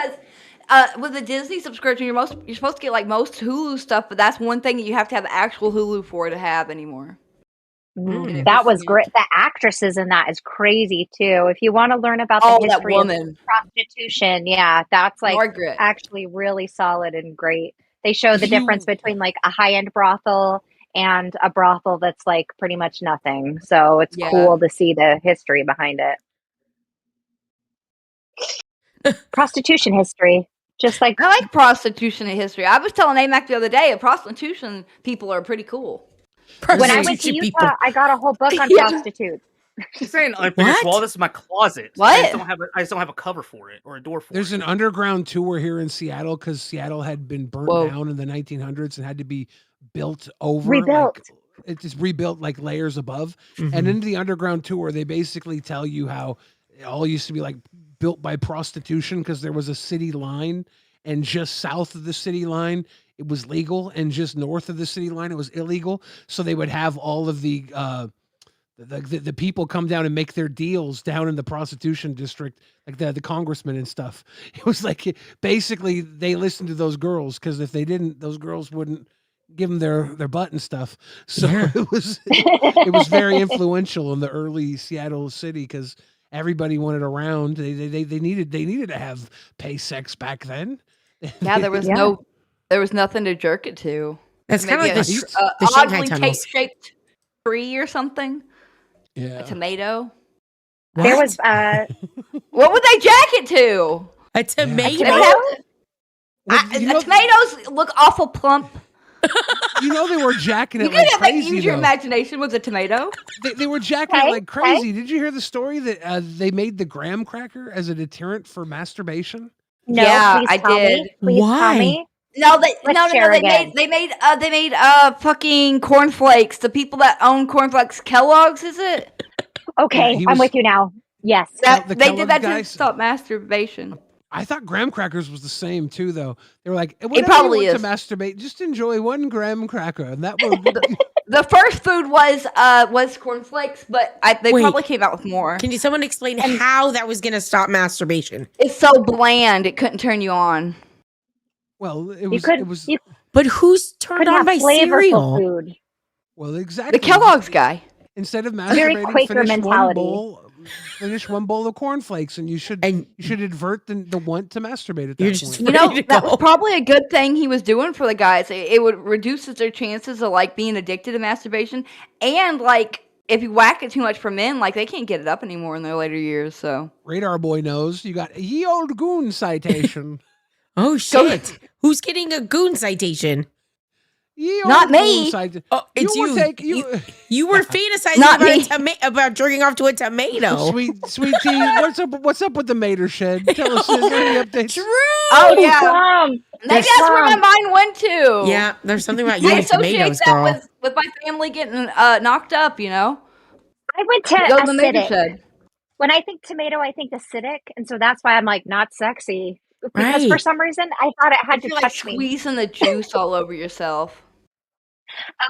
because with the Disney subscription, you're supposed to get like most Hulu stuff, but that's one thing that you have to have actual Hulu for to have anymore. Mm. That was great. The actresses in that is crazy too. If you want to learn about the that history of woman. prostitution, yeah, that's like Margaret. actually really solid and great. They show the If you- difference between like a high-end brothel and a brothel that's like pretty much nothing. So it's Yeah. cool to see the history behind it. Prostitution history. Just like I like prostitution in history. I was telling AMAC the other day, prostitution people are pretty cool. when I went to Prostitution Utah, people. I got a whole book on Yeah. prostitutes. I'm saying unfinished What? wall. This is my closet. What? I just don't have a cover for it or a door for There's it. an underground tour here in Seattle because Seattle had been burnt Whoa. down in the 1900s and had to be built over. Rebuilt. Like, it just rebuilt like layers above. Mhm. And in the underground tour, they basically tell you how it all used to be like built by prostitution because there was a city line, and just south of the city line it was legal, and just north of the city line it was illegal. So they would have all of the people come down and make their deals down in the prostitution district, like the congressmen and stuff. It was like basically they listened to those girls because if they didn't, those girls wouldn't give them their butt and stuff. So Yeah. it was very influential in the early Seattle city because everybody wanted around. They needed to have pay sex back then. Yeah, there was Yeah. there was nothing to jerk it to. That's kind of like Maybe the Shanghai oddly tunnels. shaped tree or something. A Yeah. tomato. There What? was What would they jack it to? A tomato. Well, you know- Tomatoes look awful plump. You know they were jacking You it like can crazy use your though. imagination with a tomato. They were jacking it Okay, like crazy. Did you hear the story that they made the graham cracker as a deterrent for masturbation? no. Yeah, Please I tell did. me. Please Why? tell me. No, Let's share again. they made fucking cornflakes. The people that own cornflakes, Kellogg's, is it? Okay, Yeah, he I'm was- with you now. Yes. The They Kellogg did that guys? to stop masturbation. I thought graham crackers was the same too, though. They were like, probably you want is. to masturbate, just enjoy one graham cracker, and that will. The first food was cornflakes, but they Wait. probably came out with more. Can you someone explain how that was going to stop masturbation? It's so bland, it couldn't turn you on. Well, it You was. could It was. you But who's could turned on have by flavorful cereal? food. Well, exactly. The Kellogg's guy. Instead of Very masturbating, Quaker finish mentality. finish one bowl of cornflakes, and you should advert the want to masturbate at that You're point. just You know, ready to that go. was probably a good thing he was doing for the guys. It would reduce their chances of like being addicted to masturbation, and like if you whack it too much for men, like they can't get it up anymore in their later years. So Radar boy knows you got ye old goon citation. Oh shit! Who's getting a goon citation? Ye Not old me. goon cita- Oh, it's will you. take- You were fantasizing Not about me. about jerking off to a tomato. Sweet tea, what's up with the Mater Shed? Tell us, is there any updates? True. oh yeah, Plum. maybe that's where my mind went to. Yeah, there's something about you I and associate tomatoes, that girl. with my family getting knocked up. You know, I went to go to the Mater acidic. Shed. When I think tomato, I think acidic, and so that's why I'm like not sexy. Because for Right. some reason, I thought it had to You're like touch me. squeezing the juice all over yourself.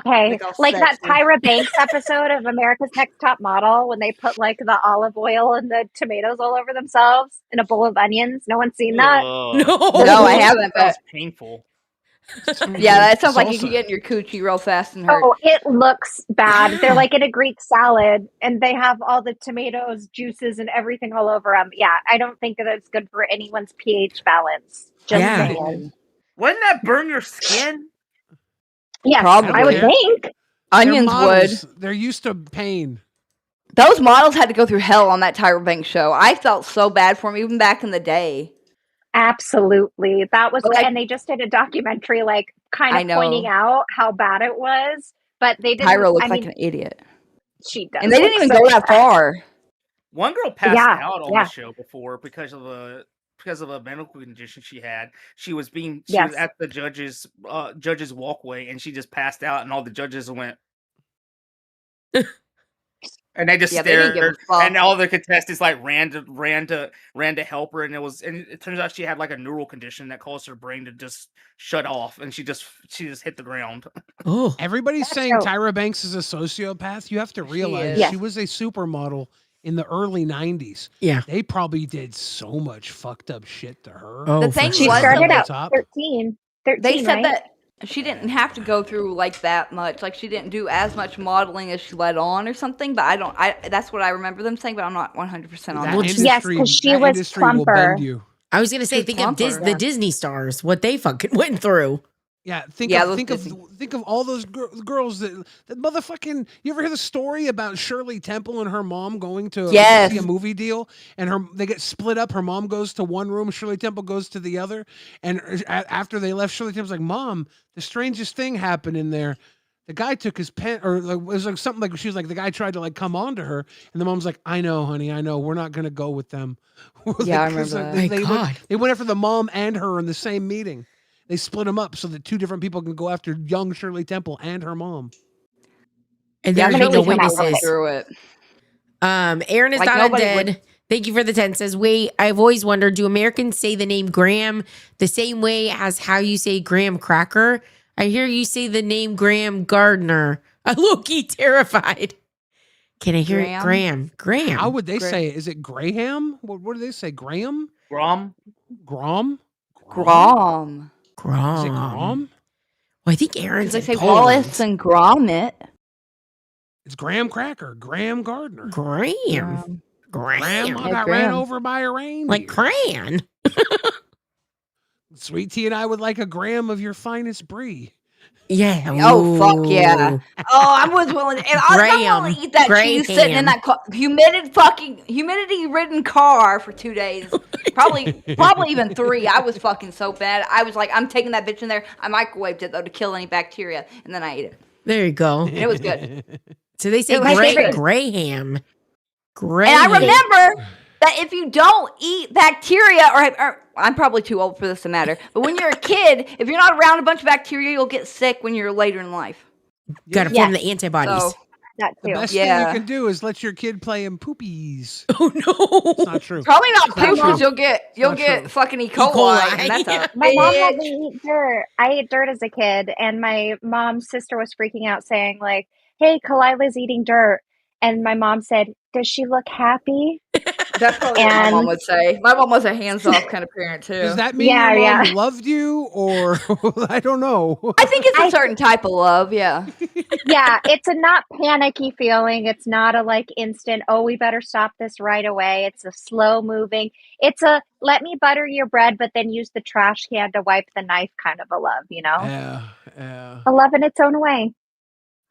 Okay, Like all like that sexy. Tyra Banks episode of America's Next Top Model when they put like the olive oil and the tomatoes all over themselves in a bowl of onions. No one's seen that. Ugh. No. No, I haven't. That was But painful. yeah, that sounds like you Salsa. can get in your coochie real fast and hurt. Oh, it looks bad. Yeah. They're like in a Greek salad and they have all the tomatoes, juices, and everything all over them. Yeah, I don't think that it's good for anyone's pH balance. Just Yeah. saying. Wouldn't that burn your skin? Yes, Probably. I would think. Onions They're would. models. They're used to pain. Those models had to go through hell on that Tyra Banks show. I felt so bad for them even back in the day. Absolutely. That was, Like- and they just did a documentary, like kind I of know. pointing out how bad it was. But they didn't. Tyra looks I like mean, an idiot. she does. And they didn't look even so go that bad. far. One girl passed Yeah, out on the yeah. show before because of a medical condition she had. She was Yes. at the judge's walkway, and she just passed out, and all the judges went, and they just Yeah, they didn't give a stared, fuck. and all the contestants like ran to help her, and it turns out she had like a neural condition that caused her brain to just shut off, and she just hit the ground. Oh, Everybody's That's saying so- Tyra Banks is a sociopath. You have to realize is. she was a supermodel in the early 90s. yeah. They probably did so much fucked up shit to her. Oh, The thing for She sure. was, started Over the out top. 13. 13, they said right? that she didn't have to go through like that much. Like she didn't do as much modeling as she let on or something. But that's what I remember them saying. But I'm not 100% on That that. Well, industry, Yes, 'cause she that was industry will plumper. bend you. I was gonna say, She's think of plumper. the Disney stars, what they fucking went through. Yeah, Yeah, those think of all those girls that motherfucking. You ever hear the story about Shirley Temple and her mom going to Yes. see a movie deal, and they get split up. Her mom goes to one room, Shirley Temple goes to the other, and after they left, Shirley Temple's like, "Mom, the strangest thing happened in there. The guy took his pen, or like, it was like something like she was like the guy tried to like come on to her, and the mom's like, I know, honey, I know, we're not gonna go with them." Yeah, I Like, 'cause, remember that. My They God. went after the mom and her in the same meeting. They split them up so that two different people can go after young Shirley Temple and her mom. And Yeah, there I'm you gonna go, leave him out witnesses. with through it. Aaron is Like, not nobody undead. would- Thank you for the 10. Says, wait, I've always wondered, do Americans say the name Graham the same way as how you say Graham Cracker? I hear you say the name Graham Gardner. I low-key terrified. Can I hear it? Graham? Graham. How would they Gra- say it? Is it Graham? What do they say? Graham? Grom. Grom? Grom. Grom. Is it Grom? Well, I think Aaron's They in say Poland. Wallace and Gromit. It's Graham Cracker. Graham Gardner. Graham. Grandma Yeah, got Graham. ran over by a reindeer. Like Cran. Sweet Tea and I would like a gram of your finest brie. Yeah. Oh, fuck yeah. Ooh. Oh, I was willing. And I'm Graham. willing to eat that cheese sitting in that humidity-ridden car for 2 days. Probably even 3. I was fucking so bad. I was like, I'm taking that bitch in there. I microwaved it though to kill any bacteria, and then I ate it. There you go. And it was good. So they say It was my favorite. Graham. And I remember that if you don't eat bacteria, or I'm probably too old for this to matter, but when you're a kid, if you're not around a bunch of bacteria, you'll get sick when you're later in life. Got to form the antibodies. So, That The too. best thing Yeah. you can do is let your kid play in poopies. Oh no. It's not true. probably not not poopers. true. You'll not get true. fucking E. coli. And that's a My mom let bitch. me eat dirt. I ate dirt as a kid, and my mom's sister was freaking out, saying like, "Hey, Kalila's eating dirt," and my mom said, "Does she look happy?" That's probably what my And- mom would say. My mom was a hands-off kind of parent too. Does that mean Yeah, your mom yeah. loved you, or I don't know? I think it's a I- certain type of love. Yeah. Yeah, it's a not panicky feeling. It's not a like instant, "Oh, we better stop this right away." It's a slow moving. It's a let me butter your bread, but then use the trash can to wipe the knife kind of a love, you know? Yeah. A love in its own way.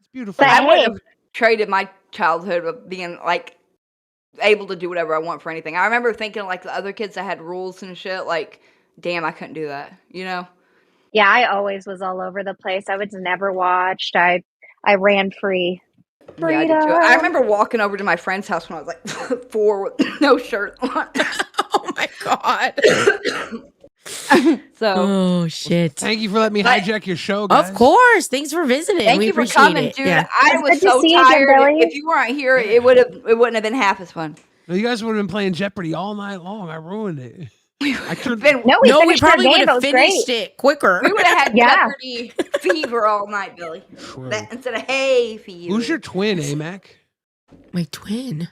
It's beautiful. But I hey, wouldn't have traded my childhood of being like able to do whatever I want for anything. I remember thinking like the other kids that had rules and shit, like, damn, I couldn't do that, you know? yeah, I always was all over the place. I was never watched. I ran free. Yeah, I did too. I remember walking over to my friend's house when I was like 4 with no shirt on. Oh my God. So Oh shit. Thank you for letting me But- hijack your show, guys. Of course. Thanks for visiting. thank we you for appreciate coming, it. dude. Yeah. I It's was good to so see you again, tired. Billy. If you weren't here, it wouldn't have been half as fun. No, you guys would have been playing Jeopardy all night long. I ruined it. I turned. Been, No, we No, we finished our probably game. would It have was finished great. it quicker. we would have had Yeah. Jeopardy fever all night, Billy. True. Instead of hay fever. Who's your twin, Amac? My twin.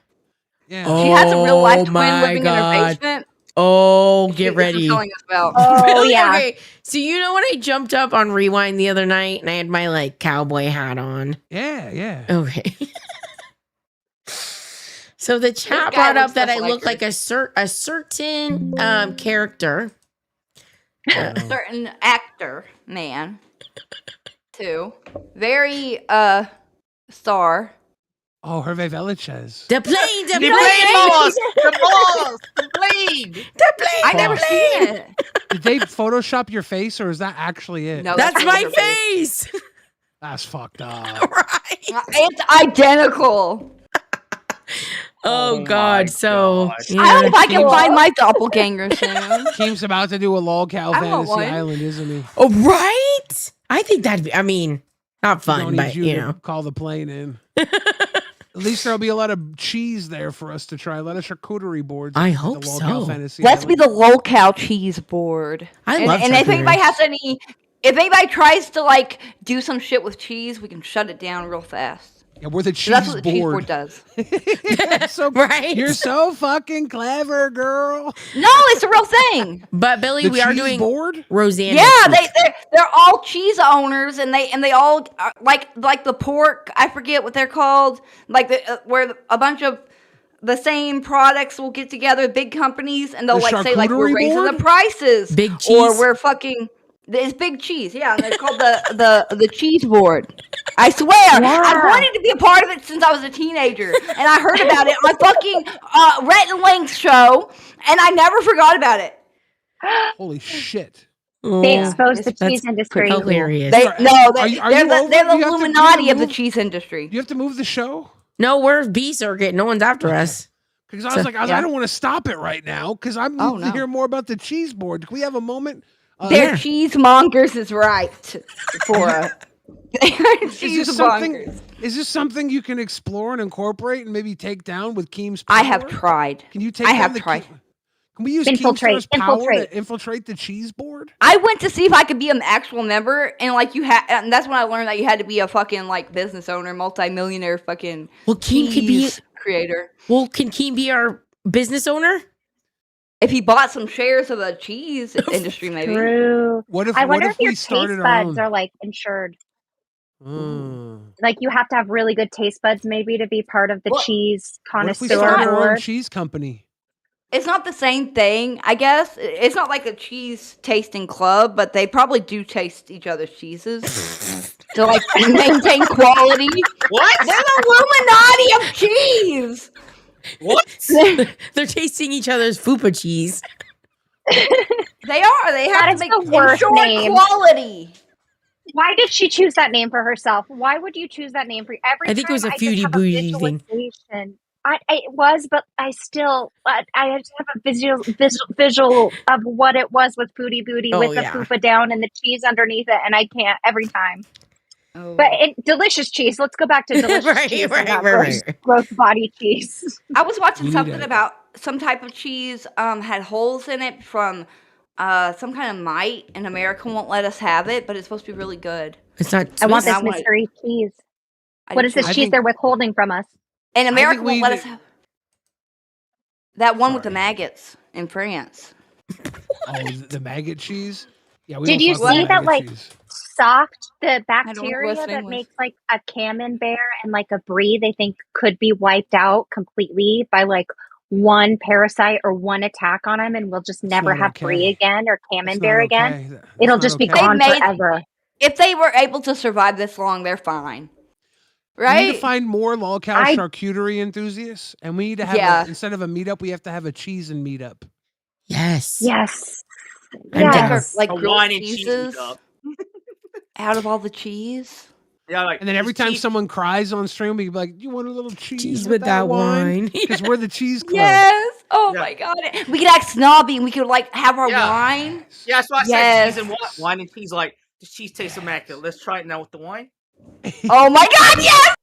Yeah. She has a real life Oh twin my living in her God. basement. Oh, She get was ready. telling us about. Oh, Really? yeah. Okay. So you know when I jumped up on Rewind the other night and I had my like cowboy hat on? Yeah. Okay. So the chat guy brought up looks that I just like look her. like a certain character. A certain actor man too, very star. Oh, Hervé Veliches. The plane, the The plane, plane, boss! The boss! The plane! the plane. I never Boss. seen it. Did they Photoshop your face, or is that actually it? No, That's really my her face. face. That's fucked up. Right. It's identical. Oh my God. So God. yeah. I hope I can Keems- find my doppelganger soon. Keem's about to do a Lolcow I want Fantasy one. Island, isn't he? Oh right. I think that'd be. I mean, not We don't fun, need but you you to know. call the plane in. At least there'll be a lot of cheese there for us to try. A lot of charcuterie boards. I at the hope Lolcow so. Fantasy Let's be Island. the Lolcow cheese board. I and, love and if anybody charcuterie. has if anybody tries to like do some shit with cheese, we can shut it down real fast. Yeah, we're the 'Cause cheese that's what the cheese board. board does. Yeah, so Right? You're so fucking clever, girl. No, it's a real thing. But Billy, The we are cheese doing board? Roseanne. Yeah, next week. they're all cheese owners, and they all are, like the pork. I forget what they're called. Like where a bunch of the same products will get together, big companies, and they'll The like say like we're charcuterie raising the board? prices, Big or cheese? we're fucking. It's big cheese, yeah. And they're called the cheese board. I swear, I've wanted to be a part of it since I was a teenager, and I heard about it on fucking Rhett and Link's show, and I never forgot about it. Holy shit. They Oh, exposed the it's cheese industry. hilarious. They Are- no, are they, you- are they're you the, over? they're the Do you have to- do you have to Illuminati of the move? cheese industry. Do you have to move the show? No, we're B circuit. No one's after us. Because I was like, I yeah. don't want to stop it right now because I'm Oh, need to no. hear more about the cheese board. Can we have a moment? They're Yeah. cheesemongers is right for they are Is this something? cheesemongers. Is this something you can explore and incorporate and maybe take down with Keem's power? I have tried. Can you take I down have the tried. Can we use Infiltrate, Keemstar's power infiltrate. to infiltrate the cheese board? I went to see if I could be an actual member, and like and that's when I learned that you had to be a fucking like business owner, multimillionaire, fucking Well, Keem could be. cheese creator. Well, can Keem be our business owner? If he bought some shares of the cheese industry, maybe. True. What if? I what wonder if if your we taste started our buds own? are like insured. Mm. Like you have to have really good taste buds maybe to be part of the Well, cheese What if we connoisseur started our own board. cheese company? It's not the same thing, I guess. It's not like a cheese tasting club, but they probably do taste each other's cheeses to like maintain quality. What? They're the Illuminati of cheese. What? They're tasting each other's fupa cheese. They are. They That have is to make the worst ensure name. quality. Why did she choose that name for herself? Why would you choose that name for every I think it was time a I just feudy have booty thing. visualization. It was, but I still, I just have a visual of what it was with Booty Booty Oh, with the yeah. fupa down and the cheese underneath it, and I can't every time. Oh. But delicious cheese. Let's go back to delicious Right, cheese right, and not right, gross body cheese. I was watching We need something a- about some type of cheese had holes in it from some kind of mite, and America won't let us have it, but it's supposed to be really good. It's not. I want I this want it. mystery cheese. I What do is this too. I cheese think- they're withholding from us? And America we won't let need- us have that one with the Sorry. maggots in France. Oh, the maggot cheese. Yeah, we Did don't you fuck with see that, maggot like, cheese. Socked the don't bacteria listen that English. makes like a camembert and like a brie they think could be wiped out completely by like one parasite or one attack on them, and we'll just never not have okay. brie again or That's not camembert again. okay. That's It'll not just be okay. gone They made- forever. If they were able to survive this long, they're fine. We Right? need to find more Lolcow I- charcuterie enthusiasts, and we need to have Yeah. instead of a meetup, we have to have a cheese and meetup. Yes. Yes. I'm Like, down. like A grilled wine and cheese cheeses meetup. out of all the cheese. Yeah, like And then every this time cheese- someone cries on stream, we be like, "You want a little cheese, Cheese with that wine. Because we're the cheese club. Yes. Oh Yeah. my god. We could act snobby and we could like have our Yeah. wine. Yeah, that's why I said Yes. cheese and wine. Wine and cheese. Like the cheese tastes immaculate. Let's try it now with the wine. Oh my god, yes!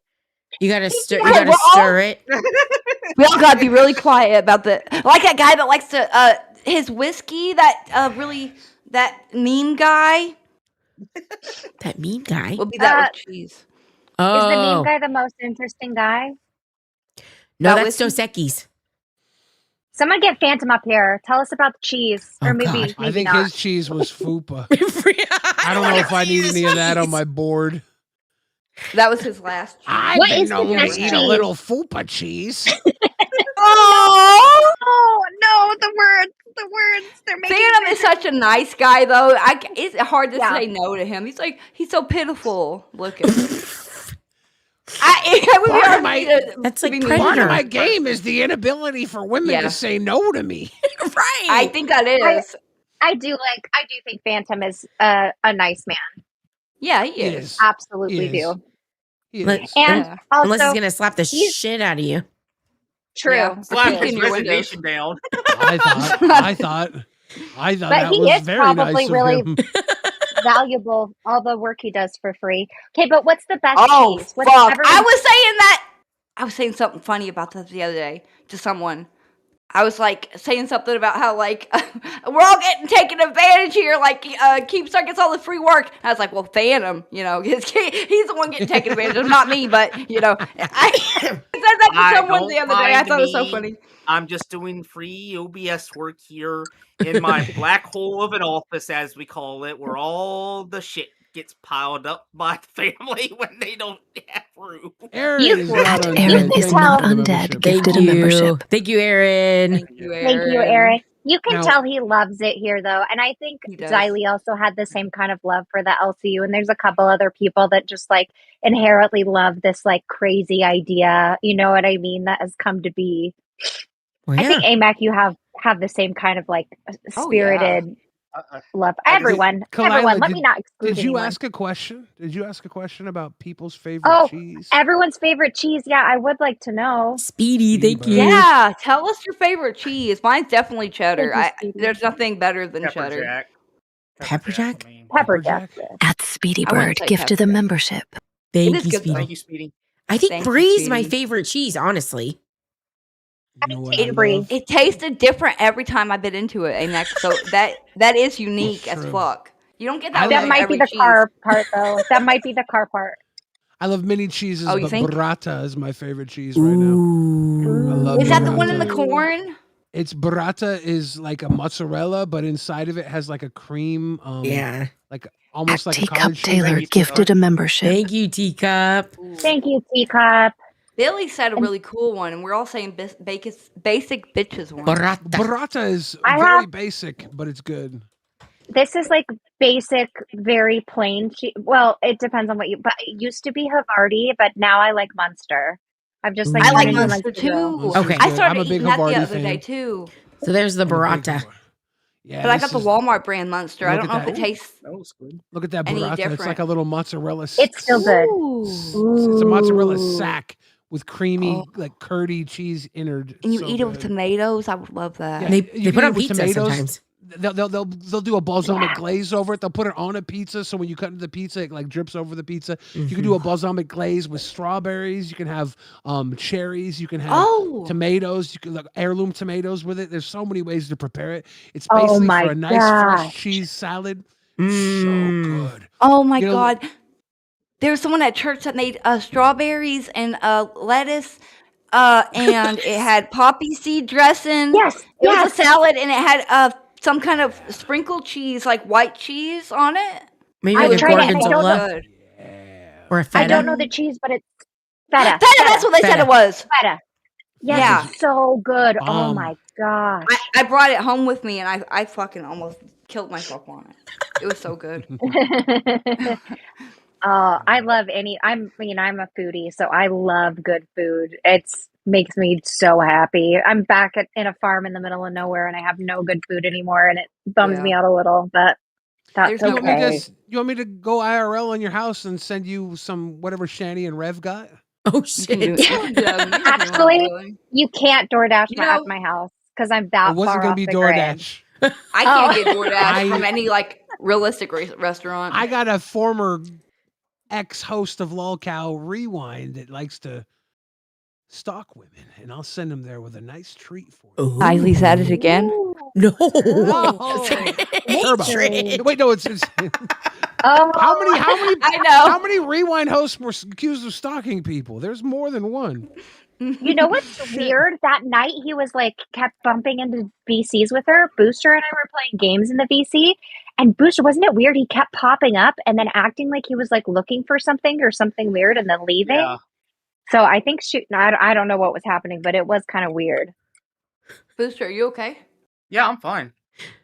You gotta stir. You Yeah, gotta we're all- stir it. We all gotta be really quiet about the like that guy that likes to his whiskey, that really that meme guy That mean guy. will be that with cheese. Oh Is the meme guy the most interesting guy? no, that that's was- Dos Equis. Someone get Phantom up here. Tell us about the cheese. Oh, Or maybe, God. maybe I think not. his cheese was fupa. I I don't know if I need any of that on my board. That was his last cheese. I've What been is the known to best eat a cheese? little fupa cheese. Oh, Oh no, the words, they're making Phantom me- is such a nice guy, though. It's hard to Yeah. say no to him. He's so pitiful looking. I would be Part of hard my- to That's like be mean Predator. Part to of him. my game is the inability for women Yeah. to say no to me. right. I think that is. I do think Phantom is a nice man. Yeah, he He is. is. Absolutely He is. do. He Let- is. And Yeah. also, Unless he's gonna slap the he's- shit out of you. True. Yeah. Slap Peek his in your windows. resignation down. I thought But that he was is very probably nice of really him. valuable, all the work he does for free. Okay, but what's the best Oh, cheese? What's fuck. everyone- I was saying something funny about that the other day to someone. I was like saying something about how like we're all getting taken advantage here. Like Keemstar gets all the free work. And I was like, well, Phantom, he's the one getting taken advantage of, not me. But I said that to someone the other day. I thought it was so funny. I'm just doing free OBS work here in my black hole of an office, as we call it, where all the shit gets piled up by the family when they don't have room. Aaron You- is not At undead. Aaron is Thank you not for the undead. membership. Gifted a membership. Thank you, Aaron. Thank you, Thank you, Eric. You can Now- tell he loves it here, though. And I think He does. Xylee also had the same kind of love for the LCU. And there's a couple other people that just like inherently love this like crazy idea. You know what I mean? That has come to be. Well, I think AMAC, you have the same kind of like Oh, spirited love. I just- Everyone, Kalila, let me not exclude Did you anyone. ask a question? Did you ask a question about people's favorite Oh, cheese? Everyone's favorite cheese. Yeah, I would like to know. Speedy, thank you. Yeah, tell us your favorite cheese. Mine's definitely cheddar. Thank you, Stevie. There's nothing better than Pepper cheddar. Jack. Pepper Jack? I mean. Pepper Jack? Jack. At Speedy I wouldn't Bird, say gifted a pepper. membership. Thank is you, good, Speedy. though. Thank you, Speedy. I think Thank you, Brie's my Speedy. favorite cheese, honestly. You know what Taste I Brie. love? It tasted different every time I bit into it, and so that is unique as True. fuck. You don't get I that. That with might every be the cheese. car part, though. That might be the car part. I love mini cheeses, Oh, you but think? burrata is my favorite cheese right now. Ooh. I love Is that the one in the burrata. corn? It's burrata is like a mozzarella, but inside of it has like a cream. Yeah. Like almost At like a Teacup cottage cheese. Taylor, Thank you, gifted a membership. Thank you, Teacup. Thank you, Teacup. Billy said a really cool one, and we're all saying basic bitches one. Burrata. Burrata is I very have- basic, but it's good. This is like basic, very plain cheese. Well, it depends on what you. But it used to be Havarti, but now I like Munster. I've just like I I turned like into Munster too. Munster's Okay. I good. started I'm a big eating that the Havarti other day fan. too. So there's the I'm a big burrata. Havarti. Yeah, But I this got the is- Walmart brand Munster. I Look don't at know if it that. tastes That was good. Look at that any burrata. It's different. like a little mozzarella. It's still good. It's a mozzarella Ooh. sack with creamy, Oh. like curdy cheese innard. And you So eat it with good. tomatoes. I would love that. Yeah. They You put can on eat it with pizza tomatoes. sometimes. They'll do a balsamic glaze over it. They'll put it on a pizza, so when you cut into the pizza, it like drips over the pizza. You can do a balsamic glaze with strawberries. You can have cherries. You can have Oh. tomatoes. You can like heirloom tomatoes with it. There's so many ways to prepare it. It's Oh basically my for a nice fresh gosh. cheese salad. Mm. So good. Oh my You know- god. There was someone at church that made strawberries and lettuce, and it had poppy seed dressing. Yes, It was yes. a salad, and it had some kind of sprinkled cheese, like white cheese on it. Maybe I like a tried it and I don't gorgonzola Good. or a I feta. don't know the cheese, but it's feta. Feta, that's what they said Feta. it was. Feta. Yes, Yeah. it's so good. Oh Bomb. my gosh. I brought it home with me, and I fucking almost killed myself on it. It was so good. Oh, I love I'm a foodie, so I love good food. It's makes me so happy. I'm back in a farm in the middle of nowhere and I have no good food anymore and it bums Yeah. me out a little, but that's There's You no want, me okay. to, you want me to go IRL on your house and send you some whatever Shani and Rev got? Oh You can do shit. you can do that when you want, Actually, really. You can't DoorDash You at know- my house because I'm that It wasn't far going off to be the grid. DoorDash. I can't Oh. get DoorDash from I- any like realistic restaurant. I got a former ex-host of Lolcow Rewind that likes to stalk women, and I'll send him there with a nice treat for you. Kylie's at it again. No. Oh. Turbo. Mystery. Wait, no, it's Oh, how many I know. how many Rewind hosts were accused of stalking people? There's more than one. You know what's weird? That night he was like kept bumping into VCs with her. Booster and I were playing games in the VC, and Booster, wasn't it weird? He kept popping up and then acting like he was like looking for something or something weird, and then leaving. Yeah. So I think I don't know what was happening, but it was kind of weird. Booster, are you okay? Yeah, I'm fine.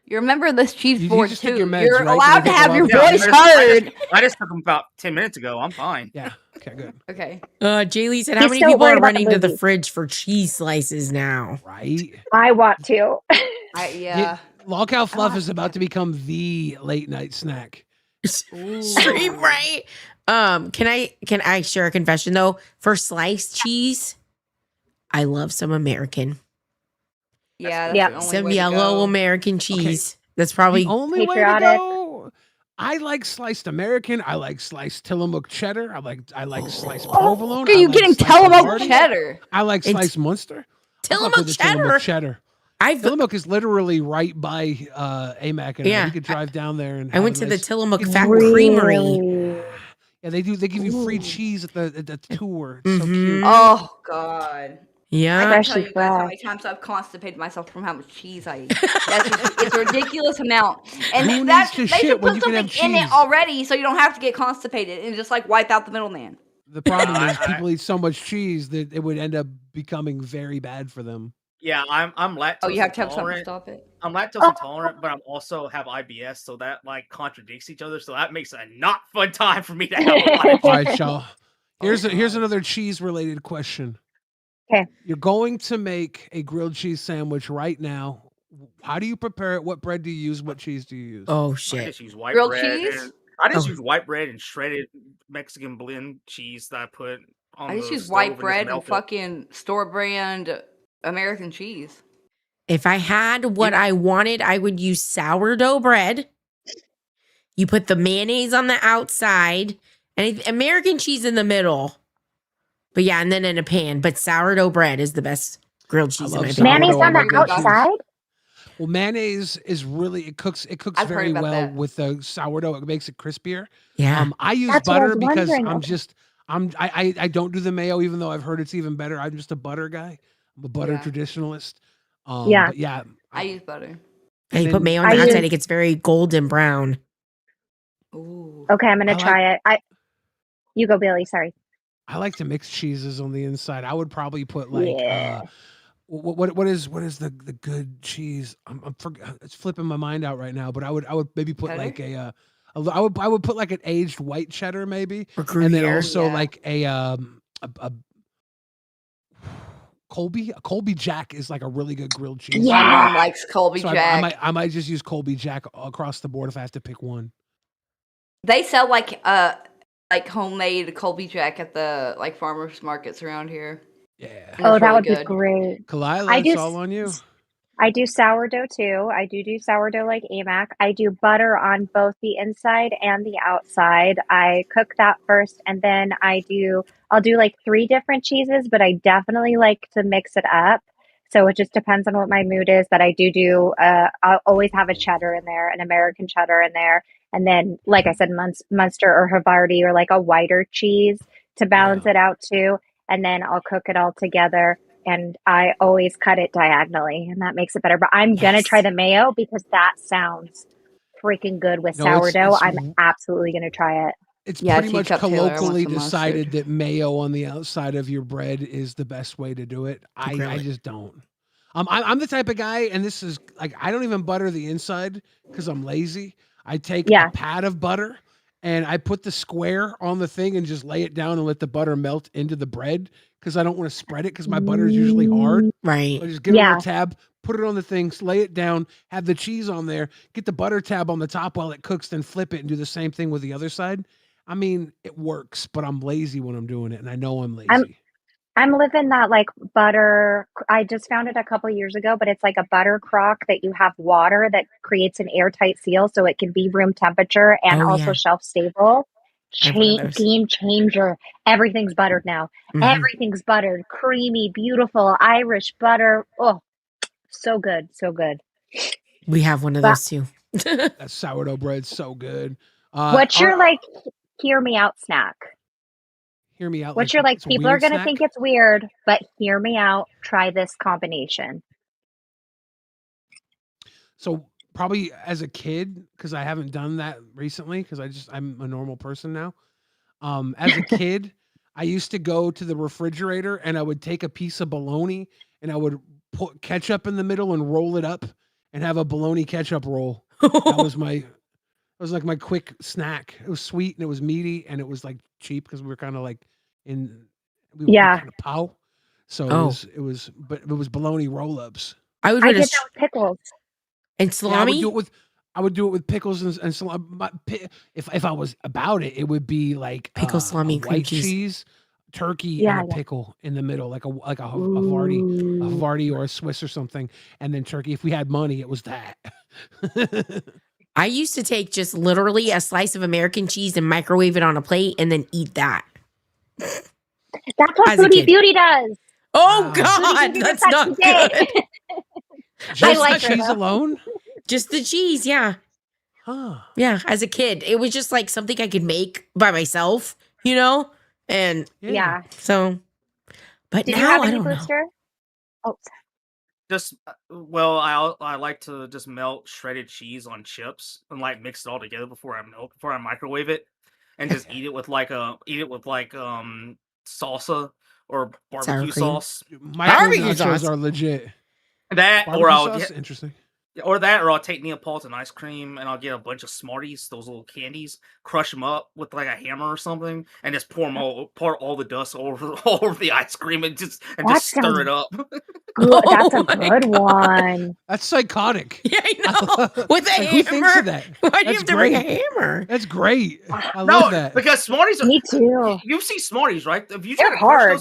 You remember this cheese You board just took too. your meds, You're right? allowed You to take a have lot your of- Yeah, voice I heard. I just took them about 10 minutes ago. I'm fine. Yeah. Okay, good. Okay. Jaylee said, how He's many still people worried are about the running to the movie. fridge for cheese slices now? Right. I want to. Yeah. Lolcow Fluff is about to become the late night snack. Stream right. Can I share a confession though? For sliced cheese, I love some American. Yeah, that's Yep. the only Some way to yellow go. American cheese. That's probably The only way to Patriotic. go. I like sliced American. I like sliced Tillamook cheddar. I like sliced Oh, provolone. are I you like getting sliced Tillamook Lombardy. cheddar? I like And sliced Munster. I fuck Tillamook with the Tillamook cheddar. I've Tillamook is literally right by AMAC, and Yeah. we could drive down there and. I went have to a the nice- Tillamook get Fat tour. Creamery. Really? Yeah, they do. They give you free Ooh. cheese at the tour. It's so cute. Mhm. Oh God. I Yeah. can't tell Freshly you guys how fresh. many times I've constipated myself from how much cheese I eat. It's a ridiculous amount. And Who that needs to they shit should when put you can have something in it cheese? already so you don't have to get constipated and just like wipe out the middleman. The problem I- is people eat so much cheese that it would end up becoming very bad for them. Yeah, I'm lactose Oh, you have to have something to intolerant. stop it. I'm lactose intolerant, but I'm also have IBS, so that like contradicts each other. So that makes a not fun time for me to have a lot of All right, y'all. Here's Oh, here's God. another cheese related question. 'Kay. You're going to make a grilled cheese sandwich right now. How do you prepare it? What bread do you use? What cheese do you use? Oh I shit. just use white Grilled bread. cheese? And, I just Oh. use white bread and shredded Mexican blend cheese that I put on I just the use stove white and just bread and melt it. fucking store brand American cheese. If I had what I wanted, I would use sourdough bread. You put the mayonnaise on the outside and American cheese in the middle. But yeah, and then in a pan. But sourdough bread is the best grilled cheese in love my sourdough. opinion. Mayonnaise on my the grilled cheese. outside? Well, mayonnaise is really it cooks I've heard very about well that. with the sourdough. It makes it crispier. Yeah. I use That's what I butter was because wondering. I'm Okay. just I don't do the mayo even though I've heard it's even better. I'm just a butter guy. I'm a butter Yeah. traditionalist. Yeah. But yeah, I use butter. And you then put mayo on I the outside, use- it gets very golden brown. Ooh. Okay, I'm gonna I try it. You go, Billy. Sorry. I like to mix cheeses on the inside. I would probably put like Yeah. what is the good cheese? It's flipping my mind out right now. But I would maybe put Cheddar? like I would put like an aged white cheddar maybe, Or and then Gruyere. also Yeah. like a Colby. A Colby Jack is like a really good grilled cheese. Yeah. My mom likes Colby So Jack. I might just use Colby Jack across the board if I have to pick one. They sell like homemade Colby Jack at the like farmers markets around here. Yeah. And Oh, it's that really would good. be great. Kalila, I do it's all on you. I do sourdough too. I do sourdough like AMAC. I do butter on both the inside and the outside. I cook that first and then I'll do like 3 different cheeses, but I definitely like to mix it up. So it just depends on what my mood is, but I do I'll always have a cheddar in there, an American cheddar in there, and then like I said, Munster or Havarti or like a whiter cheese to balance it out too, and then I'll cook it all together. And I always cut it diagonally, and that makes it better. But I'm gonna try the mayo because that sounds freaking good with No, it's- sourdough. it's- I'm absolutely gonna try it. It's Yeah, pretty much Teacup Taylor wants colloquially some decided mustard. that mayo on the outside of your bread is the best way to do it. grill I it. just don't. I'm the type of guy, and this is like I don't even butter the inside because I'm lazy. I take Yeah. a pat of butter and I put the square on the thing and just lay it down and let the butter melt into the bread because I don't want to spread it because my butter is usually hard. Right. I just get a Yeah. little tab, put it on the thing, lay it down, have the cheese on there, get the butter tab on the top while it cooks, then flip it and do the same thing with the other side. I mean, it works, but I'm lazy when I'm doing it, and I know I'm lazy. I'm living that like butter. I just found it a couple years ago, but it's like a butter crock that you have water that creates an airtight seal so it can be room temperature and Oh, also yeah. shelf stable. I have one of those. Game changer. Everything's buttered now. Mhm. Everything's buttered. Creamy, beautiful Irish butter. Oh, so good. So good. We have one of But- those too. That sourdough bread's so good. What's your like hear me out snack? Hear me out. What's your like it's a people are weird gonna snack? think it's weird, but hear me out. Try this combination. So probably as a kid, because I haven't done that recently, because I'm a normal person now. As a kid, I used to go to the refrigerator and I would take a piece of bologna and I would put ketchup in the middle and roll it up and have a bologna ketchup roll. That was like my quick snack. It was sweet and it was meaty and it was like cheap because we were kind of like we were Yeah. kind of pow. So it was bologna roll ups. I would I put a get that with pickles. and Yeah, salami. I would do it with pickles and salami. If I was about it, it would be like Pickle, salami, a and cream white cheese. cheese, turkey Yeah, and a yeah. pickle in the middle, like a Ooh. Havarti or a Swiss or something, and then turkey. If we had money, it was that. I used to take just literally a slice of American cheese and microwave it on a plate and then eat that That's what as a Foodie kid. Beauty does. Oh Wow. Foodie God, Beauty does that's that not today. good. I Just like the her cheese though. alone? Just the cheese, yeah. Huh. Yeah, as a kid. It was just like something I could make by myself, you know? And Yeah. Yeah. so, but Did you now have I any, don't know. Booster? Oh, Just I like to just melt shredded cheese on chips and like mix it all together before I microwave it, and just eat it with salsa or Sour barbecue cream. sauce. Microwave Barbecue nachos sauce. are legit. That or Barbecue I'll sauce? get Interesting. I'll take Neapolitan ice cream and I'll get a bunch of Smarties, those little candies, crush them up with like a hammer or something, and just pour all the dust all over the ice cream and just that stir sounds it up. good. That's Oh a my good God. one. That's psychotic. Yeah, I know. With a Like, who thinks hammer. of that? Why do you That's have to bring a great. hammer? That's great. I No, love that. because Smarties are. Me too. You see Smarties, right? If you They're try to crush hard.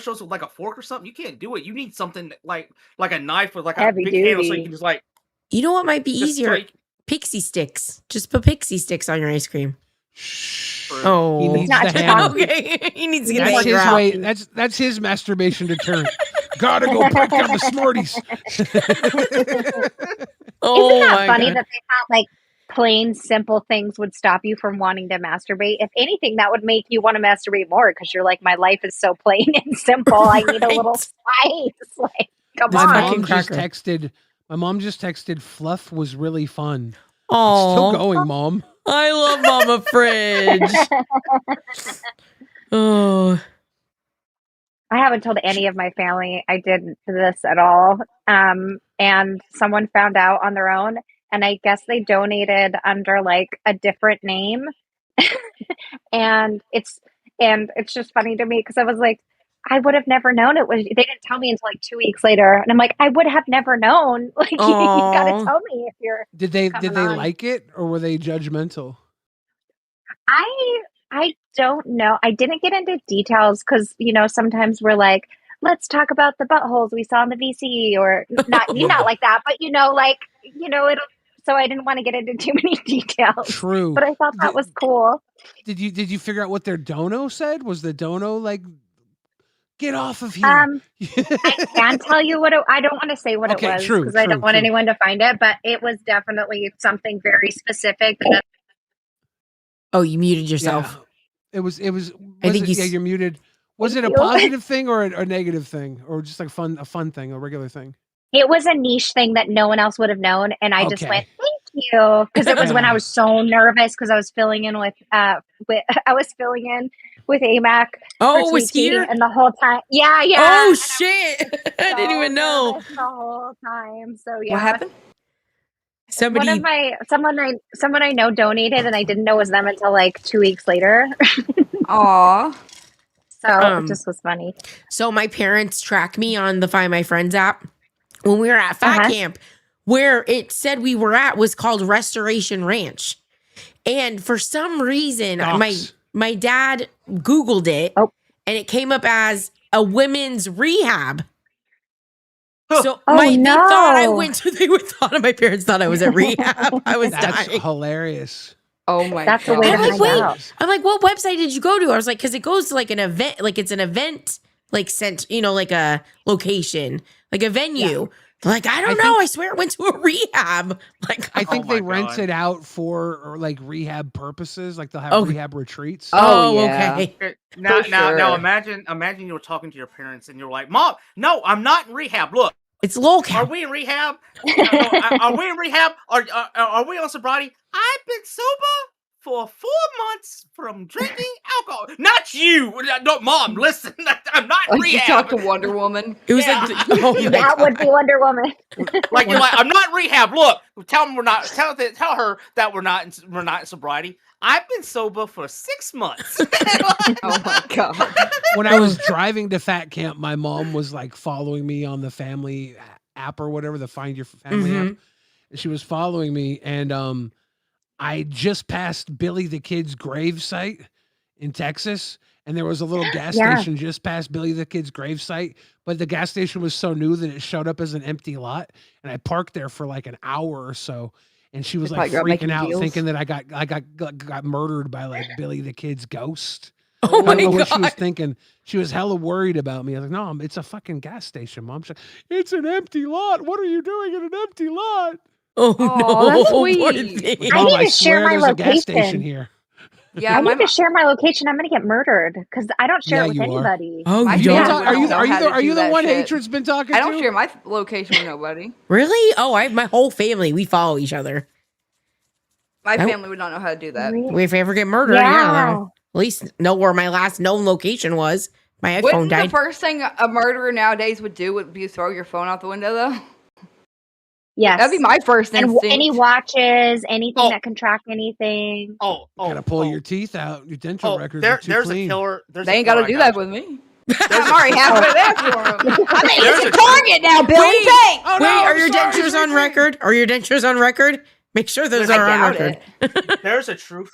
those with a fork or something, you can't do it. You need something like a knife with like a Heavy big handle, so you duty. can just like You know what might be just easier? like. Pixie sticks. Just put pixie sticks on your ice cream. Shh. True. Oh. He needs not the just hammer. coffee. Okay. He needs to You get need That's that his graph. way. coffee. That's his masturbation deterrent. Gotta go break down the Smarties. Oh Isn't that my funny God. that they thought like plain simple things would stop you from wanting to masturbate? If anything, that would make you want to masturbate more because you're like, my life is so plain and simple. I need a little Right. spice. Like, come This My on. fucking mom just cracker. texted. My mom just texted. Fluff was really fun. It's still Oh, going, Mom. I love Mama Fridge. Oh, I haven't told any of my family I did this at all. And someone found out on their own, and I guess they donated under like a different name. and it's just funny to me because I was like, I would have never known it was. They didn't tell me until like 2 weeks later, and I'm like, I would have never known. Like, you got to oh. tell me if you're Did they coming on. like it or were they judgmental? I don't know. I didn't get into details because sometimes we're like, let's talk about the buttholes we saw in the VC, or not Yeah. not like that, but it'll. So I didn't want to get into too many details. True. But I thought that was cool. Did you figure out what their dono said? Was the dono like, get off of here? I can tell you what I don't want to say what Okay, it was true, because I don't want true. anyone to find it, but it was definitely something very specific. That Oh, you muted yourself. Yeah. It was I think yeah, you're muted. Was it a Thank you. positive thing or a negative thing or just like a fun thing, a regular thing? It was a niche thing that no one else would have known, and I just Okay. went, "Thank you," because it was when I Yeah. was so nervous because I was filling in with AMAC Oh, for it was Sweet Tea, here? and the whole time, yeah, Oh, and shit. I I didn't was even so know. nervous the whole time. So yeah, What happened? Somebody. someone I know donated, and I didn't know it was them until like 2 weeks later. Aw. So it just was funny. So my parents track me on the Find My Friends app. When we were at Fat Uh-huh. Camp, where it said we were at was called Restoration Ranch. And for some reason, Docs. my dad Googled it Oh. and it came up as a women's rehab. Huh. So Oh, they thought I no. went to, my parents thought I was at rehab. I was That's dying. hilarious. Oh my That's the god. way to I'm like, find wait. out. I'm like, what website did you go to? I was like, because it goes to like an event, like it's an event, like sent, like a location, like a venue. They're like, I don't know. I swear it went to a rehab. Like, I think my they rent God. it out for like rehab purposes, like they'll have Okay. rehab retreats. Oh, yeah. okay. Okay, Now, For now, sure. imagine you were talking to your parents and you're like, "Mom, no, I'm not in rehab. Look, It's are Lolcow. we in rehab? Are we in rehab? Are we on sobriety? I've been sober for 4 months from drinking alcohol. Not you. No, Mom, listen. I'm not in Like you rehab. talked to Wonder Woman. It was Yeah. like, oh my That God. would be Wonder Woman. Like you're like, I'm not in rehab. Look, tell her that we're not in sobriety. I've been sober for 6 months. Oh my god. When I was driving to Fat Camp, my mom was like following me on the family app or whatever, the Find Your Family app. And she was following me, and I just passed Billy the Kid's grave site in Texas, and there was a little gas Yeah. station just past Billy the Kid's gravesite, but the gas station was so new that it showed up as an empty lot, and I parked there for like an hour or so, and she was They like thought you were making freaking out, deals. thinking that I got murdered by like Billy the Kid's ghost. Oh I my don't know what she was God. thinking. She was hella worried about me. I was like, no, it's a fucking gas station, Mom. She's like, it's an empty lot. What are you doing in an empty lot? Oh Aw, no, that's poor sweet. thing. Like, I Mom, need I to share swear my there's a gas station location. here. Yeah, I my need to share my location. I'm going to get murdered because I don't share Yeah, it with you are. anybody. Oh, My you You been family don't? talk- are you don't know are you how the, to are you do the that one shit. Hatred's been talking I to? don't share my location with nobody. Really? Oh, I have my whole family. We follow each other. My I- family would not know how to do that. If I ever get murdered, yeah, they'll at least know where my last known location was. My iPhone Wouldn't the died. first thing a murderer nowadays would do would be throw your phone out the window, though? Yes. That'd be my first And instinct. any watches, anything Oh. that can track anything. Gotta pull your teeth out. Your dental records are too there's clean. a killer. They ain't got to do that with me. I'm already Oh. halfway there for him. I mean, There's it's a a- target now, Billy. Wait. Thanks. Oh, Wait, no, are I'm your sorry, dentures on Hatred. record? Are your dentures on record? Make sure those I are on doubt record. it. There's a true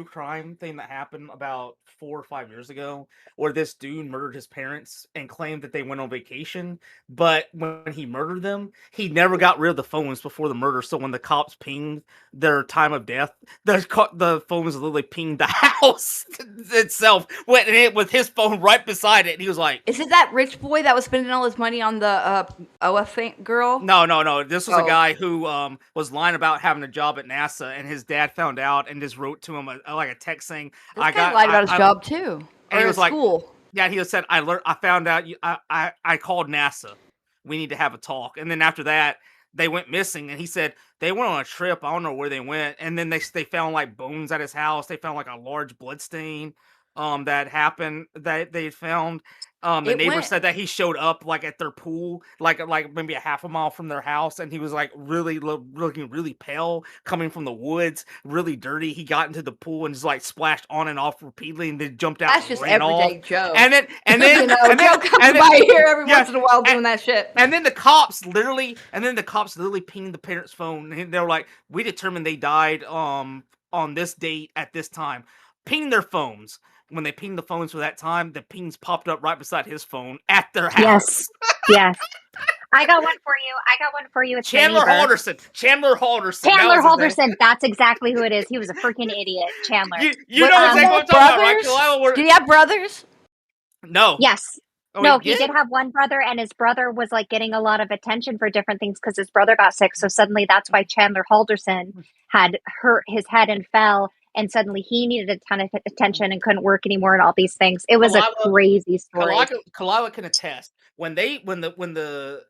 crime thing that happened about 4 or 5 years ago where this dude murdered his parents and claimed that they went on vacation, but when he murdered them, he never got rid of the phones before the murder. So when the cops pinged their time of death, the phones literally pinged the house itself, went and it with his phone right beside it, and he was like, Is it that rich boy that was spending all his money on the OF girl? No. This was a Oh. guy who was lying about having a job at NASA, and his dad found out and just wrote to him like a text saying, This guy lied about his job too. And he Or was his like, school. Yeah, he said, I found out. I called NASA. We need to have a talk. And then after that, they went missing. And he said they went on a trip. I don't know where they went. And then they found like bones at his house. They found like a large blood stain. That happened that they found. The neighbor said that he showed up like at their pool, like maybe a half a mile from their house, and he was like really looking really pale, coming from the woods, really dirty. He got into the pool and just like splashed on and off repeatedly, and then jumped out. That's just ran everyday off. Joe. And then You know, Joe comes by here every once in a while doing that shit. And then the cops literally pinged the parents' phone, and they were like, "We determined they died on this date at this time." Ping their phones. When they pinged the phones for that time, the pings popped up right beside his phone at their house. Yes. I got one for you. It's Chandler my neighbor. Halderson. Chandler Halderson. Chandler That was his name. Halderson. That's exactly who it is. He was a freaking idiot. Chandler. You know exactly what I'm talking about, right? Kalila? Did he have brothers? No. Yes. Oh, No, he did have one brother, and his brother was like getting a lot of attention for different things because his brother got sick. So suddenly that's why Chandler Halderson had hurt his head and fell, and suddenly he needed a ton of attention and couldn't work anymore and all these things. It was a crazy story. Kalila can attest. When the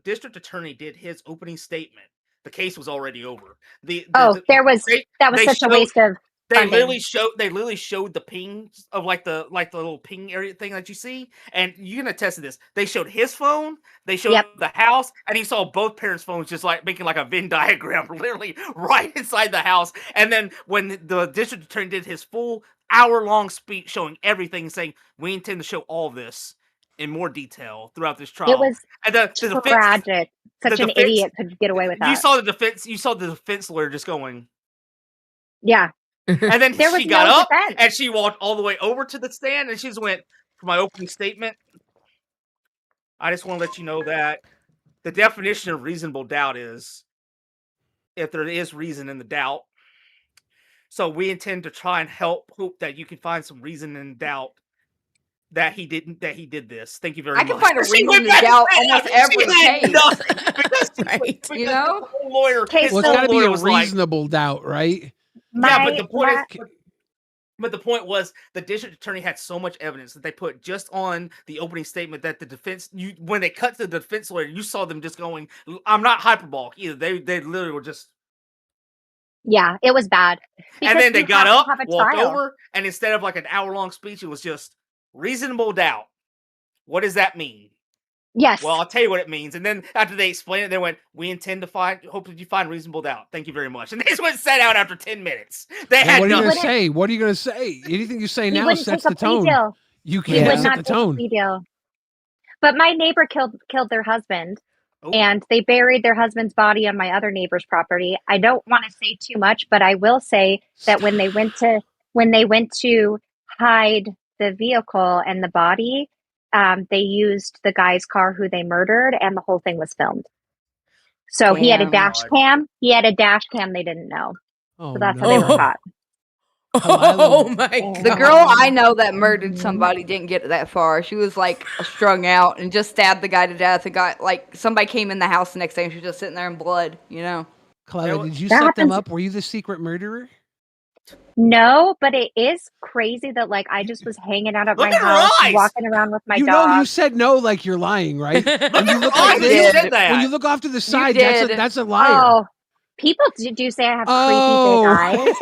district attorney did his opening statement, the case was already over. That was such a waste of They funding. literally showed the pings of like the little ping area thing that you see, and you can attest to this. They showed his phone, they showed the house, and he saw both parents' phones just like making like a Venn diagram, literally right inside the house. And then when the district attorney did his full hour-long speech showing everything, saying we intend to show all this in more detail throughout this trial. It was and the tragic. Such an idiot could get away with that. You saw the defense lawyer just going, yeah. And then There was she got no up defense. and she walked all the way over to the stand and she just went, for my opening statement, I just want to let you know that the definition of reasonable doubt is if there is reason in the doubt. So we intend to try and hope that you can find some reason in doubt that he did this. Thank you very much. I can find a reason to doubt almost every case. Because You know? the whole lawyer, Well, it's got to be a reasonable doubt, right? But the point was the district attorney had so much evidence that they put just on the opening statement that the defense, when they cut to the defense lawyer, you saw them just going, I'm not hyperbolic either. They literally were just. Yeah, it was bad. And then they got up, walked trial. over, and instead of like an hour-long speech, it was just reasonable doubt. What does that mean? Yes. Well, I'll tell you what it means. And then after they explained it, they went, we intend to hope that you find reasonable doubt. Thank you very much. And they just went sat out after 10 minutes. They had what are you nothing. going to say? What are you going to say? Anything you say He now wouldn't sets take a the plea tone. deal. You He can't would set not the take a tone. plea deal. But my neighbor killed their husband, Oh. and they buried their husband's body on my other neighbor's property. I don't want to say too much, but I will say that when they went to hide the vehicle and the body, they used the guy's car who they murdered, and the whole thing was filmed. So he had a Damn. dash cam. He had a dash cam they didn't know. Oh So that's how they were no. caught. Oh my Oh. The god. girl I know that murdered somebody didn't get that far. She was like strung out and just stabbed the guy to death and got like somebody came in the house the next day and she was just sitting there in blood, you know. Kalila, did you That set them happens- up? Were you the secret murderer? No, but it is crazy that like I just was hanging out at Look my at her house, eyes! walking around with my You dog. know, you said no like you're lying, right? When you look I like you did this, did. that. when you look off to the side, did. that's a liar. Oh, people do say I have creepy big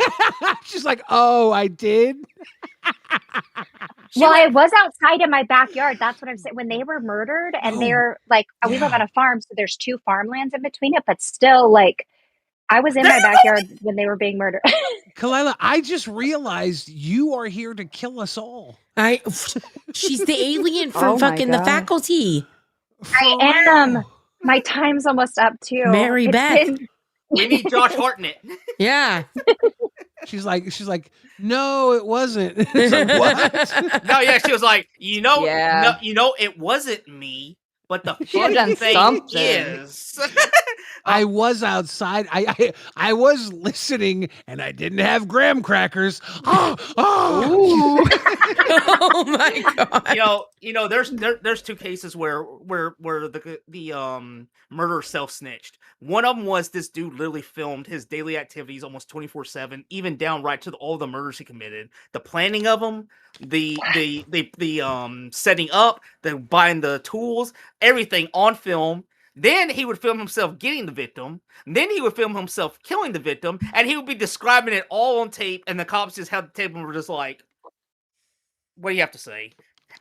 eyes. She's like, oh, I did. Well, I was outside in my backyard. That's what I'm saying. When they were murdered, and No. they're like, we live Yeah. on a farm, so there's 2 farmlands in between it, but still, like, I was in my backyard when they were being murdered. Kalila, I just realized you are here to kill us all. She's the alien from Oh my fucking the God. faculty. I For am. real. My time's almost up too. Mary It's Beth. been- We need Josh Hartnett. Yeah. She's like, no, it wasn't. It's like, what? No, yeah, she was like, Yeah. it wasn't me, but the She had funny done thing something. is, I was outside. I was listening, and I didn't have graham crackers. Oh. Oh my god. there's 2 cases where the murderer self-snitched. One of them was this dude literally filmed his daily activities almost 24/7, even down right to all the murders he committed, the planning of them, the setting up, the buying the tools, everything on film. Then he would film himself getting the victim. Then he would film himself killing the victim, and he would be describing it all on tape. And the cops just had the tape and were just like, "What do you have to say?"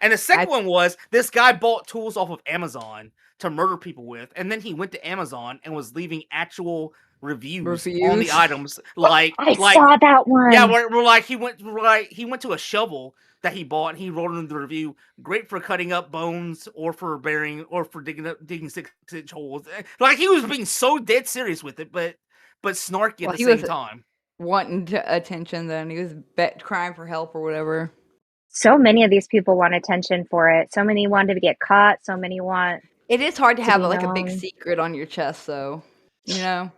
And the second one was this guy bought tools off of Amazon to murder people with, and then he went to Amazon and was leaving actual reviews on the Reviews? items. Like I saw that one. yeah, where like he went to a shovel that he bought and he wrote in the review, great for cutting up bones or for burying or for digging 6-inch holes. Like he was being so dead serious with it, but snarky Well, at he the same was- time. Wanting attention then. He was crying for help or whatever. So many of these people want attention for it. So many wanted to get caught. So many want. It is hard to have be like a big known. secret on your chest though. You know?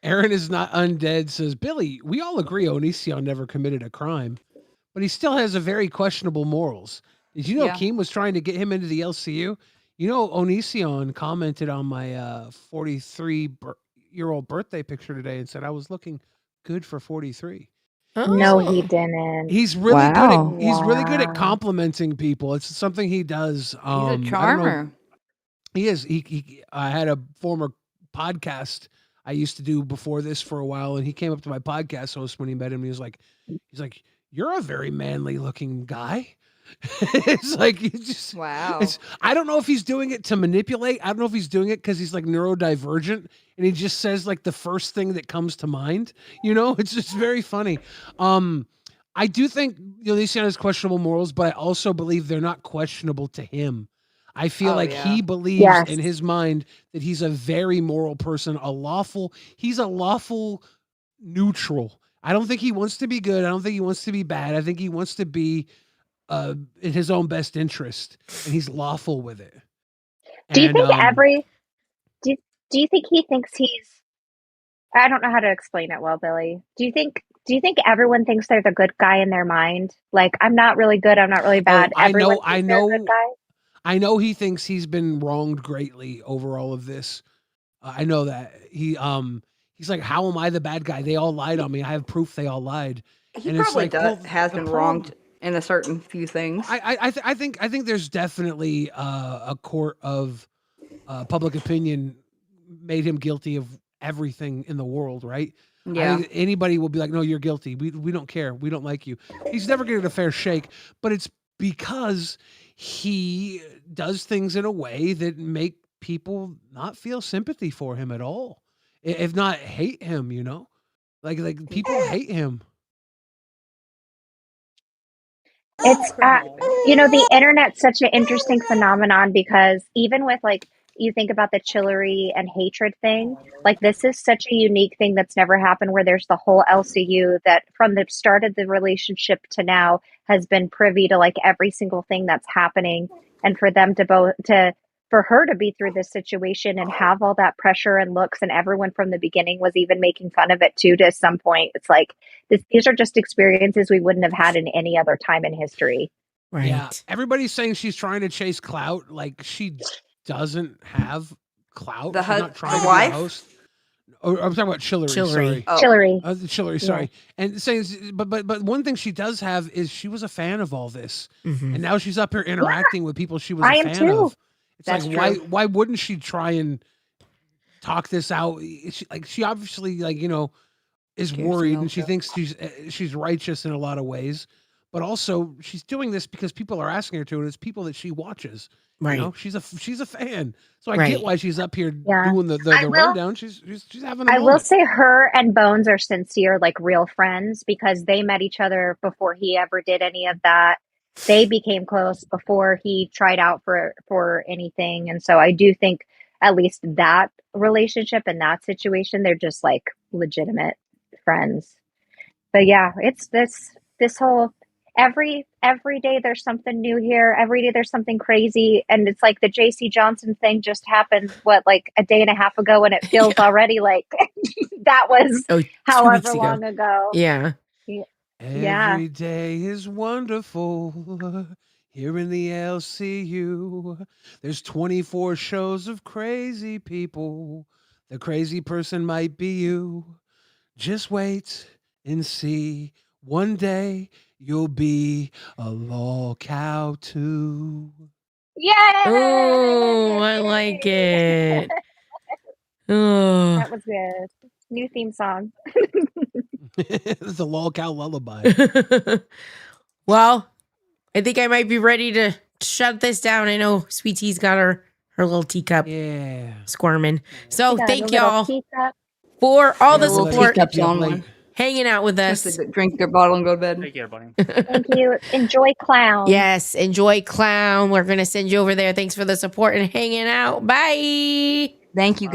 Aaron is not undead says, Billy, we all agree Onision never committed a crime, but he still has a very questionable morals. Did you know Yeah. Keem was trying to get him into the LCU? You know, Onision commented on my 43-year-old birthday picture today and said I was looking good for 43. No, Oh. he didn't. He's really Wow. good at he's really good at Wow. complimenting people. It's something he does. He's I a don't know- charmer. He is. I had a former podcast I used to do before this for a while, and he came up to my podcast host when he met him. And he's like, "You're a very manly looking guy." It's like he just. Wow. I don't know if he's doing it to manipulate. I don't know if he's doing it because he's like neurodivergent, and he just says like the first thing that comes to mind. You know, it's just very funny. I do think Onision has questionable morals, but I also believe they're not questionable to him. I feel Oh, like yeah. he believes Yes. in his mind that he's a very moral person, he's a lawful neutral. I don't think he wants to be good. I don't think he wants to be bad. I think he wants to be in his own best interest, and he's lawful with it. Do you And, think do you think he thinks he's I don't know how to explain it well, Billy. Do you think everyone thinks they're the good guy in their mind? Like I'm not really good, I'm not really bad. I Everyone know- thinks I they're a know- good guy? I know he thinks he's been wronged greatly over all of this. I know that he's like, how am I the bad guy? They all lied on me. I have proof they all lied. He And it's probably like, well, has the been problem- wronged in a certain few things. I think there's definitely a court of public opinion made him guilty of everything in the world, right? Yeah. I think anybody will be like, no, you're guilty. We don't care. We don't like you. He's never getting a fair shake, but it's because he does things in a way that make people not feel sympathy for him at all, if not hate him. You know, like people hate him. It's the internet's such an interesting phenomenon because even with like you think about the Chillery and hatred thing. Like, this is such a unique thing that's never happened, where there's the whole LCU that from the start of the relationship to now has been privy to like every single thing that's happening. And for them to for her to be through this situation and have all that pressure and looks, and everyone from the beginning was even making fun of it too, to some point. It's like, these are just experiences we wouldn't have had in any other time in history. Right. Yeah, everybody's saying she's trying to chase clout. Like, she doesn't have clout. The She's not trying to wife? be a host. Oh, I'm talking about Chillery. Chillery. Sorry. Oh. Chillery. Chillery, sorry. And saying, but one thing she does have is she was a fan of all this, Mhm. and now she's up here interacting with people she was I a am fan too. of. It's That's like, true. why wouldn't she try and talk this out? She obviously, like, you know, is Cares worried, no and she go. thinks she's righteous in a lot of ways, but also she's doing this because people are asking her to, and it's people that she watches. Right. You know, she's a fan, so I Right. get why she's up here Yeah. doing the I will- rundown. She's having a I moment. will say her and Bones are sincere, like real friends, because they met each other before he ever did any of that. They became close before he tried out for anything. And so I do think at least that relationship and that situation, they're just like legitimate friends. But yeah, it's this whole every day there's something new here. Every day there's something crazy, and it's like the JC Johnson thing just happened like a day and a half ago, and it feels already like that was Oh, 2 however weeks ago. long ago. Yeah. Yeah. Every day is wonderful here in the LCU. There's 24 shows of crazy people. The crazy person might be you. Just wait and see. One day you'll be a Lolcow too. Yay! Oh, I like it. Oh. That was good. New theme song. It's a Lolcow lullaby. Well, I think I might be ready to shut this down. I know Sweet Tea's got her little teacup Yeah. squirming. So We got a thank little y'all teacup. for all the Yeah, little support, teacups you up on late. one. hanging out with Just us. to drink their bottle and go to bed. Take care, buddy. Thank you. Enjoy clown. Yes, enjoy clown. We're gonna send you over there. Thanks for the support and hanging out. Bye. Thank you, guys.